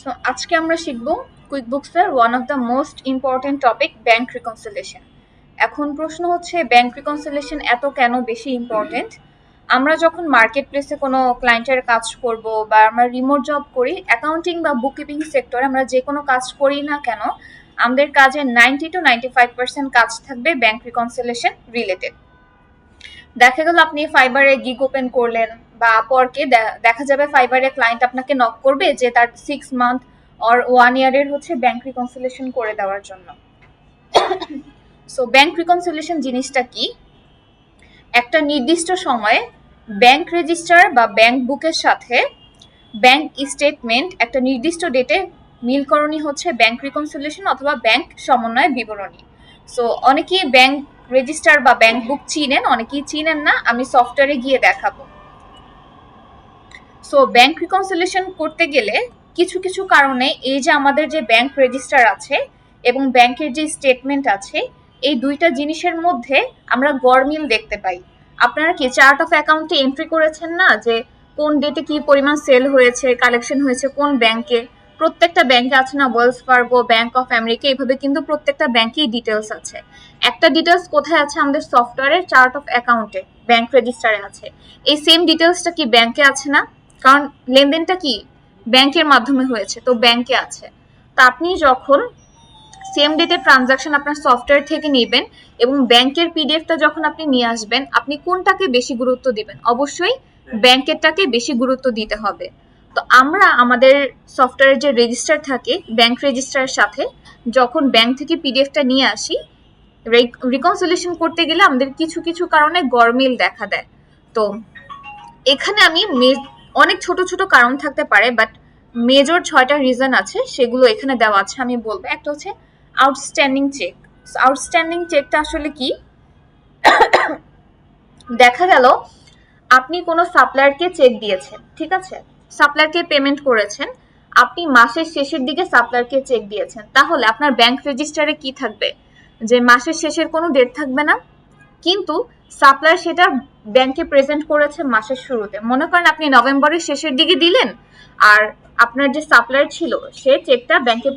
So আজকে আমরা শিখব কুইকবুকসের one of the most important topic bank reconciliation. এখন প্রশ্ন হচ্ছে ব্যাংক রিকনসিলিয়েশন এত কেন বেশি ইম্পর্টেন্ট? আমরা যখন মার্কেট প্লেসে কোনো ক্লায়েন্টের কাজ করব বা আমরা রিমোট জব করি, অ্যাকাউন্টিং বা বুককিপিং সেক্টরে আমরা যে কোনো কাজ করি না কেন, আমাদের কাজের 90 to 95% কাজ থাকবে ব্যাংক রিকনসিলিয়েশন রিলেটেড। দেখা গেল আপনি ফাইবারে গিগ ওপেন করলেন বা আপওয়ার্কে, দেখা যাবে ফাইবারে ক্লায়েন্ট আপনাকে নক করবে যে তার 6 মান্থ অর 1 ইয়ারের হচ্ছে ব্যাংক রিকনসিলিয়েশন করে দেওয়ার জন্য। সো ব্যাংক রিকনসিলিয়েশন জিনিসটা কি? একটা নির্দিষ্ট সময়ে ব্যাংক রেজিস্টার বা ব্যাংক বুকের সাথে ব্যাংক স্টেটমেন্ট একটা নির্দিষ্ট ডেটে মিলকরণই হচ্ছে ব্যাংক রিকনসিলিয়েশন অথবা ব্যাংক সমন্বয় বিবরণী। সো অনেকেই ব্যাংক রেজিস্টার বা ব্যাংক বুক চিনেন, অনেকেই চিনেন না, আমি সফটওয়্যারে গিয়ে দেখাবো। সো ব্যাংক রিকনসিলিয়েশন করতে গেলে কিছু কিছু কারণে এই যে আমাদের যে ব্যাংক রেজিস্টার আছে এবং ব্যাংকের যে স্টেটমেন্ট আছে, এই দুইটা জিনিসের মধ্যে আমরা গড়মিল দেখতে পাই। আপনারা কি চার্ট অফ অ্যাকাউন্টে এন্ট্রি করেছেন না, যে কোন ডেটে কি পরিমাণ সেল হয়েছে, কালেকশন হয়েছে কোন ব্যাংকে? প্রত্যেকটা ব্যাংকে আছে না, Wells Fargo, bank of America, এইভাবে কিন্তু প্রত্যেকটা ব্যাংকেই ডিটেলস আছে। একটা ডিটেলস কোথায় আছে? আমাদের সফটওয়্যারের চার্ট অফ অ্যাকাউন্টে ব্যাংক রেজিস্টারে আছে। এই সেম ডিটেলসটা কি ব্যাংকে আছে না? কারণ লেনদেনটা কি ব্যাংকের মাধ্যমে হয়েছে, তো ব্যাংকে আছে। তো আপনি যখন সেম ডেটে ট্রানজাকশন আপনার সফটওয়্যার থেকে নেবেন এবং ব্যাংকের পিডিএফটা যখন আপনি নিয়ে আসবেন, আপনি কোনটাকে বেশি গুরুত্ব দিবেন? অবশ্যই ব্যাংকেরটাকে বেশি গুরুত্ব দিতে হবে। তো আমরা আমাদের সফটওয়্যারের যে রেজিস্টার থাকে ব্যাংক রেজিস্টারের সাথে যখন ব্যাংক থেকে পিডিএফটা নিয়ে আসি, রিকনসিলিয়েশন করতে গেলে আমাদের কিছু কিছু কারণে গড়মিল দেখা দেয়। তো এখানে আমি অনেক ছোট ছোট কারণ থাকতে পারে, বাট মেজর 6টা রিজন আছে, সেগুলো এখানে দেওয়া আছে, আমি বলবো। একটা হচ্ছে আউটস্ট্যান্ডিং চেক। আউটস্ট্যান্ডিং চেকটা আসলে কি? দেখা গেল আপনি কোনো সাপ্লায়ারকে চেক দিয়েছেন, ঠিক আছে, সাপ্লায়ারকে পেমেন্ট করেছেন, আপনি মাসের শেষের দিকে সাপ্লায়ারকে চেক দিয়েছেন, তাহলে আপনার ব্যাংক রেজিস্টারে কি থাকবে? যে মাসের শেষের কোনো ডেট থাকবে না, কিন্তু সাপ্লায়ার সেটা ব্যাংকে প্রেজেন্ট করেছে মাসের শুরুতে। মনে করেন আপনি নভেম্বরের শেষের দিকে দিলেন, আর আপনার যে সাপ্লায়ার ছিল সে চেকটা ব্যাংকে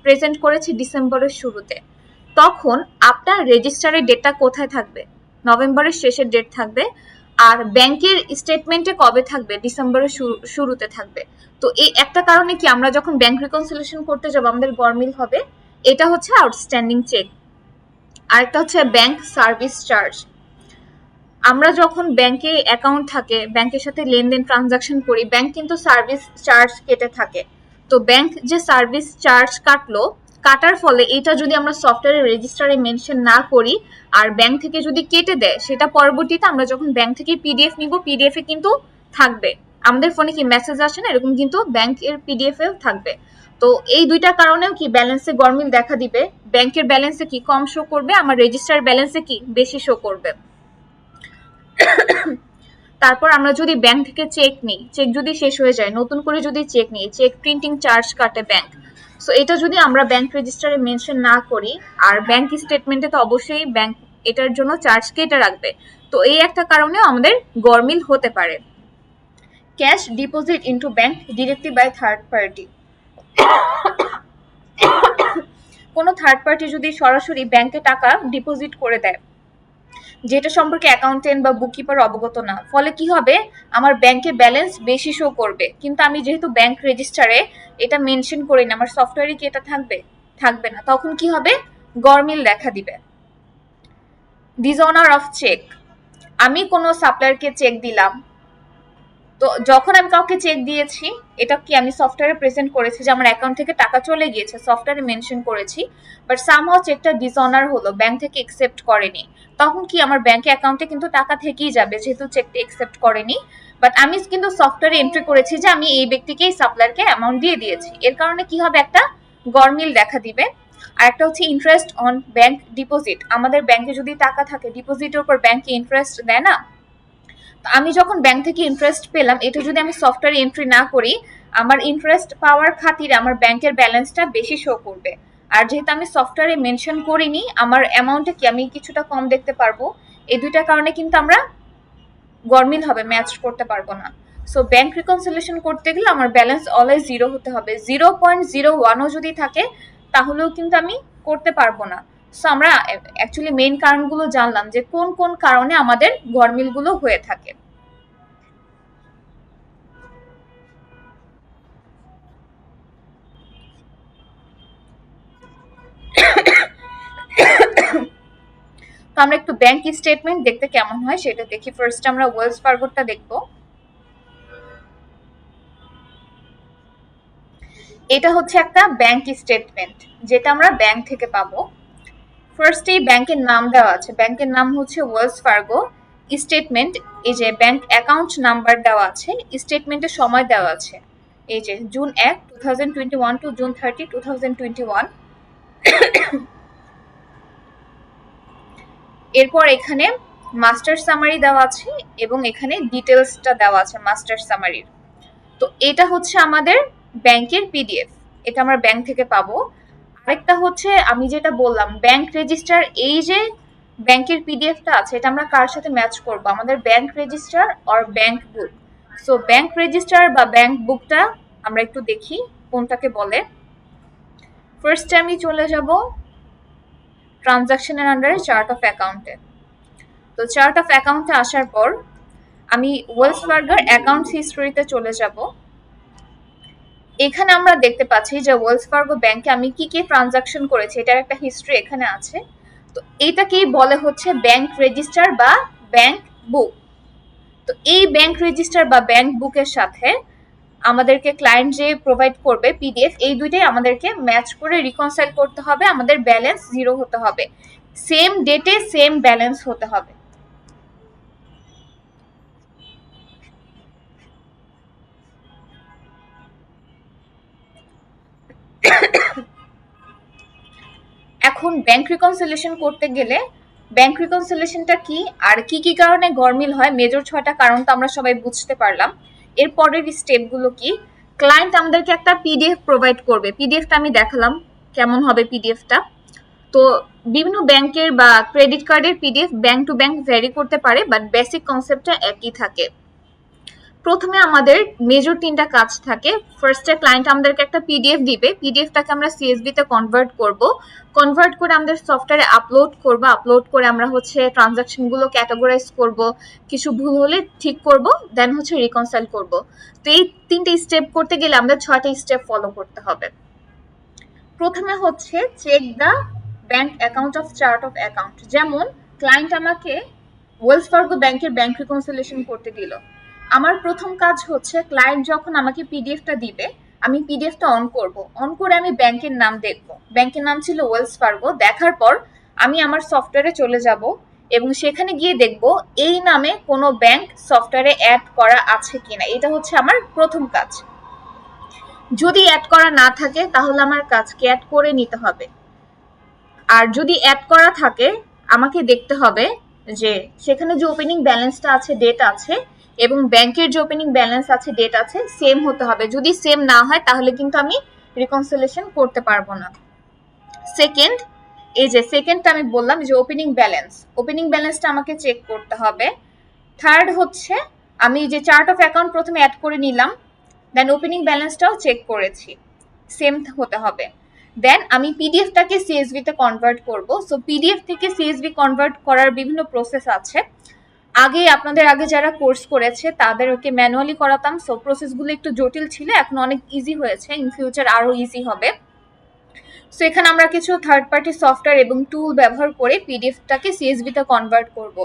প্রেজেন্ট করেছে ডিসেম্বরের শুরুতে। তখন আপনার রেজিস্টারের ডেটটা কোথায় থাকবে? নভেম্বরের শেষের ডেট থাকবে, আর ব্যাংকের স্টেটমেন্টে কবে থাকবে? ডিসেম্বরের শুরুতে থাকবে। তো এই একটা কারণে কি আমরা যখন ব্যাংক রিকনসিলিয়েশন করতে যাব আমাদের গড়মিল হবে। এটা হচ্ছে আউটস্ট্যান্ডিং চেক। আরেকটা হচ্ছে ব্যাংক সার্ভিস চার্জ। আমরা যখন ব্যাংকে অ্যাকাউন্ট থাকে, ব্যাংকের সাথে লেনদেন ট্রানজাকশন করি, ব্যাংক কিন্তু সার্ভিস চার্জ কেটে থাকে। তো ব্যাংক যে সার্ভিস চার্জ কাটার ফলে এটা যদি আমরা সফটওয়্যারের রেজিস্টারে মেনশন না করি আর ব্যাংক থেকে যদি কেটে দেয়, সেটা পরবর্তীতে আমরা যখন ব্যাংক থেকে পিডিএফ নিব, পিডিএফ এ কিন্তু থাকবে। আমাদের ফোনে কি মেসেজ আসে না, এরকম কিন্তু ব্যাংকের পিডিএফ এও থাকবে। তো এই দুইটা কারণেও কি ব্যালেন্সে গড়মিল দেখা দিবে। ব্যাংকের ব্যালেন্সে কি কম শো করবে, আমার রেজিস্টার ব্যালেন্সে কি বেশি শো করবে। তারপর আমরা যদি ব্যাংক থেকে চেক নিই, চেক যদি শেষ হয়ে যায়, নতুন করে যদি চেক নিই, চেক প্রিন্টিং চার্জ কাটে ব্যাংক। সো এটা যদি আমরা ব্যাংক রেজিস্টারে মেনশন না করি, আর ব্যাংক স্টেটমেন্টে তো অবশ্যই ব্যাংক এটার জন্য চার্জ কেটে রাখবে। তো এই একটা কারণেও আমাদের গড়মিল হতে পারে। Cash deposit into bank directly by third party. কোনো থার্ড পার্টি যদি সরাসরি ব্যাংকে টাকা ডিপোজিট করে দেয়, যেটা সম্পর্কে অ্যাকাউন্টেন্ট বা বুককিপার অবগত না, ফলে কি হবে? আমার ব্যাংকে ব্যালেন্স বেশি শো করবে, কিন্তু আমি যেহেতু ব্যাংক রেজিস্টারে এটা মেনশন করি না, আমার সফটওয়্যারে কি এটা থাকবে? থাকবে না। তখন কি হবে? গড়মিল দেখা দিবে। Dishonour of cheque. আমি কোনো সাপ্লায়ারকে চেক দিলাম, তো যখন আমি কাউকে চেক দিয়েছি, এটা কি আমি সফটওয়্যারে প্রেজেন্ট করেছি যে আমার অ্যাকাউন্ট থেকে টাকা চলে গিয়েছে, সফটওয়্যারে মেনশন করেছি, বাট সামহাও চেকটা ডিসঅনার হলো, ব্যাংক থেকে একসেপ্ট করেনি, তখন কি আমার ব্যাংকে অ্যাকাউন্টে কিন্তু টাকা থেকেই যাবে, যেহেতু চেকটা একসেপ্ট করেনি, বাট আমি কিন্তু সফটওয়্যারে এন্ট্রি করেছি যে আমি এই ব্যক্তিকেই সাপ্লায়ারকে অ্যামাউন্ট দিয়ে দিয়েছি। এর কারণে কি হবে? একটা গড়মিল দেখা দিবে। আর একটা হচ্ছে ইন্টারেস্ট অন ব্যাংক ডিপোজিট। আমাদের ব্যাংকে যদি টাকা থাকে, ডিপোজিটের উপর ব্যাংকে ইন্টারেস্ট দেয় না, আমি যখন ব্যাংক থেকে ইন্টারেস্ট পেলাম, এটা যদি আমি সফটওয়্যারে এন্ট্রি না করি, আমার ইন্টারেস্ট পাওয়ার খাতিরে আমার ব্যাংকের ব্যালেন্সটা বেশি শো করবে। আর যেহেতু আমি সফটওয়্যারে মেনশন করিনি, আমার অ্যামাউন্টে কি আমি কিছুটা কম দেখতে পারবো। এই দুইটা কারণে কিন্তু আমরা গড়মিল হবে, ম্যাচ করতে পারবো না। সো ব্যাংক রিকনসিলিয়েশন করতে গেলে আমার ব্যালেন্স অলওয়েজ 0 হতে হবে। 0.01ও যদি থাকে তাহলেও কিন্তু আমি করতে পারবো না। সো আমরা অ্যাকচুয়ালি মেইন কারণগুলো জানলাম যে কোন কোন কারণে আমাদের গরমিলগুলো হয়ে থাকে। তো আমরা একটু ব্যাংক স্টেটমেন্ট দেখতে কেমন হয় সেটা দেখি। ফার্স্ট আমরা ওয়েলস ফার্গোটা দেখবো। এটা হচ্ছে একটা ব্যাংক স্টেটমেন্ট যেটা আমরা ব্যাংক থেকে পাবো। ফার্স্ট এই ব্যাংকের নাম দেওয়া আছে, ব্যাংকের নাম হচ্ছে ওয়েলস ফার্গো। স্টেটমেন্ট, এই যে ব্যাংক অ্যাকাউন্ট নাম্বার দেওয়া আছে, স্টেটমেন্টের সময় দেওয়া আছে, এই যে জুন 1, 2021 টু জুন 30, 2021। এরপর এখানে মাস্টার সামারি দেওয়া আছে এবং এখানে ডিটেলসটা দেওয়া আছে মাস্টার সামারির। তো এটা হচ্ছে আমাদের ব্যাংকের পিডিএফ, এটা আমরা ব্যাংক থেকে পাবো। আরেকটা হচ্ছে আমি যেটা বললাম ব্যাংক রেজিস্টার, এই যে ব্যাংকের পিডিএফটা আছে এটা আমরা কার সাথে ম্যাচ করব, আমাদের bank register or bank book. So bank register বা ব্যাংক বুকটা আমরা একটু দেখি কোনটাকে বলে। ফার্স্টে আমি চলে যাব ট্রানজাকশনের আন্ডারে চার্ট অফ অ্যাকাউন্টে। তো চার্ট অফ অ্যাকাউন্টে আসার পর আমি ওয়েলস ফার্গোর অ্যাকাউন্ট হিস্ট্রিতে চলে যাব। এখানে আমরা দেখতে পাচ্ছি যে ওয়েলস ফার্গো ব্যাংকে আমি কি কি ট্রানজাকশন করেছি এটার একটা হিস্ট্রি এখানে আছে। তো এইটাকেই বলে হচ্ছে ব্যাংক রেজিস্টার বা ব্যাংক বুক। তো এই ব্যাংক রেজিস্টার বা ব্যাংক বুকের সাথে আমাদেরকে ক্লায়েন্ট যে প্রোভাইড করবে পিডিএফ, এই দুইটাই আমাদেরকে ম্যাচ করে রিকনসাইল করতে হবে। আমাদের ব্যালেন্স 0 হতে হবে, সেম ডেটে সেম ব্যালেন্স হতে হবে। এখন ব্যাংক রিকনসিলিয়েশন করতে গেলে ব্যাংক রিকনসিলিয়েশনটা কি আর কি কি কারণে গরমিল হয়, মেজর 6টা কারণ তো আমরা সবাই বুঝতে পারলাম। এর পরের স্টেপগুলো কি, ক্লায়েন্ট আমাদেরকে একটা পিডিএফ প্রোভাইড করবে, পিডিএফটা আমি দেখালাম কেমন হবে পিডিএফটা। তো বিভিন্ন ব্যাংকের বা ক্রেডিট কার্ডের PDF bank to bank vary করতে পারে, বাট বেসিক কনসেপ্টটা একই থাকে। প্রথমে আমাদের মেজর 3টা কাজ থাকে। ফার্স্টে ক্লায়েন্ট আমাদেরকে একটা পিডিএফ দিবে, পিডিএফটাকে আমরা সিএসভি তে কনভার্ট করব, কনভার্ট করে আমাদের সফটওয়্যারে আপলোড করব, আপলোড করে আমরা হচ্ছে ট্রানজাকশনগুলো ক্যাটাগরাইজ করব, কিছু ভুল হলে ঠিক করব, দেন হচ্ছে রিকনসাইল করব। তো এই 3টে স্টেপ করতে গেলে আমাদের 6টা স্টেপ ফলো করতে হবে। প্রথমে হচ্ছে check the bank account of chart of account. যেমন ক্লায়েন্ট আমাকে ওয়েলস ফার্গো ব্যাংকের ব্যাংক রিকনসিলিয়েশন করতে দিল, আমার প্রথম কাজ হচ্ছে ক্লায়েন্ট যখন আমাকে পিডিএফটা দিবে আমি পিডিএফটা অন করব, অন করে আমি ব্যাংকের নাম দেখব, ব্যাংকের নাম ছিল ওয়েলস ফার্গো। দেখার পর আমি আমার সফটওয়্যারে চলে যাব এবং সেখানে গিয়ে দেখব এই নামে কোনো ব্যাংক সফটওয়্যারে অ্যাড করা আছে কিনা, এটা হচ্ছে আমার প্রথম কাজ। যদি অ্যাড করা না থাকে তাহলে আমার কাজকে অ্যাড করে নিতে হবে, আর যদি অ্যাড করা থাকে আমাকে দেখতে হবে যে সেখানে যে ওপেনিং ব্যালেন্সটা আছে, ডেট আছে, এবং ব্যাংকের যে ওপেনিং ব্যালেন্স আছে, ডেট আছে, সেম হতে হবে। যদি সেম না হয় তাহলে কিন্তু আমি রিকনসিলিয়েশন করতে পারবো না। সেকেন্ড, এই যে সেকেন্ডটা আমি বললাম যে ওপেনিং ব্যালেন্স, ওপেনিং ব্যালেন্সটা আমাকে চেক করতে হবে। থার্ড হচ্ছে আমি যে চার্ট অফ অ্যাকাউন্ট প্রথমে অ্যাড করে নিলাম, দেন ওপেনিং ব্যালেন্সটাও চেক করেছি, সেম হতে হবে। দেন আমি পিডিএফটাকে সিএসভি তে কনভার্ট করব। সো পিডিএফ থেকে সিএসভি কনভার্ট করার বিভিন্ন প্রসেস আছে। আপনাদের আগে যারা কোর্স করেছে তাদেরকে ম্যানুয়ালি করাতাম, সো প্রসেসগুলো একটু জটিল ছিল, এখন অনেক ইজি হয়েছে, ইন ফিউচার আরো ইজি হবে। সো এখানে আমরা কিছু থার্ড পার্টি সফটওয়্যার এবং টুল ব্যবহার করে পিডিএফটাকে সিএসভি তে কনভার্ট করব।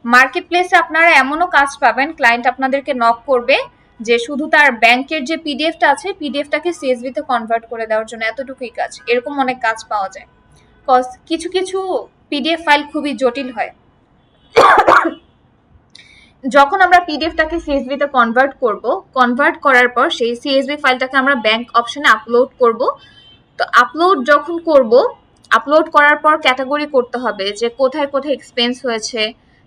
মার্কেট প্লেসে আপনারা এমনও কাজ পাবেন, ক্লায়েন্ট আপনাদেরকে নক করবে যে শুধু তার ব্যাংকের যে পিডিএফটা আছে পিডিএফটাকে সিএসভি তে কনভার্ট করে দেওয়ার জন্য, এতটুকুই কাজ। এরকম অনেক কাজ পাওয়া যায়, কজ কিছু কিছু পিডিএফ ফাইল খুবই জটিল হয়। যখন আমরা পিডিএফটাকে সিএসভি তে কনভার্ট করব, কনভার্ট করার পর সেই সিএসভি ফাইলটাকে আমরা ব্যাংক অপশনে আপলোড করব। তো আপলোড যখন করব, আপলোড করার পর ক্যাটাগরি করতে হবে যে কোথায় কোথায় এক্সপেন্স হয়েছে,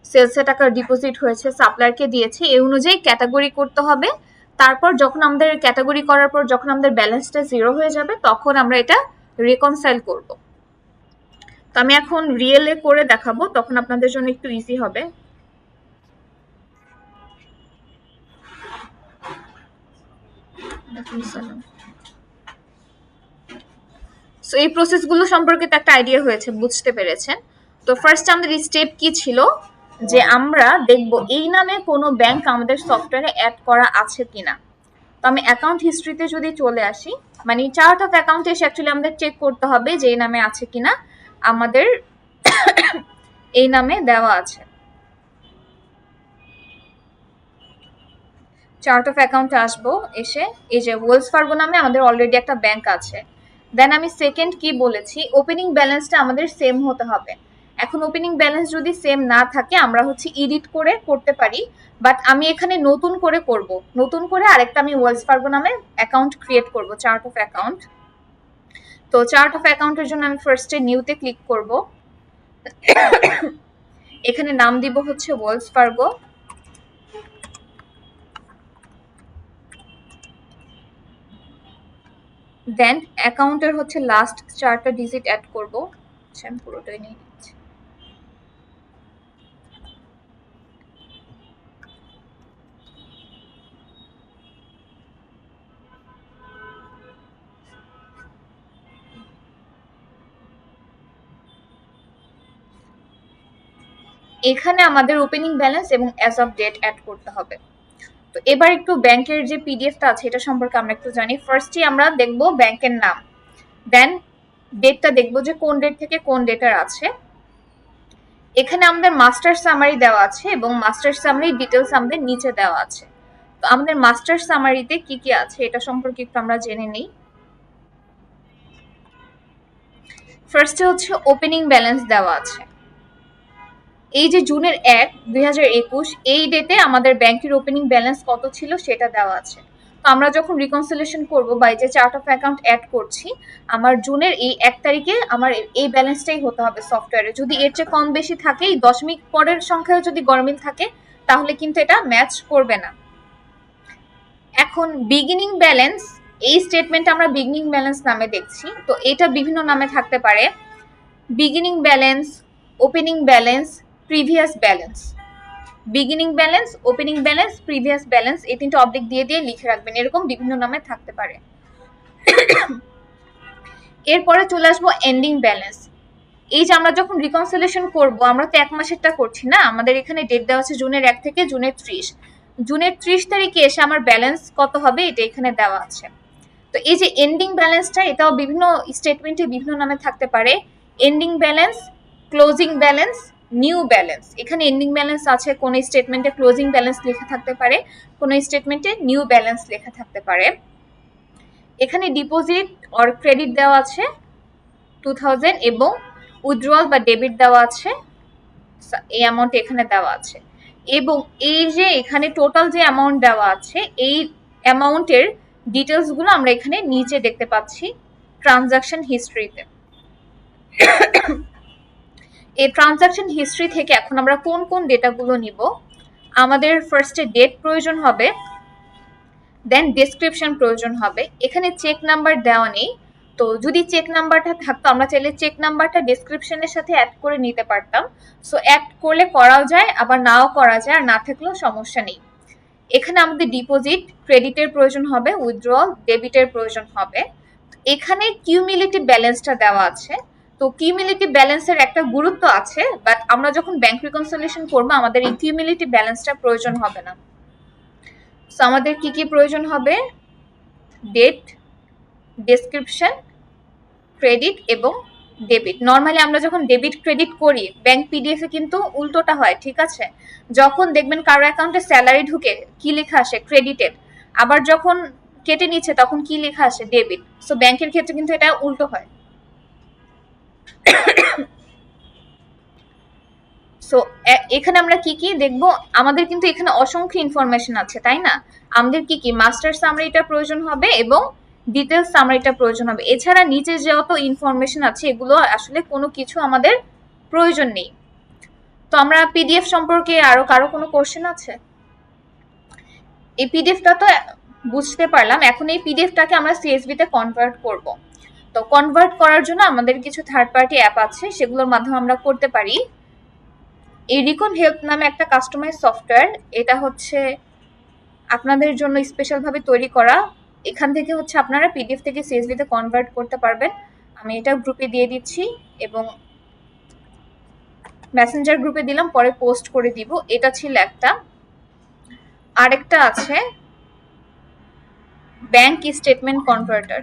সেলসে টাকা ডিপোজিট হয়েছে, সাপ্লায়ারকে দিয়েছে, এই অনুযায়ী ক্যাটাগরি করতে হবে। তারপর যখন আমাদের ক্যাটাগরি করার পর যখন আমাদের ব্যালেন্সটা 0 হয়ে যাবে তখন আমরা এটা রিকনসাইল করব। তো আমি এখন রিয়েলে করে দেখাবো, তখন আপনাদের জন্য একটু ইজি হবে। সো এই প্রসেসগুলো সম্পর্কে তো একটা আইডিয়া হয়েছে, বুঝতে পেরেছেন। তো ফার্স্ট আমাদের স্টেপ কি ছিল, যে আমরা দেখব এই নামে কোনো ব্যাংক আমাদের সফটওয়্যারে অ্যাড করা আছে কিনা। তো আমি অ্যাকাউন্ট হিস্ট্রিতে যদি চলে আসি, মানে চার্ট অফ অ্যাকাউন্টে এসে অ্যাকচুয়ালি আমাদের চেক করতে হবে যে এই নামে আছে কিনা আমাদের এই নামে দেওয়া আছে। চার্ট অফ অ্যাকাউন্টে আসবো, এসে এই যে ওয়েলস ফার্গো নামে আমাদের অলরেডি একটা ব্যাংক আছে। দেন আমি সেকেন্ড কি বলেছি, ওপেনিং ব্যালেন্সটা আমাদের সেম হতে হবে। এখন ওপেনিং ব্যালেন্স যদি সেম না থাকে আমরা হচ্ছে এডিট করে করতে পারি, বাট আমি এখানে নতুন করে করব, নতুন করে আরেকটা আমি ওয়েলস ফার্গো নামে অ্যাকাউন্ট ক্রিয়েট করব, চার্ট অফ অ্যাকাউন্ট। তো চার্ট অফ অ্যাকাউন্টের জন্য আমি ফার্স্টে নিউতে ক্লিক করব, এখানে নাম দিব হচ্ছে ওয়েলস ফার্গো। দেন অ্যাকাউন্টের হচ্ছে লাস্ট 4টা ডিজিট অ্যাড করব, আমি পুরোটাই নিয়ে নিচ্ছি। এখানে আমাদের ওপেনিং ব্যালেন্স এবং অ্যাজ অফ ডেট অ্যাড করতে হবে। তো এবার একটু ব্যাংকের যে পিডিএফটা আছে এটা সম্পর্কে আমরা একটু জানি। ফার্স্টই আমরা দেখব ব্যাংকের নাম, দেন ডেটটা দেখব যে কোন ডেট থেকে কোন ডেটার আছে। এখানে আমাদের মাস্টার সামারি দেওয়া আছে এবং মাস্টার সামারি ডিটেলস আমাদের নিচে দেওয়া আছে। তো আমাদের মাস্টার সামারিতে কি কি আছে এটা সম্পর্কে একটু আমরা জেনে নিই। ফার্স্টে হচ্ছে ওপেনিং ব্যালেন্স দেওয়া আছে, এই যে জুনের 1, 2021 এই ডেটে আমাদের ব্যাংকের ওপেনিং ব্যালেন্স কত ছিল সেটা দেওয়া আছে। তো আমরা যখন রিকনসিলিয়েশন করব বা এই যে চার্ট অফ অ্যাকাউন্ট অ্যাড করছি, আমার জুনের এই 1 তারিখে আমার এই ব্যালেন্সটাই হতে হবে সফটওয়্যারে। যদি এর চেয়ে কম বেশি থাকে, এই দশমিক পরের সংখ্যায় যদি গরমিল থাকে তাহলে কিন্তু এটা ম্যাচ করবে না। এখন বিগিনিং ব্যালেন্স, এই স্টেটমেন্ট আমরা বিগিনিং ব্যালেন্স নামে দেখছি, তো এটা বিভিন্ন নামে থাকতে পারে, beginning balance, opening balance, previous balance. Beginning balance, opening balance, previous balance, এই তিনটা অবজেক্ট দিয়ে দিয়ে লিখে রাখবেন, এরকম বিভিন্ন নামে থাকতে পারে। এরপরে চলে আসবো এন্ডিং ব্যালেন্স। এই যে আমরা যখন রিকনসিলিয়েশন করব, আমরা তো 1 মাসেরটা করছি না, আমাদের এখানে ডেট দেওয়া আছে জুনের 1 থেকে জুনের 30। জুনের 30 তারিখে এসে আমার ব্যালেন্স কত হবে এটা এখানে দেওয়া আছে। তো এই যে এন্ডিং ব্যালেন্সটা, এটাও বিভিন্ন স্টেটমেন্টে বিভিন্ন নামে থাকতে পারে। Ending balance, closing balance, new balance. এখানে এন্ডিং ব্যালেন্স আছে, কোন স্টেটমেন্টে ক্লোজিং ব্যালেন্স লেখা থাকতে পারে, কোন স্টেটমেন্টে নিউ ব্যালেন্স লেখা থাকতে পারে। এখানে ডিপোজিট অর ক্রেডিট দেওয়া আছে 2000 এবং উইথড্রয়াল বা ডেবিট দেওয়া আছে, এই অ্যামাউন্ট এখানে দেওয়া আছে। এবং এই যে এখানে টোটাল যে অ্যামাউন্ট দেওয়া আছে, এই অ্যামাউন্টের ডিটেলসগুলো আমরা এখানে নিচে দেখতে পাচ্ছি ট্রানজাকশন হিস্ট্রিতে। এই ট্রানজাকশন হিস্ট্রি থেকে এখন আমরা কোন কোন ডেটাগুলো নিব, আমাদের ফার্স্টে ডেট প্রয়োজন হবে, দেন ডেসক্রিপশন প্রয়োজন হবে। এখানে চেক নাম্বার দেওয়া নেই, তো যদি চেক নাম্বারটা থাকতো আমরা চাইলে চেক নাম্বারটা ডেসক্রিপশনের সাথে অ্যাড করে নিতে পারতাম। সো অ্যাড করলে করাও যায়, আবার নাও করা যায়, আর না থাকলেও সমস্যা নেই। এখানে আমাদের ডিপোজিট, ক্রেডিটের প্রয়োজন হবে, উইথড্রয়াল, ডেবিটের প্রয়োজন হবে। এখানে কিউমিলেটিভ ব্যালেন্সটা দেওয়া আছে। তো কিউমিলেটিভ ব্যালেন্সের একটা গুরুত্ব আছে, বাট আমরা যখন ব্যাংক রিকনসিলিয়েশন করবো আমাদের এই কিউমিলেটিভ ব্যালেন্সটা প্রয়োজন হবে না। সো আমাদের কি কি প্রয়োজন হবে, ডেট, ডেসক্রিপশন, ক্রেডিট এবং ডেবিট। নর্মালি আমরা যখন ডেবিট ক্রেডিট করি ব্যাংক পিডিএফ এ কিন্তু উল্টোটা হয়, ঠিক আছে। যখন দেখবেন কারো অ্যাকাউন্টে স্যালারি ঢুকে কি লেখা আসে, ক্রেডিটেড, আবার যখন কেটে নিচ্ছে তখন কি লেখা আসে, ডেবিট। সো ব্যাংকের ক্ষেত্রে কিন্তু এটা উল্টো হয়। সো এখানে আমরা কি কি দেখবো, আমাদের কিন্তু এখানে অসংখ্য ইনফরমেশন আছে, তাই না। আমাদের কি কি মাস্টার সামারিটা প্রয়োজন হবে এবং ডিটেলস সামারিটা প্রয়োজন হবে। এছাড়া নিচে যত ইনফরমেশন আছে এগুলো আসলে কোনো কিছু আমাদের প্রয়োজন নেই। তো আমরা পিডিএফ সম্পর্কে আরো কারো কোনো কোশ্চেন আছে? এই পিডিএফটা তো বুঝতে পারলাম, এখন এই পিডিএফটাকে আমরা সিএসভি তে কনভার্ট করব। তো কনভার্ট করার জন্য আমাদের কিছু থার্ড পার্টি অ্যাপ আছে, সেগুলোর মাধ্যমে আমরা করতে পারি। এই রিকন হেল্প নামে একটা কাস্টমাইজ সফটওয়্যার, এটা হচ্ছে আপনাদের জন্য স্পেশাল ভাবে তৈরি করা। এখান থেকে হচ্ছে আপনারা পিডিএফ থেকে সিএসভি তে কনভার্ট করতে পারবেন। আমি এটা গ্রুপে দিয়ে দিচ্ছি এবং মেসেঞ্জার গ্রুপে দিলাম, পরে পোস্ট করে দিব। এটা ছিল একটা। আরেকটা আছে ব্যাংক স্টেটমেন্ট কনভার্টার।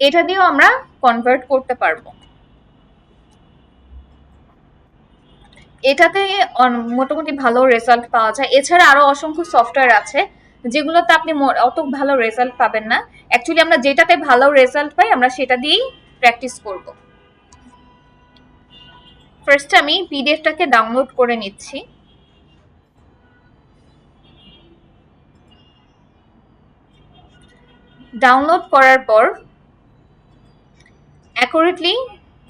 এটা দিয়েও আমরা কনভার্ট করতে পারবো। এটাতে মোটামুটি ভালো রেজাল্ট পাওয়া যায়। এছাড়া আরো অসংখ্য সফটওয়্যার আছে যেগুলোতে আপনি অত ভালো রেজাল্ট পাবেন না। অ্যাকচুয়ালি আমরা যেটাতে ভালো রেজাল্ট পাই আমরা সেটা দিয়েই প্র্যাকটিস করব। ফার্স্ট আমি পিডিএফটাকে ডাউনলোড করে নিচ্ছি। ডাউনলোড করার পর অ্যাকুরেটলি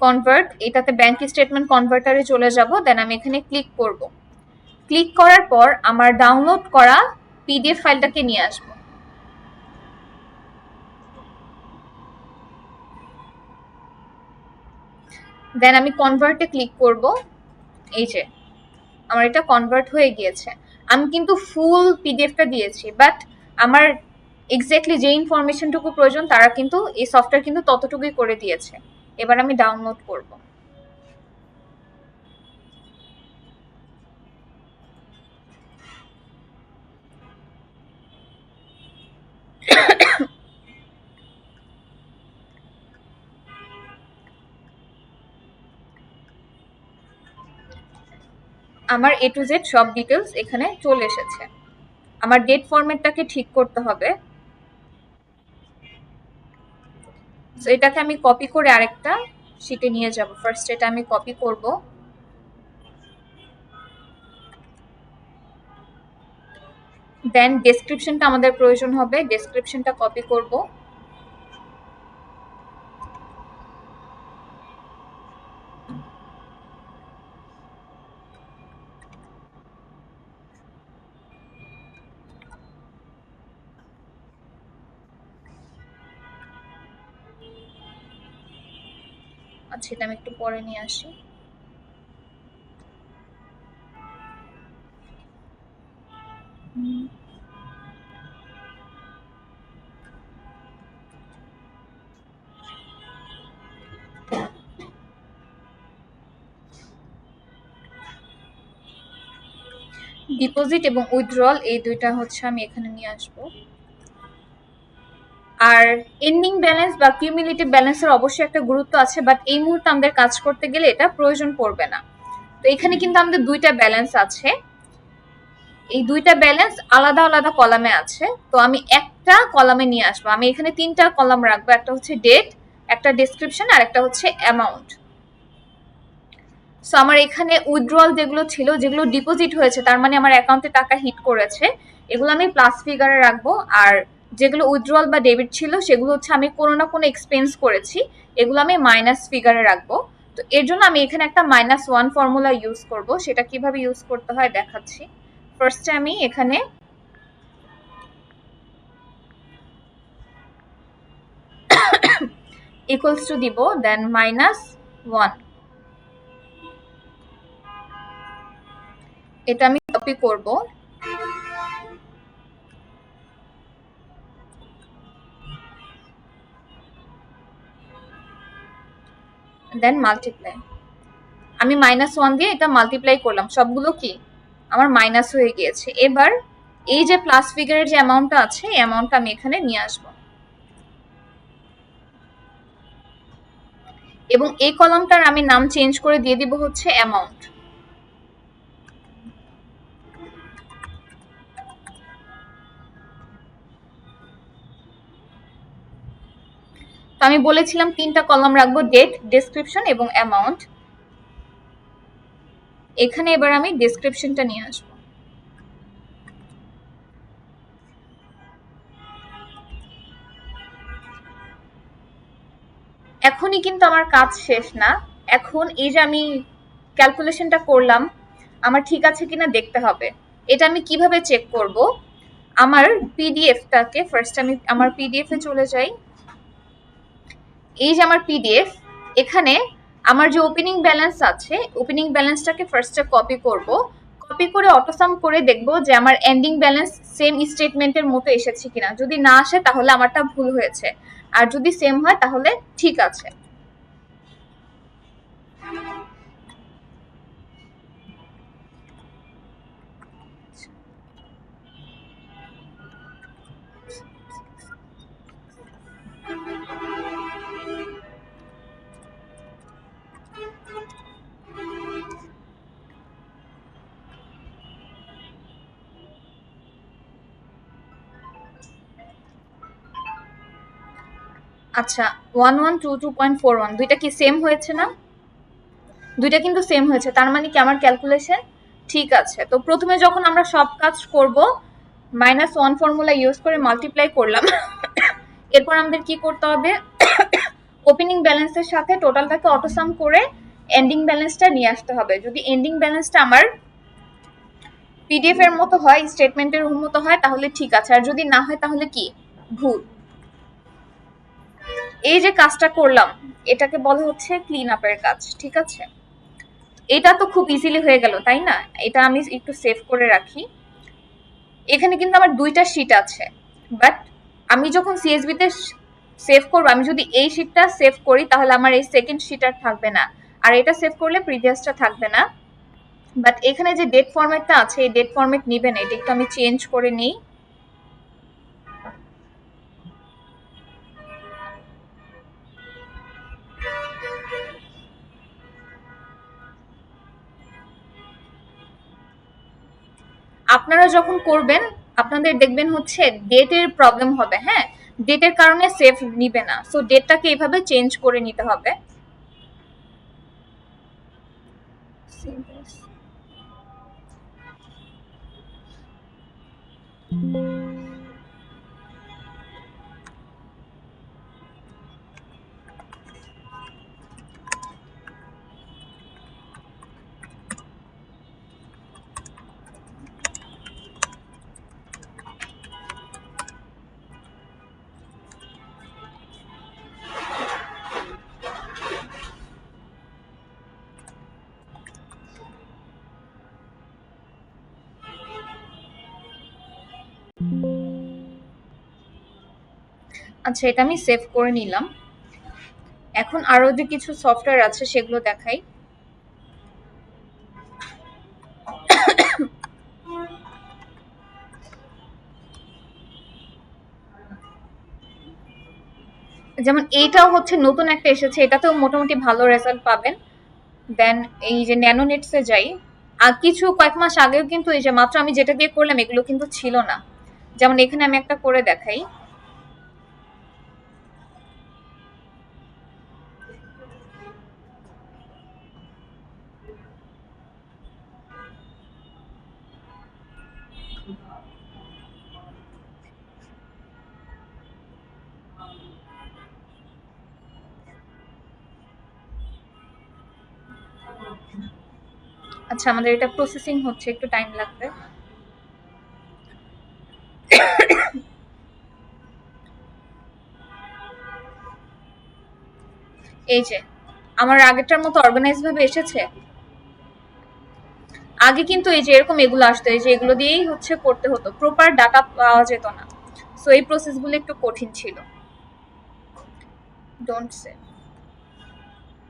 কনভার্ট, এটাতে ব্যাংক স্টেটমেন্ট কনভার্টারে চলে যাব। দেন আমি এখানে ক্লিক করব। ক্লিক করার পর আমার ডাউনলোড করা পিডিএফ ফাইলটাকে নিয়ে আসবো। দেন আমি কনভার্টে ক্লিক করব। এই যে আমার এটা কনভার্ট হয়ে গিয়েছে। আমি কিন্তু ফুল পিডিএফটা দিয়েছি, বাট আমার এক্স্যাক্টলি যে ইনফরমেশনটুকু প্রয়োজন তারা কিন্তু এই সফটওয়্যার কিন্তু ততটুকুই করে দিয়েছে। এবার আমি ডাউনলোড করব। আমার এ টু জেড সব ডিটেলস এখানে চলে এসেছে। আমার ডেট ফরম্যাটটাকে ঠিক করতে হবে। সো এটাকে আমি কপি করে আরেকটা শিটে নিয়ে যাব। ফার্স্ট এটা আমি কপি করব। দেন ডেসক্রিপশনটা আমাদের প্রয়োজন হবে, ডেসক্রিপশনটা কপি করব। আচ্ছা, এটা আমি একটু পরে নিয়ে আসি। ডিপোজিট এবং উইথড্রল এই দুইটা হচ্ছে আমি এখানে নিয়ে আসব। আর এন্ডিং ব্যালেন্স বা কিউমুলেটিভ ব্যালেন্সের অবশ্যই একটা গুরুত্ব আছে, বাট এই মুহূর্তে আমাদের কাজ করতে গেলে এটা প্রয়োজন পড়বে না। তো এখানে কিন্তু আমাদের দুইটা ব্যালেন্স আছে, এই দুইটা ব্যালেন্স আলাদা আলাদা কলামে আছে। তো আমি একটা কলামে নিয়ে আসবো। আমি এখানে তিনটা কলাম রাখবো, একটা হচ্ছে ডেট, একটা ডেসক্রিপশন, আর একটা হচ্ছে অ্যামাউন্ট। সো আমার এখানে উইথড্রল যেগুলো ছিল, যেগুলো ডিপোজিট হয়েছে তার মানে আমার অ্যাকাউন্টে টাকা হিট করেছে, এগুলো আমি প্লাস ফিগারে রাখবো। আর যেগুলো উইথড্রল বা ডেবিট ছিল সেগুলো হচ্ছে আমি কোনো না কোনো এক্সপেন্স করেছি, এগুলো আমি মাইনাস ফিগারে রাখবো। তো এর জন্য আমি এখানে একটা -1 ফর্মুলা ইউজ করব। সেটা কিভাবে ইউজ করতে হয় দেখাচ্ছি। ফার্স্টে আমি এখানে ইকুয়ালস টু দিব, দেন -1, এটা আমি কপি করব। দেন মাল্টিপ্লাই, আমি -1 দিয়ে এটা মাল্টিপ্লাই করলাম, সবগুলো কি আমার মাইনাস হয়ে গিয়েছে। এবার এই যে প্লাস ফিগারের যে অ্যামাউন্টটা আছে এই অ্যামাউন্টটা আমি এখানে নিয়ে আসব এবং এই কলামটার আমি নাম চেঞ্জ করে দিয়ে দিব হচ্ছে অ্যামাউন্ট। তো আমি বলেছিলাম তিনটা কলাম রাখবো, ডেট, ডেসক্রিপশন এবং অ্যামাউন্ট। এখানে এবার আমি ডেসক্রিপশনটা নিয়ে আসবো। এখনই কিন্তু আমার কাজ শেষ না। এখন এই যে আমি ক্যালকুলেশনটা করলাম আমার ঠিক আছে কিনা দেখতে হবে। এটা আমি কিভাবে চেক করব? আমার পিডিএফটাকে ফার্স্ট আমি আমার পিডিএফ এ চলে যাই। এই যে আমার পিডিএফ, এখানে আমার যে ওপেনিং ব্যালেন্স আছে ওপেনিং ব্যালেন্সটাকে ফার্স্টে কপি করব। কপি করে অটোসাম করে দেখবো যে আমার এন্ডিং ব্যালেন্স সেম স্টেটমেন্টের মতো এসেছে কিনা। যদি না আসে তাহলে আমারটা ভুল হয়েছে, আর যদি সেম হয় তাহলে ঠিক আছে। আচ্ছা 1122.41 দুইটা কি সেম হয়েছে না? দুইটা কিন্তু সেম হয়েছে, তার মানে কি আমার ক্যালকুলেশন ঠিক আছে। তো প্রথমে যখন আমরা সব কাজ করব -1 ফর্মুলা ইউজ করে মাল্টিপ্লাই করলাম। এরপর আমাদের কি করতে হবে, ওপেনিং ব্যালেন্সের সাথে টোটালটাকে অটোসাম করে এন্ডিং ব্যালেন্সটা নিয়ে আসতে হবে। যদি এন্ডিং ব্যালেন্সটা আমার পিডিএফ এর মতো হয়, স্টেটমেন্টের মতো হয় তাহলে ঠিক আছে, আর যদি না হয় তাহলে কি ভুল। এই যে কাজটা করলাম এটাকে বলা হচ্ছে ক্লিন আপের কাজ, ঠিক আছে। এটা তো খুব ইজিলি হয়ে গেল তাই না? এটা আমি একটু সেভ করে রাখি। এখানে কিন্তু আমার দুইটা শিট আছে, বাট আমি যখন সিএসবি তে সেভ করবো, আমি যদি এই শিটটা সেভ করি তাহলে আমার এই সেকেন্ড শিট আর থাকবে না, আর এটা সেভ করলে প্রিভিয়াসটা থাকবে না। বাট এখানে যে ডেট ফরম্যাটটা আছে এই ডেট ফরম্যাট নিবে না, এটা একটু আমি চেঞ্জ করে নিই। আপনারা যখন করবেন আপনাদের দেখবেন হচ্ছে ডেটের প্রবলেম হবে, হ্যাঁ ডেটের কারণে সেভ নিবে না, সো ডেটটাকে এইভাবে চেঞ্জ করে নিতে হবে। আচ্ছা এটা আমি সেভ করে নিলাম। এখন আরো যে কিছু সফটওয়্যার আছে সেগুলো দেখাই। যেমন এইটাও হচ্ছে নতুন একটা এসেছে, এটাতেও মোটামুটি ভালো রেজাল্ট পাবেন। দেন এই যে ন্যানোনেটসে যাই, আর কিছু কয়েক মাস আগেও কিন্তু এই যে মাত্র আমি যেটা দিয়ে করলাম এগুলো কিন্তু ছিল না। যেমন এখানে আমি একটা করে দেখাই। আচ্ছা আমাদের এটা প্রসেসিং হচ্ছে, একটু টাইম লাগবে। এই যে আমার আগেরটার মতো অর্গানাইজ ভাবে এসেছে। আগে কিন্তু এই যে এরকম এগুলো আসতো, এই যে এগুলো দিয়েই হচ্ছে করতে হতো, প্রপার ডাটা পাওয়া যেত না, সো এই প্রসেসগুলো একটু কঠিন ছিল। Don't say.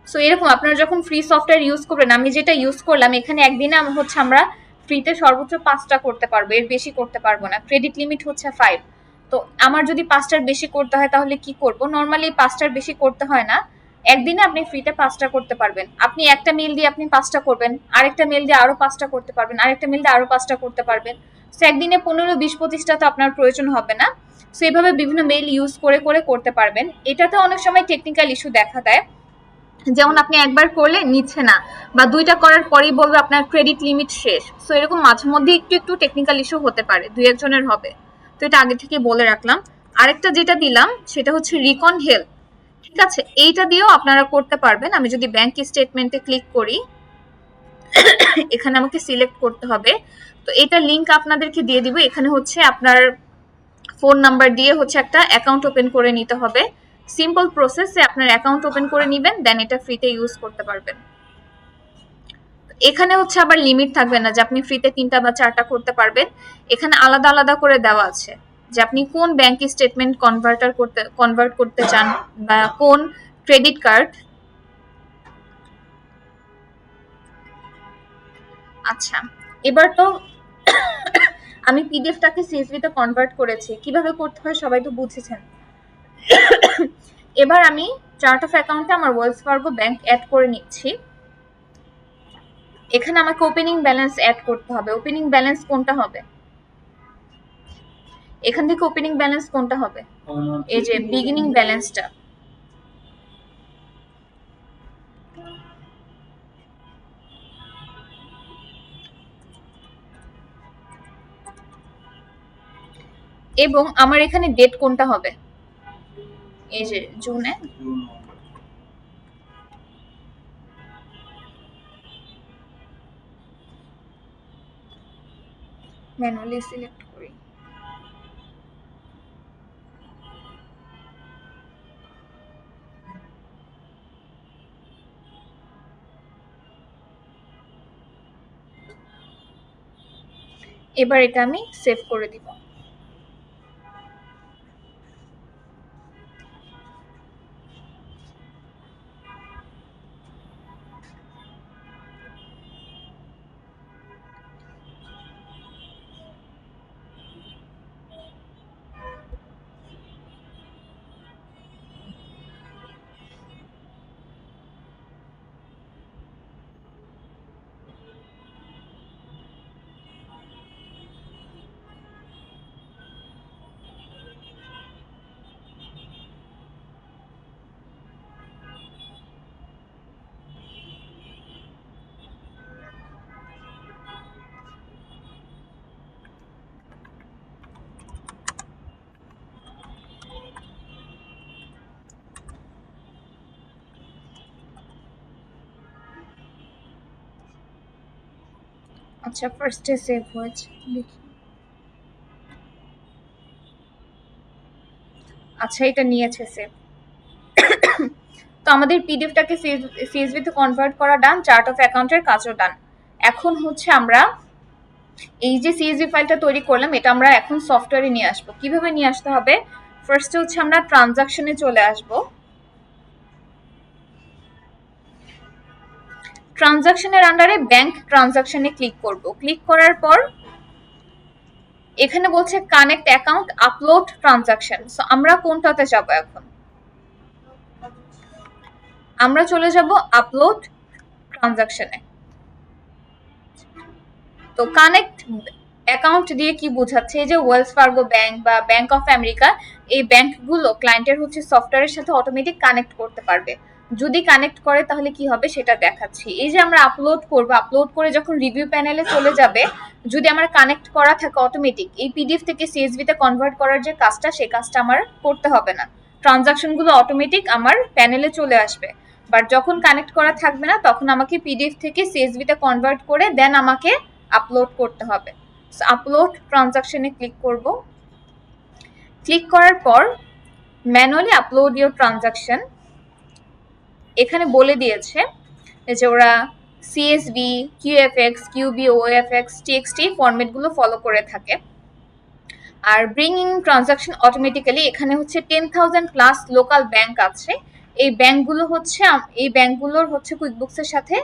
সো এরকম আপনারা যখন ফ্রি সফটওয়্যার ইউজ করবেন, আমি যেটা ইউজ করলাম এখানে একদিনে হচ্ছে আমরা ফ্রিতে সর্বোচ্চ 5টা করতে পারবো, এর বেশি করতে পারবো না, ক্রেডিট লিমিট হচ্ছে 5। তো আমার যদি 5টার বেশি করতে হয় তাহলে কি করব, নর্মালি 5টার বেশি করতে হয় না, একদিনে আপনি ফ্রিতে 5টা করতে পারবেন। আপনি একটা মেল দিয়ে আপনি 5টা করবেন, আরেকটা মেল দিয়ে আরো 5টা করতে পারবেন, আরেকটা মেল দিয়ে আরো 5টা করতে পারবেন। সো একদিনে 15, 20, 25টা তো আপনার প্রয়োজন হবে না। সো এইভাবে বিভিন্ন মেল ইউজ করে করে করতে পারবেন। এটাতে অনেক সময় টেকনিক্যাল ইস্যু দেখা দেয়, যেমন আপনি একবার করলে নিচ্ছে না, বা 2টা করার পরেই বলবে আপনার ক্রেডিট লিমিট শেষ। সো এরকম মাঝে মধ্যে একটু একটু টেকনিক্যাল ইস্যু হতে পারে, 2-1 জনের হবে। তো এটা আগে থেকে বলে রাখলাম। আরেকটা যেটা দিলাম সেটা হচ্ছে রিকন হেল্প, ঠিক আছে, এইটা দিয়েও আপনারা করতে পারবেন। আমি যদি ব্যাংক স্টেটমেন্টে ক্লিক করি, এখানে আমাকে সিলেক্ট করতে হবে, তো এটা লিংক আপনাদেরকে দিয়ে দিব। এখানে হচ্ছে আপনার ফোন নাম্বার দিয়ে হচ্ছে একটা অ্যাকাউন্ট ওপেন করে নিতে হবে। সিম্পল প্রসেসে আপনার অ্যাকাউন্ট ওপেন করে নেবেন, দেন এটা ফ্রিতে ইউজ করতে পারবেন। এখানে হচ্ছে আবার লিমিট থাকবে না যে আপনি ফ্রিতে 3টা বা 4টা করতে পারবেন। এখানে আলাদা আলাদা করে দেওয়া আছে যে আপনি কোন ব্যাংক স্টেটমেন্ট কনভার্ট করতে চান বা কোন ক্রেডিট কার্ড। আচ্ছা, এবার তো আমি পিডিএফটাকে সিএসভি তে কনভার্ট করেছি, কিভাবে করতে হয় সবাই তো বুঝেছেন। এবার আমি চার্ট অফ অ্যাকাউন্টে আমার ওয়েলস ফার্গো ব্যাংক অ্যাড করে নিচ্ছি। এখানে আমাকে ওপেনিং ব্যালেন্স অ্যাড করতে হবে। ওপেনিং ব্যালেন্স কোনটা হবে? এখান থেকে ওপেনিং ব্যালেন্স কোনটা হবে? এই যে বিগিনিং ব্যালেন্সটা। এবং আমার এখানে ডেট কোনটা হবে? এই যে জুনে। ম্যানুয়ালি সিলেক্ট করি। এবার এটা আমি সেভ করে দিব। আচ্ছা, ফার্স্টে সেভ হয়েছে দেখি। আচ্ছা, এটা নিয়েছে সেভ। তো আমাদের পিডিএফটাকে সিএসভি তে কনভার্ট করা ডান, চার্ট অফ অ্যাকাউন্টের কাজও ডান। এখন হচ্ছে আমরা এই যে সিএসভি ফাইলটা তৈরি করলাম এটা আমরা এখন সফটওয়্যারে নিয়ে আসবো। কিভাবে নিয়ে আসতে হবে? ফার্স্টে হচ্ছে আমরা ট্রানজাকশনে চলে আসব। ট্রানজাকশনের আন্ডারে ব্যাংক ট্রানজাকশনে ক্লিক করব। ক্লিক করার পর এখানে বলছে connect account upload transaction. So আমরা কোনটাতে যাব এখন? আমরা চলে যাব আপলোড ট্রানজাকশনে। তো কানেক্ট অ্যাকাউন্ট দিয়ে কি বোঝাচ্ছে? এই যে ওয়েলস ফার্গো ব্যাংক বা ব্যাংক অফ আমেরিকা, এই ব্যাংকগুলো ক্লায়েন্টের হচ্ছে সফটওয়্যারের সাথে অটোমেটিক কানেক্ট করতে পারবে। যদি কানেক্ট করে তাহলে কি হবে সেটা দেখাচ্ছি। এই যে আমরা আপলোড করব, আপলোড করে যখন রিভিউ প্যানেলে চলে যাবে, যদি আমার কানেক্ট করা থাকে অটোমেটিক, এই পিডিএফ থেকে সিএসভি তে কনভার্ট করার যে কাজটা, সেই কাজটা আমার করতে হবে না। ট্রানজাকশনগুলো অটোমেটিক আমার প্যানেলে চলে আসবে। বাট যখন কানেক্ট করা থাকবে না তখন আমাকে পিডিএফ থেকে সিএসভি তে কনভার্ট করে দেন আমাকে আপলোড করতে হবে। আপলোড ট্রানজাকশনে ক্লিক করব। ক্লিক করার পর ম্যানুয়ালি আপলোড ইউর ট্রানজাকশন। এখানে বলে দিয়েছে যে ওরা সিএসভি, কিউএফএক্স, কিউবি, ওএফএক্স, টিএক্সটি ফরম্যাটগুলো ফলো করে থাকে। আর ব্রিংইং ট্রানজাকশন অটোমেটিক্যালি এখানে হচ্ছে 10,000 প্লাস লোকাল ব্যাংক আছে। এই ব্যাংকগুলোর হচ্ছে কুইকবুকসের সাথে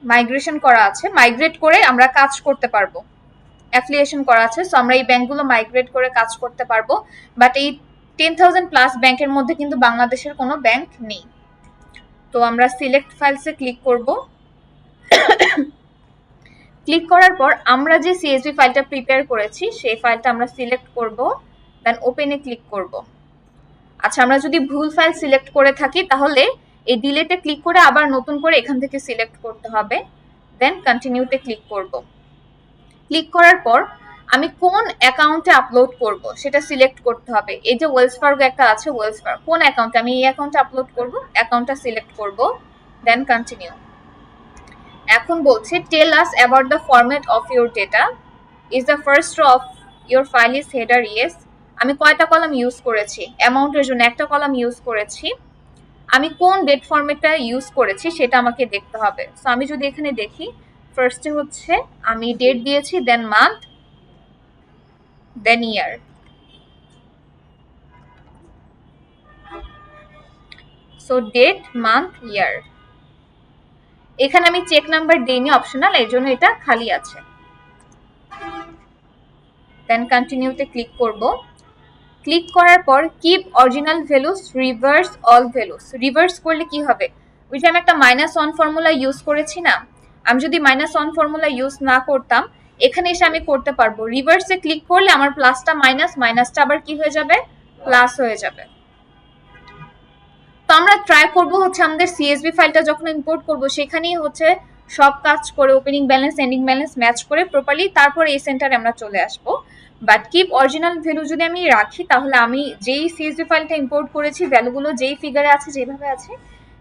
মাইগ্রেশন করা আছে। মাইগ্রেট করে আমরা কাজ করতে পারবো। অ্যাফিলিয়েশন করা আছে, সো আমরা এই ব্যাংকগুলো মাইগ্রেট করে কাজ করতে পারবো। বাট এই 10,000 প্লাস ব্যাংকের মধ্যে কিন্তু বাংলাদেশের কোনো ব্যাংক নেই। তো আমরা সিলেক্ট ফাইলসে ক্লিক করব। ক্লিক করার পর আমরা যে সিএসভি ফাইলটা প্রিপেয়ার করেছি সেই ফাইলটা আমরা সিলেক্ট করব, দেন ওপেনে ক্লিক করব। আচ্ছা, আমরা যদি ভুল ফাইল সিলেক্ট করে থাকি তাহলে এই ডিলেটে ক্লিক করে আবার নতুন করে এখান থেকে সিলেক্ট করতে হবে, দেন কন্টিনিউতে ক্লিক করব। ক্লিক করার পর আমি কোন অ্যাকাউন্টে আপলোড করব সেটা সিলেক্ট করতে হবে। এই যে ওয়েলস ফার্গো একটা আছে, ওয়েলস ফার্গো কোন অ্যাকাউন্টে, আমি এই অ্যাকাউন্টে আপলোড করব, অ্যাকাউন্টটা সিলেক্ট করব, দেন কন্টিনিউ। এখন বলছে tell us about the format of your data. Is the first row of your file is header? Yes. আমি কয়টা কলাম ইউজ করেছি? অ্যামাউন্টের জন্য একটা কলাম ইউজ করেছি। আমি কোন ডেট ফরম্যাটটা ইউজ করেছি সেটা আমাকে দেখতে হবে। সো আমি যদি এখানে দেখি ফার্স্টে হচ্ছে আমি ডেট দিয়েছি, দেন মান্থ, দেন ইয়ার। সো ডেট, মান্থ, ইয়ার। এখানে আমি চেক নাম্বার দিইনি, অপশনাল, এর জন্য এটা খালি আছে। দেন কন্টিনিউতে ক্লিক করব। ক্লিক করার পর keep original values, reverse all values. Reverse করলে কি হবে, ওই যে আমি একটা -1 ফর্মুলা ইউজ করেছি না, আমি যদি -1 ফর্মুলা ইউজ না করতাম, এখানে এসে আমি করতে পারবো। রিভার্সে ক্লিক করলে আমার প্লাসটা মাইনাস, মাইনাসটা আবার কি হয়ে যাবে, প্লাস হয়ে যাবে। তো আমরা ট্রাই করব হচ্ছে আমাদের সিএসভি ফাইলটা যখন ইম্পোর্ট করব সেখানেই হচ্ছে সব কাজ করে opening balance, ending balance match করে প্রপারলি তারপর এই সেন্টারে আমরা চলে আসব। বাট কিপ অরিজিনাল ভ্যালু যদি আমি রাখি, তাহলে আমি যেই সিএসভি ফাইলটা ইম্পোর্ট করেছি ভ্যালুগুলো যেই ফিগারে আছে, যেভাবে আছে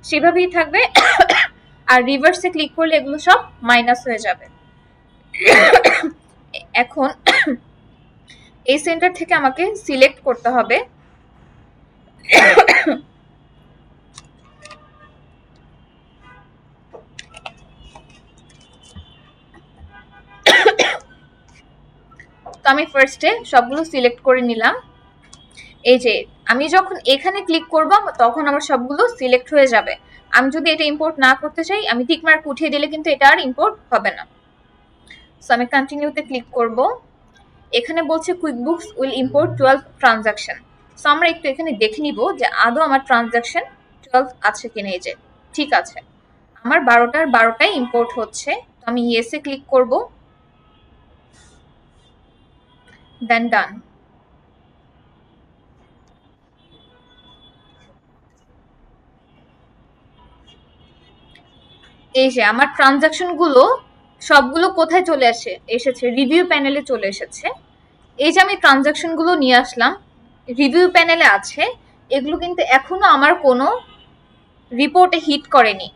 সেভাবেই থাকবে। আর রিভার্সে ক্লিক করলে এগুলো সব মাইনাস হয়ে যাবে। এখন এই সেন্টার থেকে আমাকে সিলেক্ট করতে হবে তো আমি ফার্স্টে সবগুলো সিলেক্ট করে নিলাম। এই যে আমি যখন এখানে ক্লিক করব তখন আমার সবগুলো সিলেক্ট হয়ে যাবে। আমি যদি এটা ইম্পোর্ট না করতে চাই, আমি টিক মার্ক উঠিয়ে দিলে কিন্তু এটা আর ইম্পোর্ট হবে না। সো আমি কন্টিনিউতে ক্লিক করব। এখানে বলছে QuickBooks will import 12 transaction. So আমরা একটু এখানে দেখে নিব যে আদৌ আমার ট্রানজাকশন 12 আছে কিনা। এই যে ঠিক আছে, আমার 12টার 12টাই ইম্পোর্ট হচ্ছে। তো আমি ইয়েসে ক্লিক করব, দেন ডান। এই যে আমার ট্রানজাকশন গুলো সবগুলো কোথায় চলে এসেছে, রিভিউ প্যানেলে চলে এসেছে। এই যে আমি ট্রানজাকশন গুলো নিয়ে আসলাম, রিভিউ প্যানেলে আছে। এগুলো কিন্তু এখনো আমার কোনো রিপোর্টে হিট করেনি।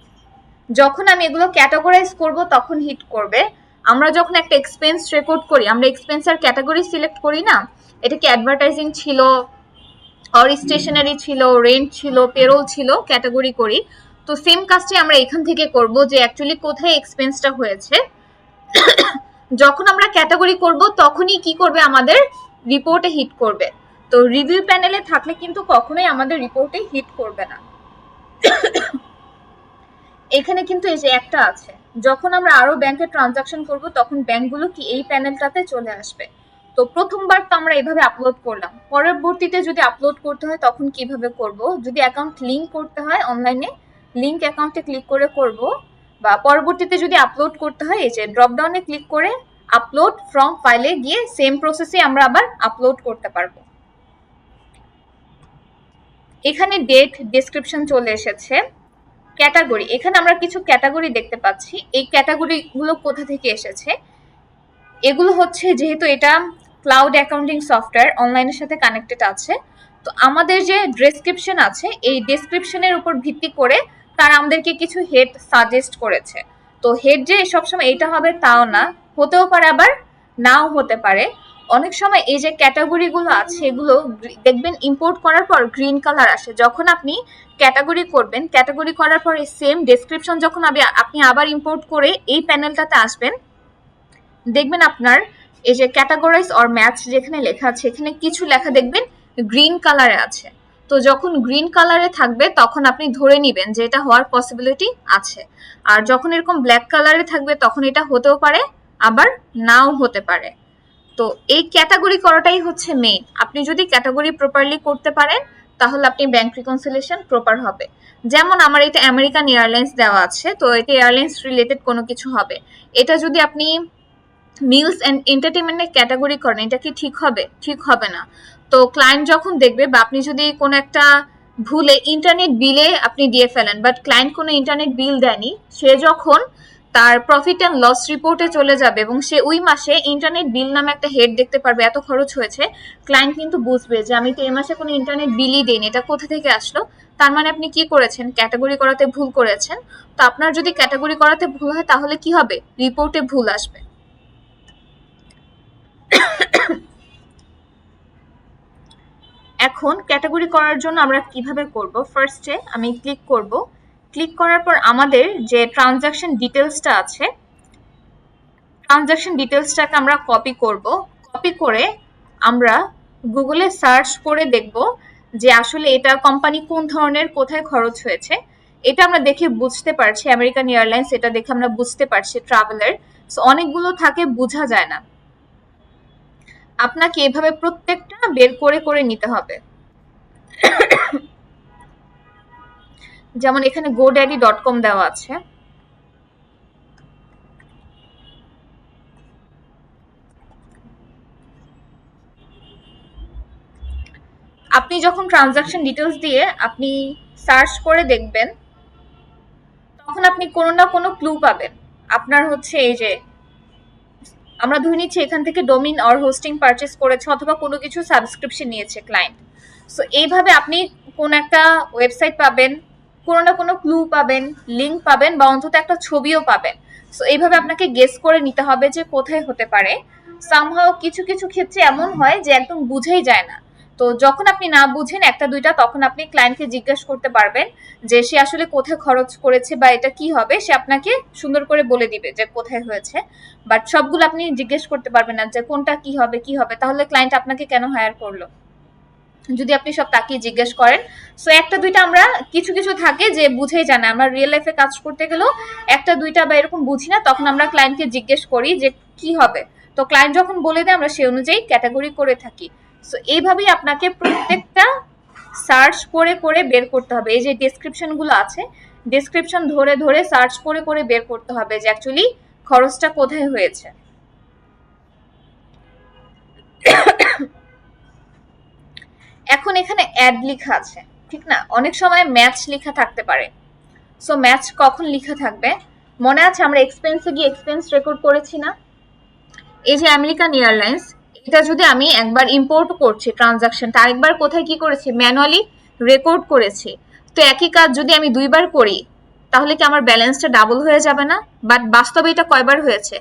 যখন আমি এগুলো ক্যাটাগরাইজ করব তখন হিট করবে। আমরা যখন একটা এক্সপেন্স রেকর্ড করি, আমরা এক্সপেন্সের ক্যাটাগরি সিলেক্ট করি না, এটা কি অ্যাডভার্টাইজিং ছিল, অর স্টেশনারি ছিল, রেন্ট ছিল, পেরোল ছিল, ক্যাটাগরি করি। তো সেম কাজটি আমরা এখান থেকে করব যে অ্যাকচুয়ালি কোথায় এক্সপেন্সটা হয়েছে। যখন আমরা ক্যাটাগরি করব তখনই কি করবে, আমাদের রিপোর্টে হিট করবে। তো রিভিউ প্যানেলে থাকলে কিন্তু কখনোই আমাদের রিপোর্টে হিট করবে না। এখানে কিন্তু এই যে একটা আছে, যখন আমরা আরো ব্যাংকে ট্রানজাকশন করব তখন ব্যাংকগুলো কি এই প্যানেলটাতে চলে আসবে। তো প্রথমবার তো আমরা এভাবে আপলোড করলাম, পরবর্তীতে যদি আপলোড করতে হয় তখন কিভাবে করব, যদি অ্যাকাউন্ট লিংক করতে হয় অনলাইনে, লিংক অ্যাকাউন্টে ক্লিক করে করব, বা পরবর্তীতে যদি আপলোড করতে হয় এই যে ড্রপ ডাউনে ক্লিক করে আপলোড ফ্রম ফাইলে গিয়ে সেম প্রসেসে আমরা আবার আপলোড করতে পারবো। এখানে ডেট, ডেসক্রিপশন চলে এসেছে। ক্যাটাগরি, এখানে আমরা কিছু ক্যাটাগরি দেখতে পাচ্ছি। এই ক্যাটাগরি গুলো কোথা থেকে এসেছে, এগুলো হচ্ছে যেহেতু এটা ক্লাউড অ্যাকাউন্টিং সফটওয়্যার অনলাইনের সাথে কানেক্টেড আছে, তো আমাদের যে ডেসক্রিপশন আছে এই ডেসক্রিপশনের উপর ভিত্তি করে তারা আমাদেরকে কিছু হেড সাজেস্ট করেছে। তো হেড যে সবসময় এটা হবে তাও না, হতেও পারে আবার নাও হতে পারে। অনেক সময় এই যে ক্যাটাগরি গুলো আছে এগুলো দেখবেন ইম্পোর্ট করার পর গ্রিন কালার আসে। যখন আপনি ক্যাটাগরি করবেন, ক্যাটাগরি করার পরে সেম ডেসক্রিপশন যখন আপনি আবার ইম্পোর্ট করে এই প্যানেলটাতে আসবেন, দেখবেন আপনার এই যে ক্যাটাগরাইজ অর ম্যাচ যেখানে লেখা আছে এখানে কিছু লেখা দেখবেন গ্রিন কালারে আছে। তো যখন গ্রিন কালারে থাকবে তখন আপনি ধরে নিবেন যে এটা হওয়ার পসিবিলিটি আছে। আর যখন এরকম ব্ল্যাক কালারে থাকবে তখন এটা হতেও পারে আবার নাও হতে পারে। তো এই ক্যাটাগরি করাটাই হচ্ছে মেইন। আপনি যদি ক্যাটাগরি প্রপারলি করতে পারেন তাহলে আপনি ব্যাংক রিকনসিলিয়েশন প্রপার হবে। যেমন আমার এটা আমেরিকান এয়ারলাইন্স দেওয়া আছে, তো এটা এয়ারলাইন্স রিলেটেড কোনো কিছু হবে। এটা যদি আপনি মিলস এন্ড এন্টারটেনমেন্টের ক্যাটাগরি করেন, এটা কি ঠিক হবে? ঠিক হবে না। তো ক্লায়েন্ট যখন দেখবে, বা আপনি যদি কোনো একটা ভুলে ইন্টারনেট বিলে আপনি দিয়ে ফেলেন, বাট ক্লায়েন্ট কোনো ইন্টারনেট বিল দেয়নি, সে যখন তার প্রফিট অ্যান্ড লস রিপোর্টে চলে যাবে এবং সে ওই মাসে ইন্টারনেট বিল নামে একটা হেড দেখতে পারবে, এত খরচ হয়েছে, ক্লায়েন্ট কিন্তু বুঝবে যে আমি তো এই মাসে কোনো ইন্টারনেট বিলই দিইনি, এটা কোথা থেকে আসলো। তার মানে আপনি কি করেছেন, ক্যাটাগরি করাতে ভুল করেছেন। তো আপনার যদি ক্যাটাগরি করাতে ভুল হয় তাহলে কি হবে, রিপোর্টে ভুল আসবে। এখন ক্যাটাগরি করার জন্য আমরা কিভাবে করব, ফার্স্টে আমি ক্লিক করব। ক্লিক করার পর আমাদের যে ট্রানজাকশন ডিটেলসটা আছে ট্রানজাকশন ডিটেলসটাকে আমরা কপি করব। কপি করে আমরা গুগলে সার্চ করে দেখব যে আসলে এটা কোম্পানি কোন ধরনের কোথায় খরচ হয়েছে। এটা আমরা দেখে বুঝতে পারছি আমেরিকান এয়ারলাইন্স, এটা দেখে আমরা বুঝতে পারছি ট্রাভেলার। সো অনেকগুলো থাকে, বোঝা যায় না। আপনাকে এভাবে প্রত্যেকটা বের করে করে নিতে হবে। যেমন এখানে godaddy.com দেওয়া আছে। আপনি যখন ট্রানজাকশন ডিটেলস দিয়ে আপনি সার্চ করে দেখবেন, তখন আপনি কোনো না কোনো ক্লু পাবেন। আপনার হচ্ছে এই যে আমরা ধরে নিচ্ছি এখান থেকে ডোমিন অর হোস্টিং পারচেস করেছে অথবা কোনো কিছু সাবস্ক্রিপশন নিয়েছে ক্লায়েন্ট। সো এইভাবে আপনি কোন একটা ওয়েবসাইট পাবেন, কোনো না কোনো ক্লু পাবেন, লিঙ্ক পাবেন, বা অন্তত একটা ছবিও পাবেন। সো এইভাবে আপনাকে গেস করে নিতে হবে যে কোথায় হতে পারে। সামহাও কিছু কিছু ক্ষেত্রে এমন হয় যে একদম বুঝেই যায় না। তো যখন আপনি না বুঝেন একটা দুইটা, তখন আপনি ক্লায়েন্টকে জিজ্ঞেস করতে পারবেন যে সে আসলে কোথায় খরচ করেছে বা এটা কি হবে। সে আপনাকে সুন্দর করে বলে দিবে যে কোথায় হয়েছে। বাট সবগুলো আপনি জিজ্ঞেস করতে পারবেন না যে কোনটা কি হবে কি হবে, তাহলে ক্লায়েন্ট আপনাকে কেন হায়ার করলো যদি আপনি সব তাকিয়ে জিজ্ঞেস করেন। সো একটা দুইটা আমরা কিছু কিছু থাকে যে বুঝেই জানা, আমরা রিয়েল লাইফে কাজ করতে গেলেও একটা দুইটা বা এরকম বুঝি না, তখন আমরা ক্লায়েন্টকে জিজ্ঞেস করি যে কি হবে। তো ক্লায়েন্ট যখন বলে দেয় আমরা সেই অনুযায়ী ক্যাটাগরি করে থাকি। সো এইভাবেই আপনাকে প্রত্যেকটা সার্চ করে করে বের করতে হবে। এই যে ডেসক্রিপশন গুলো আছে, ডেসক্রিপশন ধরে ধরে সার্চ করে করে বের করতে হবে যে অ্যাকচুয়ালি খরচটা কোথায় হয়েছে। এখন এখানে অ্যাড লেখা আছে, ঠিক না? অনেক সময় ম্যাচ লেখা থাকতে পারে। সো ম্যাচ কখন লেখা থাকবে? মনে আছে আমরা এক্সপেন্সে গিয়ে এক্সপেন্স রেকর্ড করেছি না? এই যে আমেরিকান এয়ারলাইন্স, এটা যদি আমি একবার ইম্পোর্ট করছি ট্রানজাকশনটা, আরেকবার কোথায় কি করেছি ম্যানুয়ালি রেকর্ড করেছি। তো একই কাজ যদি আমি দুইবার করি তাহলে কি আমার ব্যালেন্সটা ডাবল হয়ে যাবে না? বাট বাস্তবে এটা কয়বার হয়েছে?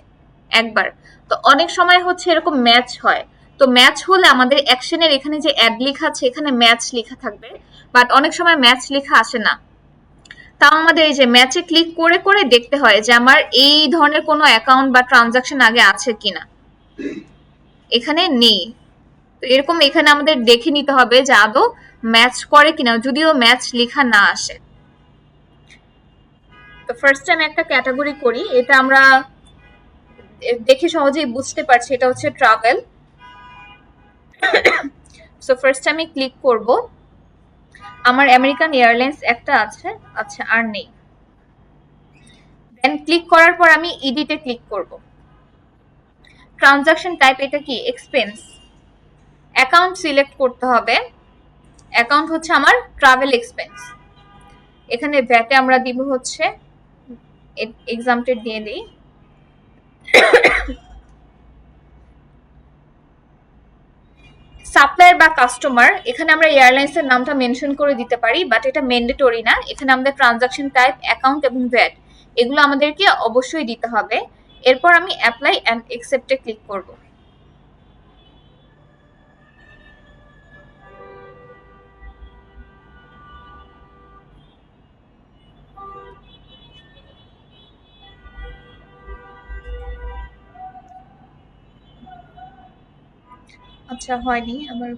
একবার। তো অনেক সময় হচ্ছে এরকম ম্যাচ হয়। তো ম্যাচ হলে আমাদের অ্যাকশনের এখানে যে অ্যাড লেখা আছে এখানে ম্যাচ লেখা থাকবে, বাট অনেক সময় ম্যাচ লেখা আসে না। তাও আমাদের এই যে ম্যাচে ক্লিক করে করে দেখতে হয় যে আমার এই ধরনের কোনো অ্যাকাউন্ট বা ট্রানজাকশন আগে আছে কিনা। এখানে নেই। তো এরকম এখানে আমাদের দেখে নিতে হবে যে আদৌ ম্যাচ করে কিনা, যদিও ম্যাচ লেখা না আসে। তো ফার্স্ট টাইম একটা ক্যাটাগরি করি, এটা আমরা দেখে সহজেই বুঝতে পারছি এটা হচ্ছে ট্রাভেল। সো ফার্স্ট আমি ক্লিক করব। আমার আমেরিকান এয়ারলাইন্স একটা আছে, আচ্ছা আর নেই। দেন ক্লিক করার পর আমি এডিটে ক্লিক করব। ট্রানজাকশন টাইপ এটা কি? এক্সপেন্স। অ্যাকাউন্ট সিলেক্ট করতে হবে। অ্যাকাউন্ট হচ্ছে আমার ট্রাভেল এক্সপেন্স। এখানে ভ্যাটে আমরা দিব হচ্ছে এক্সাম্পল দিয়ে দিই। সাপ্লায়ার বা কাস্টমার, এখানে আমরা এয়ারলাইন্সের নামটা মেনশন করে দিতে পারি, বাট এটা ম্যান্ডেটরি না। এখানে আমাদের ট্রানজাকশন টাইপ, অ্যাকাউন্ট এবং ভ্যাট এগুলো আমাদেরকে অবশ্যই দিতে হবে। এরপর আমি অ্যাপ্লাই অ্যান্ড অ্যাকসেপ্টে ক্লিক করব। আচ্ছা হয়নি আমার।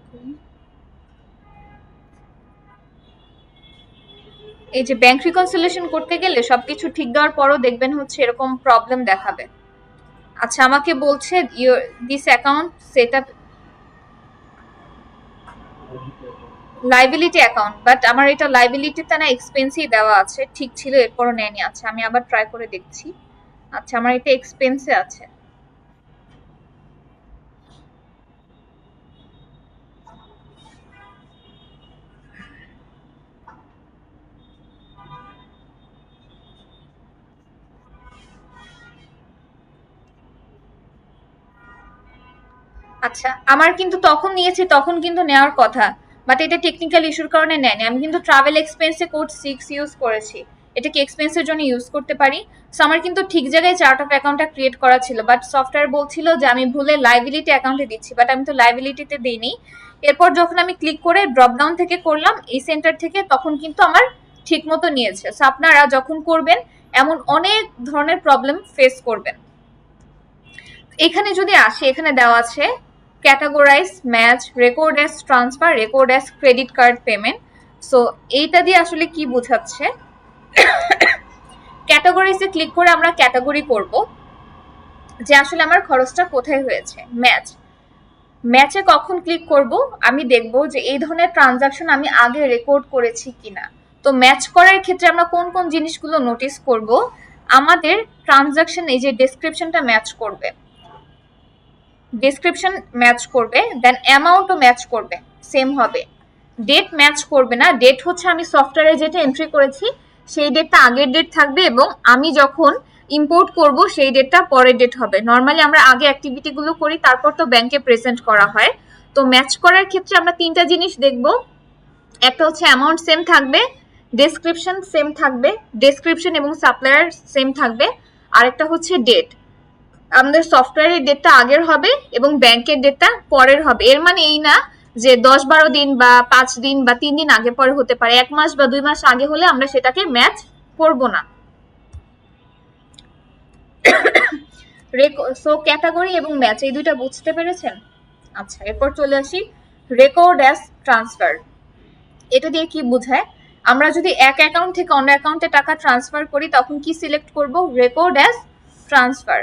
এই যে ব্যাংক রিকনসিলিয়েশন করতে গেলে সবকিছু ঠিক দেওয়ার পরও দেখবেন হচ্ছে এরকম প্রবলেম দেখাবে। আচ্ছা আমাকে বলছে this account set up liability account, but আমার এটা লাইবিলিটিতে না এক্সপেন্সই দেওয়া আছে, ঠিক ছিল এরপরও নেয়নি। আচ্ছা আমি আবার ট্রাই করে দেখছি। আচ্ছা আমার এটা এক্সপেন্সে আছে। আচ্ছা আমার কিন্তু তখন নিয়েছি, তখন কিন্তু নেওয়ার কথা, বাট এটা টেকনিক্যাল ইস্যুর কারণে নেয়নি। আমি কিন্তু ট্রাভেল এক্সপেন্সে কোড 6 ইউজ করেছি, এটা কি এক্সপেন্সের জন্য ইউজ করতে পারি। সো আমার কিন্তু ঠিক জায়গায় চার্ট অফ অ্যাকাউন্টটা ক্রিয়েট করা ছিল, বাট সফটওয়্যার বলছিল যে আমি ভুলে লাইবিলিটি অ্যাকাউন্টে দিচ্ছি, বাট আমি তো লাইবিলিটিতে দিইনি। এরপর যখন আমি ক্লিক করে ড্রপ ডাউন থেকে করলাম এই সেন্টার থেকে, তখন কিন্তু আমার ঠিক মতো নিয়েছে। সো আপনারা যখন করবেন এমন অনেক ধরনের প্রবলেম ফেস করবেন। এখানে যদি আসি, এখানে দেওয়া আছে categorise, match, record as transfer, record as credit card payment. So এইটা দিয়ে আসলে কি বোঝাচ্ছে, ক্যাটাগরিজে ক্লিক করে আমরা ক্যাটাগরি করব যে আসলে আমার খরচটা কোথায় হয়েছে। ম্যাচে কখন ক্লিক করব, আমি দেখব যে এই ধরনের ট্রানজাকশন আমি আগে রেকর্ড করেছি কিনা। তো ম্যাচ করার ক্ষেত্রে আমরা কোন কোন জিনিসগুলো নোটিস করব, আমাদের ট্রানজাকশন এই যে ডেসক্রিপশনটা ম্যাচ করবে, ডেসক্রিপশন ম্যাচ করবে, দেন অ্যামাউন্টও ম্যাচ করবে, সেম হবে। ডেট ম্যাচ করবে না, ডেট হচ্ছে আমি সফটওয়্যারে যেটা এন্ট্রি করেছি সেই ডেটটা আগের ডেট থাকবে এবং আমি যখন ইম্পোর্ট করব সেই ডেটটা পরের ডেট হবে। নর্মালি আমরা আগে অ্যাক্টিভিটিগুলো করি, তারপর তো ব্যাংকে প্রেজেন্ট করা হয়। তো ম্যাচ করার ক্ষেত্রে আমরা তিনটা জিনিস দেখব, একটা হচ্ছে অ্যামাউন্ট সেম থাকবে, ডেসক্রিপশন সেম থাকবে, ডেসক্রিপশন এবং সাপ্লায়ার সেম থাকবে, আরেকটা হচ্ছে ডেট, আমাদের সফটওয়্যারের ডেটটা আগের হবে এবং ব্যাংকের ডেটটা পরের হবে। এর মানে এই না যে 10-12 দিন বা 5 দিন বা 3 দিন আগে পরে হতে পারে, 1 মাস বা 2 মাস আগে হলে আমরা সেটাকে ম্যাচ করব না। সো ক্যাটাগরি এবং ম্যাচ এই দুইটা বুঝতে পেরেছেন? আচ্ছা, এরপর চলে আসি রেকর্ড অ্যাজ ট্রান্সফার। এটা দিয়ে কি বোঝায়, আমরা যদি এক অ্যাকাউন্ট থেকে অন্য অ্যাকাউন্টে টাকা ট্রান্সফার করি তখন কি সিলেক্ট করব, record as transfer.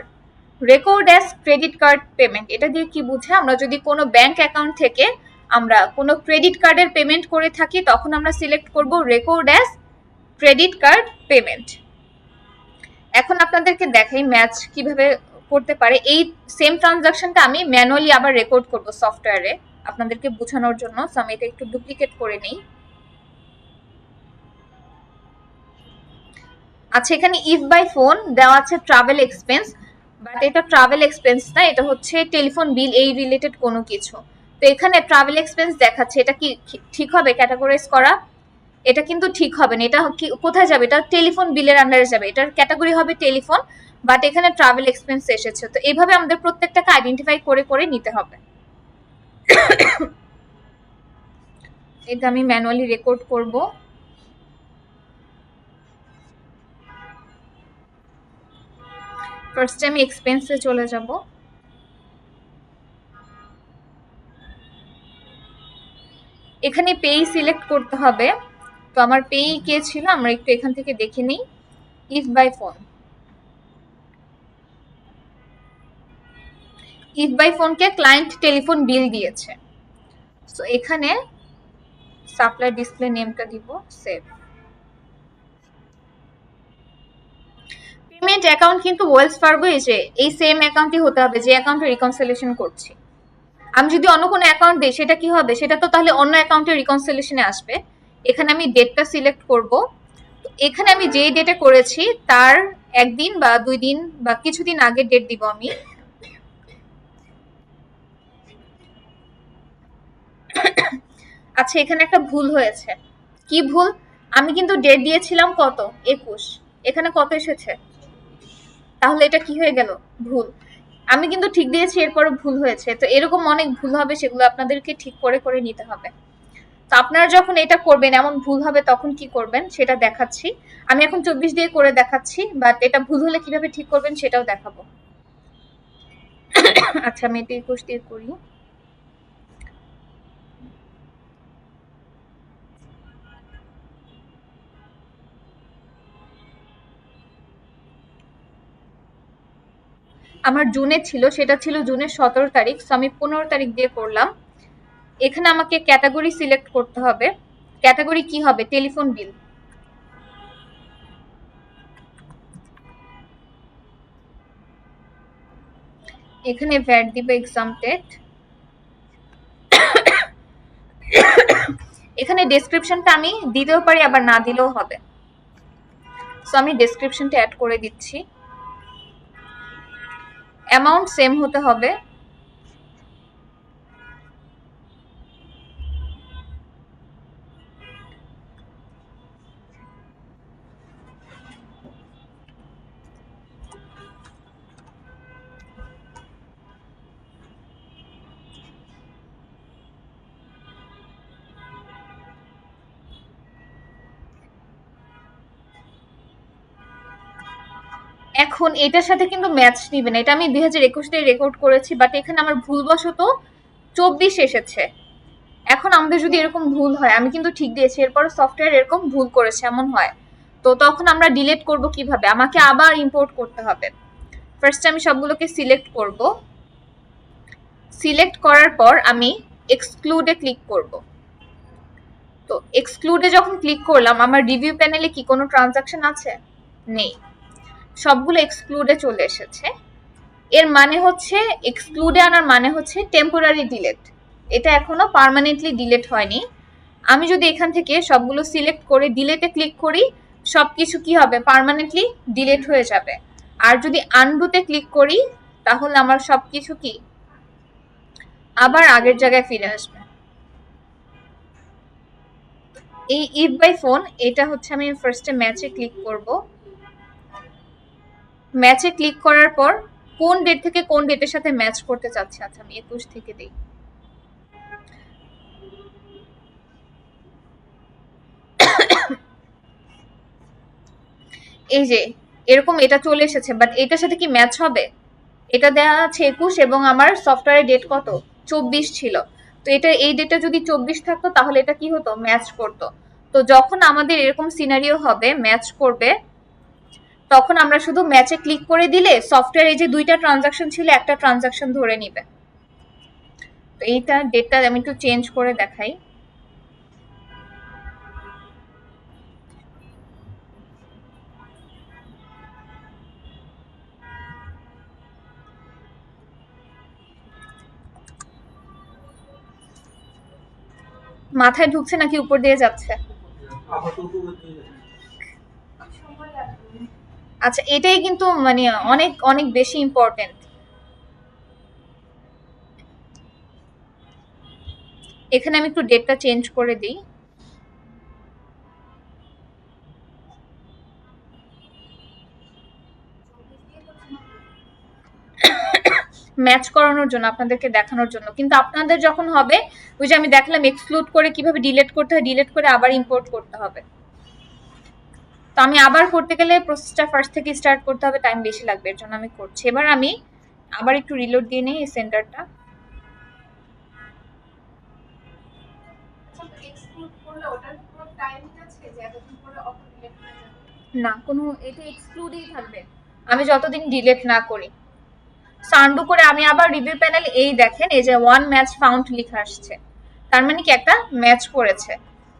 Record as credit card payment, এটা দিয়ে কি বোঝায়, আমরা যদি কোনো ব্যাংক অ্যাকাউন্ট থেকে আমরা কোনো ক্রেডিট কার্ডের পেমেন্ট করে থাকি তখন আমরা সিলেক্ট করব record as credit card payment. এখন আপনাদেরকে দেখাই ম্যাচ কিভাবে করতে পারে। এই সেম ট্রানজাকশনটা আমি ম্যানুয়ালি আবার রেকর্ড করব সফটওয়্যারে আপনাদেরকে বোঝানোর জন্য। সো আমি এটা একটু ডুপ্লিকেট করে নিই। আচ্ছা, এখানে ইফ বাই ফোন দেওয়া আছে ট্রাভেল এক্সপেন্স, বাট এটা ট্রাভেল এক্সপেন্স না, এটা হচ্ছে টেলিফোন বিল এই রিলেটেড কোনো কিছু। তো এখানে ট্রাভেল এক্সপেন্স দেখাচ্ছে, এটা কি ঠিক হবে ক্যাটাগরাইজ করা? এটা কিন্তু ঠিক হবে না। এটা কোথায় যাবে, এটা টেলিফোন বিলের আন্ডারে যাবে, এটার ক্যাটাগরি হবে টেলিফোন, বাট এখানে ট্রাভেল এক্সপেন্স এসেছে। তো এইভাবে আমাদের প্রত্যেকটাকে আইডেন্টিফাই করে করে নিতে হবে। এটা আমি ম্যানুয়ালি রেকর্ড করব। ফার্স্টে আমি এক্সপেন্সে চলে যাব। এখানে পেই সিলেক্ট করতে হবে। তো আমার পেই কে ছিল আমরা একটু এখান থেকে দেখে নিই। If by phone, if by ফোনকে ক্লায়েন্ট টেলিফোন বিল দিয়েছে। সো এখানে সাপ্লাই ডিসপ্লে নেমটা দিব সেভ। পেমেন্ট অ্যাকাউন্ট কিন্তু ওয়েলস ফার্গো এসে এই সেম অ্যাকাউন্টই হতে হবে যে অ্যাকাউন্টে রিকনসিলিয়েশন করছি। আমি যদি অন্য কোনো অ্যাকাউন্ট দিই সেটা কি হবে, সেটা তো তাহলে অন্য অ্যাকাউন্টে রিকনসিলিয়েশনে আসবে। এখানে আমি ডেটটা সিলেক্ট করব। এখানে আমি যেই ডেটে করেছি তার একদিন বা 2 দিন বা কিছুদিন আগে ডেট দিব আমি। আচ্ছা, এখানে একটা ভুল হয়েছে। কি ভুল, আমি কিন্তু ডেট দিয়েছিলাম কত, 21, এখানে কত এসেছে, তাহলে এটা কি হয়ে গেল, ভুল। আমি কিন্তু ঠিক দিয়েছি এরপরে ভুল হয়েছে। তো এরকম অনেক ভুল হবে, সেগুলো আপনাদেরকে ঠিক করে করে নিতে হবে। তো আপনারা যখন এটা করবেন এমন ভুল হবে তখন কি করবেন সেটা দেখাচ্ছি। আমি এখন 24 দিয়ে করে দেখাচ্ছি, বাট এটা ভুল হলে কিভাবে ঠিক করবেন সেটাও দেখাবো। আচ্ছা, আমি এটা 21 দিয়ে করি। আমার জুনে ছিল, সেটা ছিল জুনের 17 তারিখ, সো আমি 15 তারিখ দিয়ে করলাম। এখানে আমাকে ক্যাটাগরি সিলেক্ট করতে হবে। ক্যাটাগরি কি হবে, টেলিফোন বিল। এখানে ভ্যাট দিব এক্সামটেড। এখানে ডেসক্রিপশনটা আমি দিতেও পারি আবার না দিলেও হবে। সো আমি ডেসক্রিপশনটা অ্যাড করে দিচ্ছি। অ্যামাউন্ট সেম হতে হবে। এখন এটার সাথে কিন্তু ম্যাচ নিবে না, এটা আমি 2021 রেকর্ড করেছি, বাট এখানে আমার ভুলবশত 24 এসেছে। এখন আমাদের যদি এরকম ভুল হয়, আমি কিন্তু ঠিক দিয়েছি, এরপর সফটওয়্যার এরকম ভুল করেছে এমন হয়, তো তখন আমরা ডিলিট করব কিভাবে? আমাকে আবার ইম্পোর্ট করতে হবে। ফার্স্টে আমি সবগুলোকে সিলেক্ট করব, সিলেক্ট করার পর আমি এক্সক্লুডে ক্লিক করব। তো এক্সক্লুডে যখন ক্লিক করলাম, আমার রিভিউ প্যানেলে কি কোনো ট্রানজাকশন আছে? নেই, সবগুলো এক্সক্লুডে চলে এসেছে। এর মানে হচ্ছে, এক্সক্লুডে আনার মানে হচ্ছে টেম্পোরারি ডিলেট, এটা এখনো পার্মানেন্টলি ডিলেট হয়নি। আমি যদি এখান থেকে সবগুলো সিলেক্ট করে ডিলেটে ক্লিক করি, সবকিছু কি হবে? পার্মানেন্টলি ডিলেট হয়ে যাবে। আর যদি আনডুতে ক্লিক করি, তাহলে আমার সবকিছু কি আবার আগের জায়গায় ফিরে আসবে। এই ইফ বাই ফোন, এটা হচ্ছে আমি ফার্স্টে ম্যাচে ক্লিক করব। ম্যাচে ক্লিক করার পর কোন ডেট থেকে কোন ডেটের সাথে ম্যাচ করতে চাচ্ছি, আচ্ছা আমি 21 থেকে দিই। এই যে এরকম এটা চলে এসেছে, বাট এটার সাথে কি ম্যাচ হবে? এটা দেওয়া আছে 21 এবং আমার সফটওয়্যারের ডেট কত? 24 ছিল। তো এটা এই ডেটে যদি 24 থাকতো তাহলে এটা কি হতো? ম্যাচ করতো। তো যখন আমাদের এরকম সিনারিও হবে, ম্যাচ করবে, তখন আমরা শুধু ম্যাচে ক্লিক করে দিলে সফটওয়্যার এই যে দুইটা ট্রানজাকশন ছিল, একটা ট্রানজাকশন ধরে নিবে। তো এইটা ডেটটা আমি একটু চেঞ্জ করে দেখাই। মাথায় ঢুকছে নাকি উপর দিয়ে যাচ্ছে? আচ্ছা, এটাই কিন্তু মানে অনেক অনেক বেশি ইম্পর্টেন্ট। এখানে আমি একটু ডেটটা চেঞ্জ করে দিই। ম্যাচ করানোর জন্য, আপনাদেরকে দেখানোর জন্য। কিন্তু আপনাদের যখন হবে, ওই যে আমি দেখলাম এক্সক্লুড করে কিভাবে ডিলিট করতে হয়, ডিলিট করে আবার ইম্পোর্ট করতে হবে। তো আমি আবার করতে গেলে প্রসেসটা ফার্স্ট থেকে স্টার্ট করতে হবে, টাইম বেশি লাগবে, এর জন্য আমি করছি। এবার আমি আবার একটু রিলোড দিয়ে নিই এই সেন্টারটা। না, কোনো এটা এক্সক্লুডই থাকবে আমি যতদিন ডিলিট না করি। সান্ডু করে আমি আবার রিভিউ প্যানেল, এই দেখেন এই যে ওয়ান ম্যাচ ফাউন্ড লেখা আসছে, তার মানে কি একটা ম্যাচ করেছে।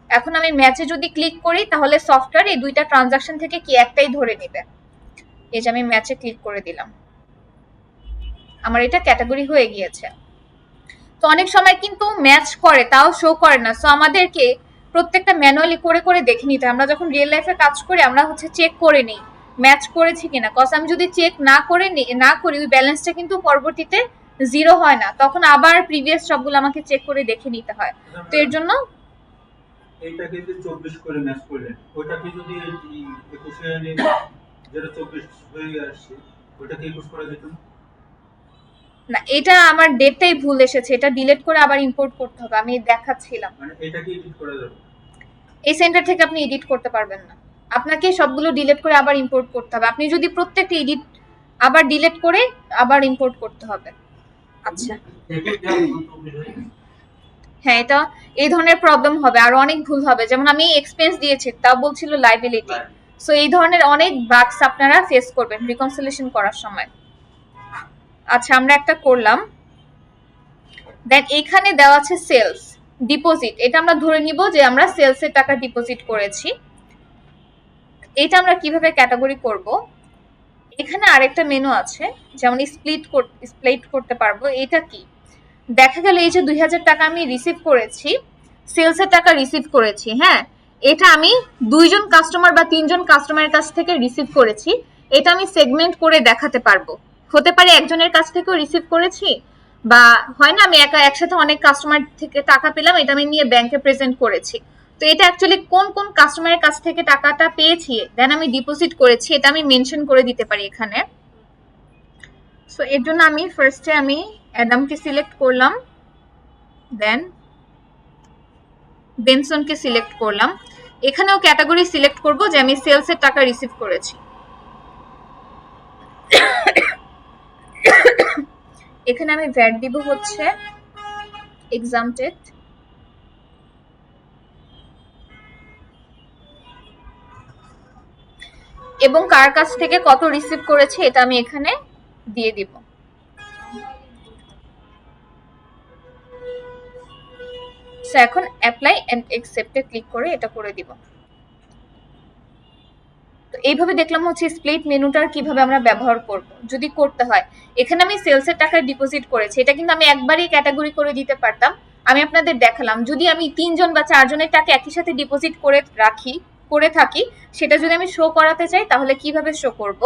এখন আমি ম্যাচে যদি ক্লিক করি, তাহলে সফটওয়্যার এই দুইটা ট্রানজাকশন থেকে কি একটাই ধরে নিবে। এই যে আমি ম্যাচে ক্লিক করে দিলাম, আমার এটা ক্যাটাগরি হয়ে গিয়েছে। তো অনেক সময় কিন্তু ম্যাচ করে, তাও শো করে না। সো আমাদেরকে প্রত্যেকটা ম্যানুয়ালি করে করে দেখে নিতে। আমরা যখন রিয়েল লাইফে কাজ করি, আমরা হচ্ছে চেক করে নিই ম্যাচ করেছি কিনা। কজ আমি যদি চেক না করি, ওই ব্যালেন্সটা কিন্তু পরবর্তীতে জিরো হয় না, তখন আবার প্রিভিয়াস সবগুলো আমাকে চেক করে দেখে নিতে হয়। তো এর জন্য এইটা কিন্তু 24 করে ম্যাচ করলেন, ওইটা কি যদি 21 যেটা 24 হয়ে আসছে, ওইটা কি 21 করে দিত না, এটা আমার ডেটটাই ভুল এসেছে, এটা ডিলিট করে আবার ইম্পোর্ট করতে হবে, আমি দেখাচ্ছিলাম। মানে এটা কি এডিট করা যাবে? এই সেন্টার থেকে আপনি এডিট করতে পারবেন না, আপনাকে সবগুলো ডিলিট করে আবার ইম্পোর্ট করতে হবে। আপনি যদি প্রত্যেকটা এডিট আবার ডিলিট করে আবার ইম্পোর্ট করতে হবে। আচ্ছা, হ্যাঁ, এটা এই ধরনের প্রবলেম হবে, আর অনেক ভুল হবে। যেমন আমি এক্সপেন্স দিয়েছি, তা বলছিল লাইবিলিটি। সো এই ধরনের অনেক বাগস আপনারা ফেস করবেন রিকনসিলিয়েশন করার সময়। আচ্ছা, আমরা একটা করলাম, দেন এখানে দেওয়া আছে সেলস ডিপোজিট, এটা আমরা ধরে নিব যে আমরা সেলসের টাকা ডিপোজিট করেছি। এটা আমরা কিভাবে ক্যাটাগরি করব? এখানে আরেকটা মেনু আছে, যেমন স্প্লিট করতে পারবো। এটা কি? দেখা গেল এই যে 2000 টাকা আমি রিসিভ করেছি, সেলসের টাকা রিসিভ করেছি, হ্যাঁ, এটা আমি 2জন কাস্টমার বা 3জন কাস্টমারের কাছ থেকে রিসিভ করেছি। এটা আমি সেগমেন্ট করে দেখাতে পারবো। হতে পারে একজনের কাছ থেকেও রিসিভ করেছি, বা হয় না আমি একসাথে অনেক কাস্টমার থেকে টাকা পেলাম, এটা আমি নিয়ে ব্যাংকে প্রেজেন্ট করেছি। তো এটা অ্যাকচুয়ালি কোন কোন কাস্টমারের কাছ থেকে টাকাটা পেয়েছি, দেন আমি ডিপোজিট করেছি, এটা আমি মেনশন করে দিতে পারি এখানে। সো এর জন্য আমি ফার্স্টে আমি অ্যাডামকে সিলেক্ট করলাম, দেন বেনসনকে সিলেক্ট করলাম। এখানেও ক্যাটাগরি সিলেক্ট করব যে আমি সেলসের টাকা রিসিভ করেছি। এখানে আমি ভ্যাট দিব হচ্ছে এক্সামটেড, এবং কার কাছ থেকে কত রিসিভ করেছে এটা আমি এখানে দিয়ে দিব। এখন অ্যাপ্লাই এন্ড অ্যাকসেপ্টে ক্লিক করে এটা করে দিব। তো এইভাবে দেখলাম হচ্ছে স্প্লিট মেনুটার কিভাবে আমরা ব্যবহার করব যদি করতে হয়। এখানে আমি সেলসের টাকা ডিপোজিট করেছি, এটা কিন্তু আমি একবারই ক্যাটাগরি করে দিতে পারতাম। আমি আপনাদের দেখালাম যদি আমি 3 জন বা 4 জনের টাকা একই সাথে ডিপোজিট করে থাকি, সেটা যদি আমি শো করাতে চাই তাহলে কিভাবে শো করব।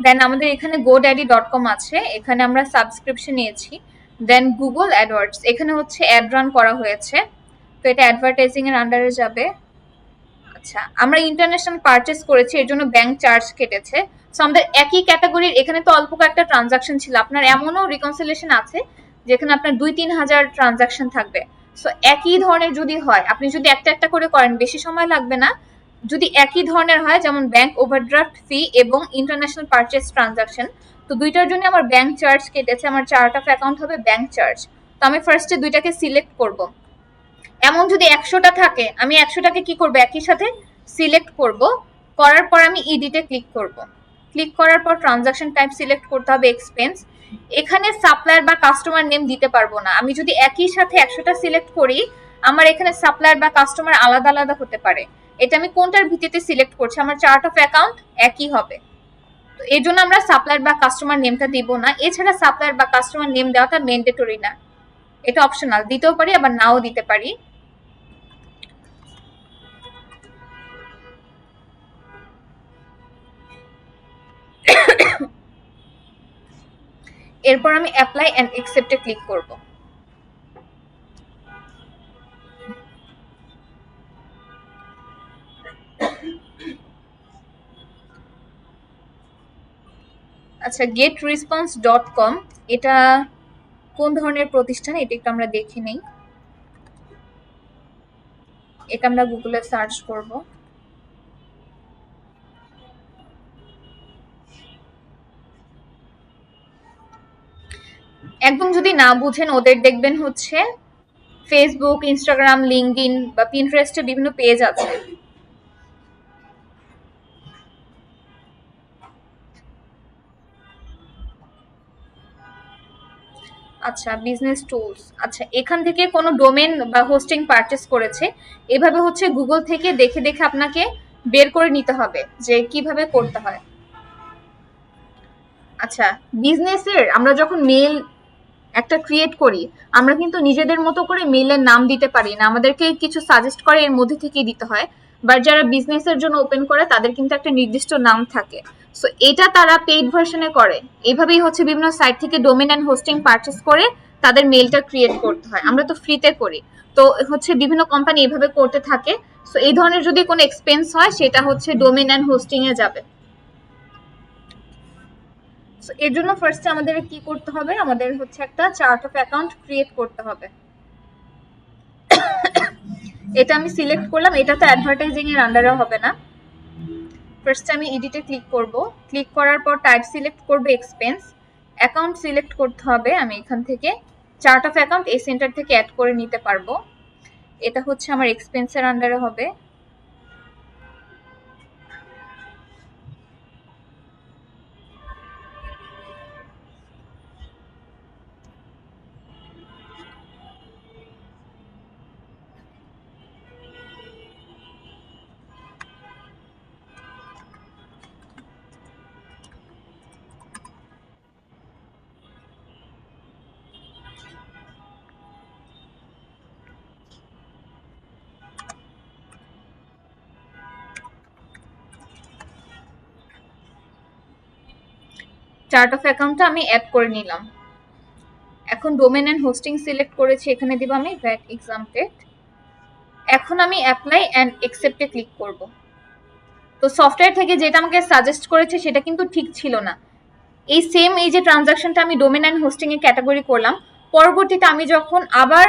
দেন আমাদের এখানে godaddy.com আছে, এখানে আমরা সাবস্ক্রিপশন নিয়েছি। দেন গুগল অ্যাডওয়ার্ডস, এখানে হচ্ছে অ্যাড রান করা হয়েছে, তো এটা অ্যাডভার্টাইজিং এর আন্ডারে যাবে। আচ্ছা, আমরা ইন্টারন্যাশনাল পারচেজ করেছি, এর জন্য ব্যাংক চার্জ কেটেছে। সো আমাদের একই ক্যাটাগরির, এখানে তো অল্প কয়েকটা ট্রানজাকশন ছিল, আপনার এমনও রিকনসিলিয়েশন আছে যেখানে আপনার 2-3 হাজার ট্রানজাকশন থাকবে। সো একই ধরনের যদি হয়, আপনি যদি একটা একটা করে করেন বেশি সময় লাগবে না। যদি একই ধরনের হয়, যেমন ব্যাংক ওভারড্রাফট ফি এবং ইন্টারন্যাশনাল পারচেজ ট্রানজাকশন, তো দুইটার জন্য আমার ব্যাংক চার্জ কেটেছে, আমার চার্ট অফ অ্যাকাউন্ট হবে ব্যাংক চার্জ। তো আমি ফার্স্টে দুইটাকে সিলেক্ট করব। এমন যদি 100টা থাকে, আমি 100টাকে কি করব, একই সাথে সিলেক্ট করব। করার পর আমি ইডিটে ক্লিক করব। ক্লিক করার পর ট্রানজাকশন টাইপ সিলেক্ট করতে হবে এক্সপেন্স। এখানে সাপ্লায়ার বা কাস্টমার নেম দিতে পারবো না। আমি যদি একই সাথে 100টা সিলেক্ট করি, আমার এখানে সাপ্লায়ার বা কাস্টমার আলাদা আলাদা হতে পারে। এটা আমি কোনটার ভিত্তিতে সিলেক্ট করছি, আমার চার্ট অফ অ্যাকাউন্ট একই হবে। তো এই জন্য আমরা সাপ্লায়ার বা কাস্টমার নেমটা দিব না। এছাড়া সাপ্লায়ার বা কাস্টমার নেম দেওয়াটা ম্যান্ডেটরি না, এটা অপশনাল, দিতেও পারি আবার নাও দিতে পারি। এরপর আমি অ্যাপ্লাই এন্ড অ্যাকসেপ্টে ক্লিক করব। আচ্ছা, getresponse.com এটা কোন ধরনের প্রতিষ্ঠান এটা একটু আমরা দেখে নেই। এটা আমরা গুগলে সার্চ করব। একদম যদি না বুঝেন, ওদের দেখবেন হচ্ছে ফেসবুক, ইনস্টাগ্রাম, লিঙ্কডইন বা পিন্টারেস্টে বিভিন্ন পেজ আছে। আচ্ছা, বিজনেস টুলস, আচ্ছা এখান থেকে কোনো ডোমেন বা হোস্টিং পারচেস করেছে, এভাবে হচ্ছে গুগল থেকে দেখে দেখে আপনাকে বের করে নিতে হবে যে কিভাবে করতে হয়। আচ্ছা, বিজনেসের আমরা যখন মেল একটা ক্রিয়েট করি, আমরা কিন্তু নিজেদের মতো করে মেলের নাম দিতে পারি না, আমাদেরকে কিছু সাজেস্ট করে এর মধ্যে থেকেই দিতে হয়। বাট যারা বিজনেসের জন্য ওপেন করে তাদের কিন্তু একটা নির্দিষ্ট নাম থাকে। সো এটা তারা পেইড ভার্সনে করে। এইভাবেই হচ্ছে বিভিন্ন সাইট থেকে ডোমেন অ্যান্ড হোস্টিং পারচেস করে তাদের মেলটা ক্রিয়েট করতে হয়। আমরা তো ফ্রিতে করি, তো হচ্ছে বিভিন্ন কোম্পানি এভাবে করতে থাকে। সো এই ধরনের যদি কোনো এক্সপেন্স হয়, সেটা হচ্ছে ডোমেন অ্যান্ড হোস্টিং এ যাবে। এর জন্য ফার্স্টে আমাদের কি করতে হবে, আমাদের হচ্ছে একটা চার্ট অফ অ্যাকাউন্ট ক্রিয়েট করতে হবে। এটা আমি সিলেক্ট করলাম, এটা তো অ্যাডভার্টাইজিং এর আন্ডারে হবে না। ফার্স্টে আমি এডিটে ক্লিক করব। ক্লিক করার পর টাইপ সিলেক্ট করব এক্সপেন্স। অ্যাকাউন্ট সিলেক্ট করতে হবে, আমি এখান থেকে চার্ট অফ অ্যাকাউন্ট এই সেন্টার থেকে অ্যাড করে নিতে পারবো। এটা হচ্ছে আমার এক্সপেন্সের আন্ডারে হবে। চার্ট অফ অ্যাকাউন্টটা আমি অ্যাড করে নিলাম। এখন ডোমেন এন্ড হোস্টিং সিলেক্ট করেছি, এখানে দিব আমি ভ্যাট এক্সামটেড। এখন আমি অ্যাপ্লাই এন্ড অ্যাকসেপ্টে ক্লিক করব। তো সফটওয়্যার থেকে যেটা আমাকে সাজেস্ট করেছে সেটা কিন্তু ঠিক ছিল না। এই সেম এই যে ট্রানজাকশনটা আমি ডোমেন এন্ড হোস্টিং এ ক্যাটাগরি করলাম, পরবর্তীতে আমি যখন আবার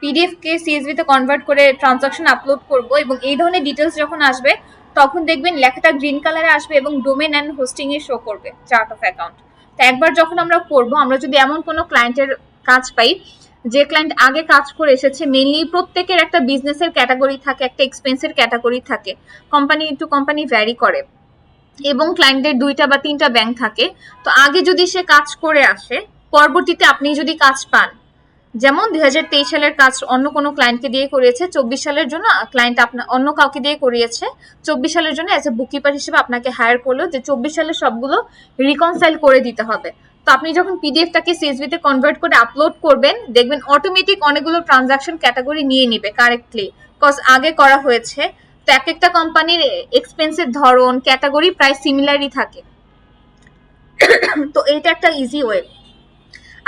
পিডিএফ কে সিএসভি তে কনভার্ট করে ট্রানজাকশন আপলোড করব, এবং এই ধরনের ডিটেলস যখন আসবে তখন দেখবেন লেখাটা গ্রিন কালারে আসবে এবং domain and hosting A show করবে চার্ট অফ অ্যাকাউন্ট। তো একবার যখন আমরা করব, আমরা যদি এমন কোনো ক্লায়েন্টের কাজ পাই যে ক্লায়েন্ট আগে কাজ করে এসেছে, মেইনলি প্রত্যেকের একটা বিজনেসের ক্যাটাগরি থাকে, একটা এক্সপেন্সের ক্যাটাগরি থাকে, কোম্পানি টু কোম্পানি ভ্যারি করে, এবং ক্লায়েন্টের 2টা বা 3টা ব্যাংক থাকে। তো আগে যদি সে কাজ করে আসে, পরবর্তীতে আপনি যদি কাজ পান, যেমন 2023 সালের কাজ অন্য কোনো ক্লায়েন্টকে দিয়ে করিয়েছে, 24 সালের জন্য ক্লায়েন্ট আপনার অন্য কাউকে দিয়ে করিয়েছে, 24 সালের জন্য অ্যাজ এ বুককিপার হিসেবে আপনাকে হায়ার করলো, যে 24 সালের সবগুলো রিকনসাইল করে দিতে হবে। তো আপনি যখন পিডিএফটাকে সিএসভি তে কনভার্ট করে আপলোড করবেন, দেখবেন অটোমেটিক অনেকগুলো ট্রানজাকশন ক্যাটাগরি নিয়ে নিবে কারেক্টলি, কজ আগে করা হয়েছে। তো এক একটা কোম্পানির এক্সপেন্সের ধরন, ক্যাটাগরি প্রায় সিমিলারই থাকে। তো এটা একটা ইজি ওয়ে।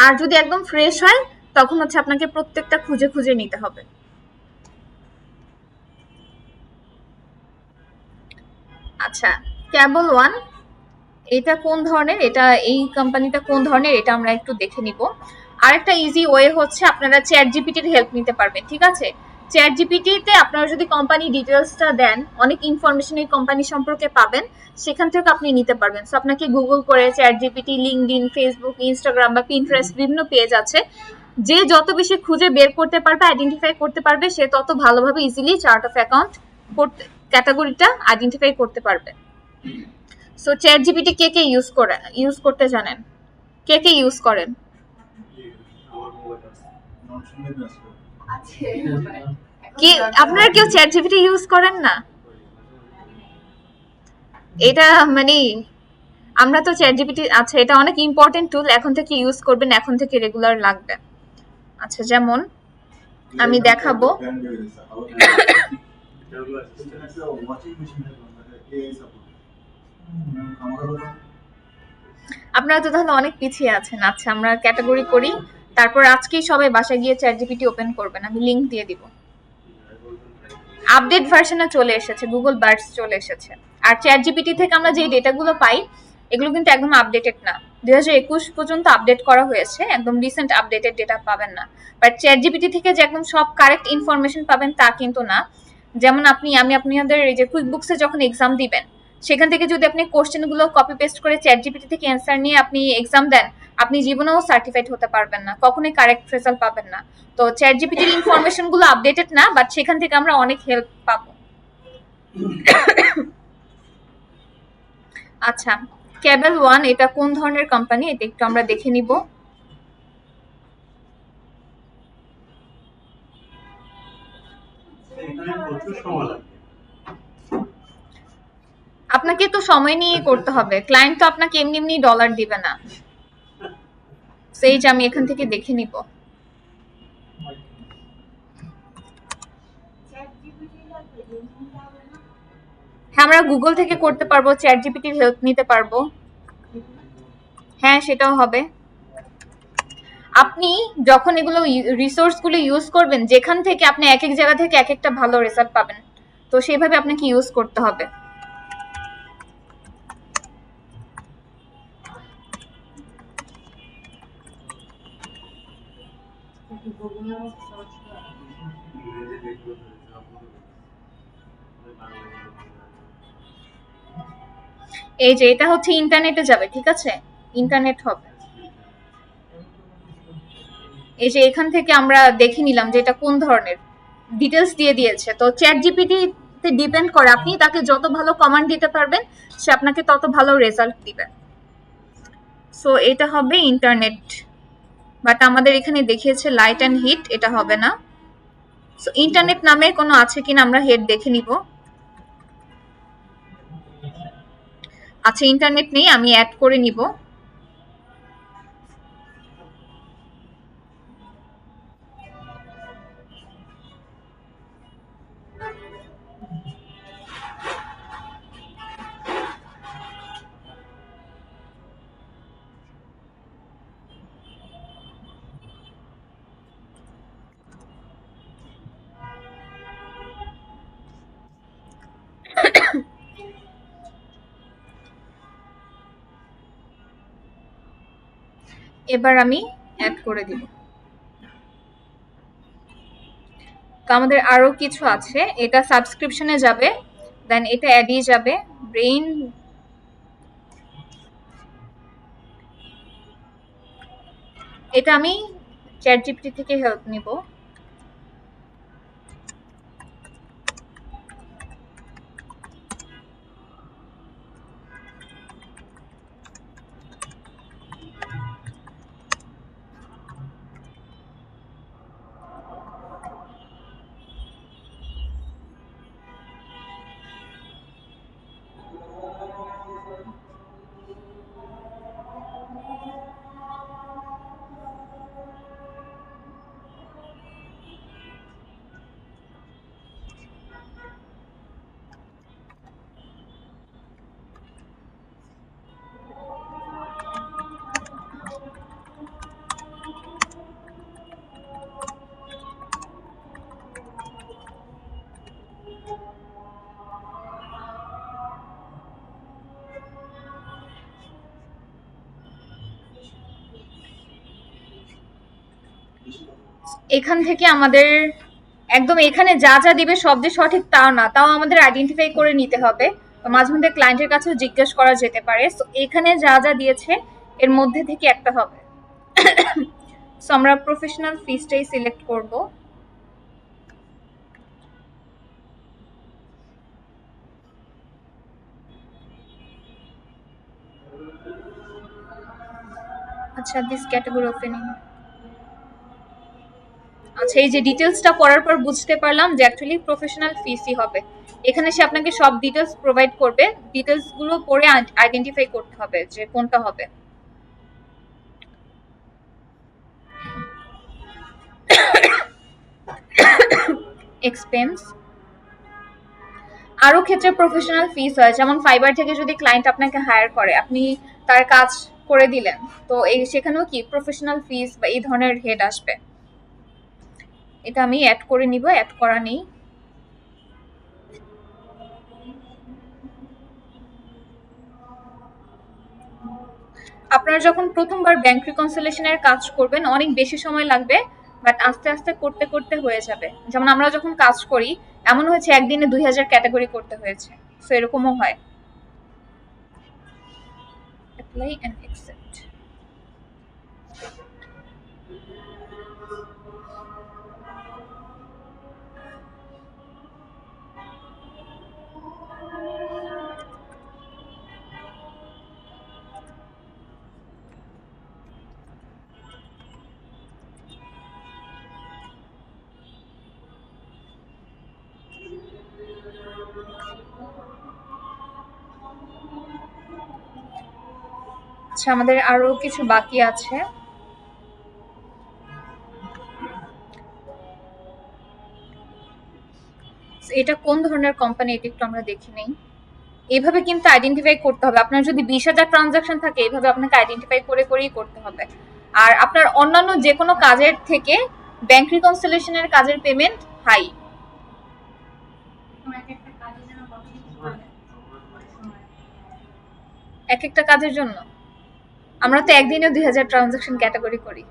আর যদি একদম ফ্রেশ হয়, তখন হচ্ছে আপনাকে প্রত্যেকটা খুঁজে খুঁজে নিতে হবে। আচ্ছা, ক্যাবল ওয়ান এটা কোন ধরনের, এটা এই কোম্পানিটা কোন ধরনের এটা আমরা একটু দেখে নিব। আরেকটা ইজি ওয়ে হচ্ছে আপনারা চ্যাট জিপিটির হেল্প নিতে পারবেন, ঠিক আছে? চ্যাট জিপিটিতে আপনারা যদি কোম্পানি ডিটেলসটা দেন, অনেক ইনফরমেশন এই কোম্পানি সম্পর্কে পাবেন, সেখান থেকে আপনি নিতে পারবেন। সো আপনাকে গুগল করে chat GPT, LinkedIn, Facebook, Instagram বা পিন্টারেস্ট বিভিন্ন পেজ আছে, যে যত বেশি খুঁজে বের করতে পারবে, আইডেন্টিফাই করতে পারবে, সে তত ভালোভাবে ইজিলি চার্ট অফ অ্যাকাউন্ট ক্যাটাগরিটা আইডেন্টিফাই করতে পারবে। সো চ্যাট জিপিটি কে কে ইউজ করতে জানেন? কে কে ইউজ করেন? কি আপনারা কেউ চ্যাট জিপিটি ইউজ করেন না? এটা মানে আমরা তো চ্যাট জিপিটি, আচ্ছা এটা অনেক ইম্পর্টেন্ট টুল, এখন থেকে ইউজ করবেন, এখন থেকে রেগুলার লাগবে। আচ্ছা, যেমন আমি দেখাবো, আপনারা তো তাহলে অনেক পিছিয়ে আছেন। আচ্ছা, আমরা ক্যাটাগরি করি, তারপর আজকেই সবাই বাসায় গিয়ে চ্যাট জিপিটি ওপেন করবেন, আমি লিংক দিয়ে দিব। আপডেট ভার্সনে চলে এসেছে, গুগল বার্ডস চলে এসেছে। আর চ্যাট জিপিটি থেকে আমরা যে ডেটাগুলো পাই, এগুলো কিন্তু একদম আপডেটেড না, 2021 পর্যন্ত আপডেট করা হয়েছে, একদম রিসেন্ট আপডেটেড ডেটা পাবেন না। বাট চ্যাট জিপিটি থেকে যে একদম সব কারেক্ট ইনফরমেশন পাবেন তা কিন্তু না। যেমন আমি আপনাদের এই যে কুইক বুকসে যখন এক্সাম দিবেন, সেখান থেকে যদি আপনি কোশ্চেনগুলো কপি পেস্ট করে চ্যাট জিপিটি থেকে অ্যান্সার নিয়ে আপনি এক্সাম দেন, আপনি জীবনেও সার্টিফাইড হতে পারবেন না, কখনোই কারেক্ট রেজাল্ট পাবেন না। তো চ্যাট জিপিটির ইনফরমেশন গুলো আপডেটেড না, বাট সেখান থেকে আমরা অনেক হেল্প পাবো। আচ্ছা, ক্যাবেল ওয়ান এটা কোন ধরনের কোম্পানি, এটা একটু আমরা দেখে নিব। আপনাকে তো সময় নিয়ে করতে হবে, ক্লায়েন্ট তো আপনাকে এমনি এমনি ডলার দিবে না। সেই যে আমি এখান থেকে দেখে নিব। হ্যাঁ, আমরা গুগল থেকে করতে পারবো, চ্যাট জিপিটির হেল্প নিতে পারবো, হ্যাঁ সেটাও হবে। আপনি যখন এগুলো রিসোর্স গুলো ইউজ করবেন, যেখান থেকে আপনি এক এক জায়গা থেকে এক একটা ভালো রেজাল্ট পাবেন, তো সেইভাবে আপনাকে ইউজ করতে হবে। এই যে এটা হচ্ছে ইন্টারনেটে যাবে, ঠিক আছে? ইন্টারনেট হবে। এই যে এখান থেকে আমরা দেখে নিলাম যে এটা কোন ধরনের, ডিটেলস দিয়ে দিয়েছে। তো চ্যাট জিপিটি তে ডিপেন্ড করে, আপনি তাকে যত ভালো কমান্ড দিতে পারবেন, সে আপনাকে তত ভালো রেজাল্ট দিবে। সো এটা হবে ইন্টারনেট, বাট আমাদের এখানে দেখিয়েছে লাইট অ্যান্ড হিট, এটা হবে না। সো ইন্টারনেট নামে কোনো আছে কিনা আমরা হেড দেখে নিব। আচ্ছা, ইন্টারনেট নেই, আমি অ্যাড করে নিব। এবার আমি অ্যাড করে দিব। তো আমাদের আরো কিছু আছে, এটা সাবস্ক্রিপশনে যাবে, দেন এটা অ্যাডই যাবে, ব্রেইন, এটা আমি চ্যাট জিপিটি থেকে হেল্প নিব। এখান থেকে আমাদের একদম এখানে যা যা দিবে সব যে সঠিক তাও না, তাও আমাদের আইডেন্টিফাই করে নিতে হবে। মাঝে মধ্যে ক্লায়েন্টের কাছেও জিজ্ঞেস করা যেতে পারে। সো এখানে যা যা দিয়েছে এর মধ্যে থেকে একটা হবে। সো আমরা প্রফেশনাল ফিসটাই সিলেক্ট করব। আচ্ছা, দিস ক্যাটাগরি ওপেনিং। আচ্ছা, এই যে ডিটেলসটা পড়ার পর বুঝতে পারলাম যে অ্যাকচুয়ালি প্রফেশনাল ফিসই হবে। এখানে সে আপনাকে সব ডিটেলস প্রোভাইড করবে, ডিটেলস গুলো পড়ে আইডেন্টিফাই করতে হবে যে কোনটা হবে। এক্সপেন্স, আরো ক্ষেত্রে প্রফেশনাল ফিস হয়, যেমন ফাইবার থেকে যদি ক্লায়েন্ট আপনাকে হায়ার করে, আপনি তার কাজ করে দিলেন, তো এই সেখানেও কি প্রফেশনাল ফিস বা এই ধরনের হেড আসবে। এটা আমি অ্যাড করে নিব, অ্যাড করা নেই। আপনারা যখন প্রথমবার ব্যাংক রিকনসিলিয়েশনের কাজ করবেন অনেক বেশি সময় লাগবে, বাট আস্তে আস্তে করতে করতে হয়ে যাবে। যেমন আমরা যখন কাজ করি এমন হয়েছে একদিনে 2000 ক্যাটাগরি করতে হয়েছে, সো এরকমও হয়। Apply and accept. আচ্ছা, আমাদের আরো কিছু বাকি আছে। এটা কোন ধরনের কোম্পানি এটা একটু আমরা দেখে নেই। এইভাবে কিন্তু আইডেন্টিফাই করতে হবে। আপনার যদি 20,000 ট্রানজাকশন থাকে এইভাবে আপনাকে আইডেন্টিফাই করে করেই করতে হবে। আর আপনার অন্যান্য যে কোনো কাজের থেকে ব্যাংক রিকনসিলিয়েশনের কাজের পেমেন্ট হাই। এক একটা কাজের জন্য আমরা তো একদিনে 2000 ট্রানজাকশন ক্যাটাগরি করি।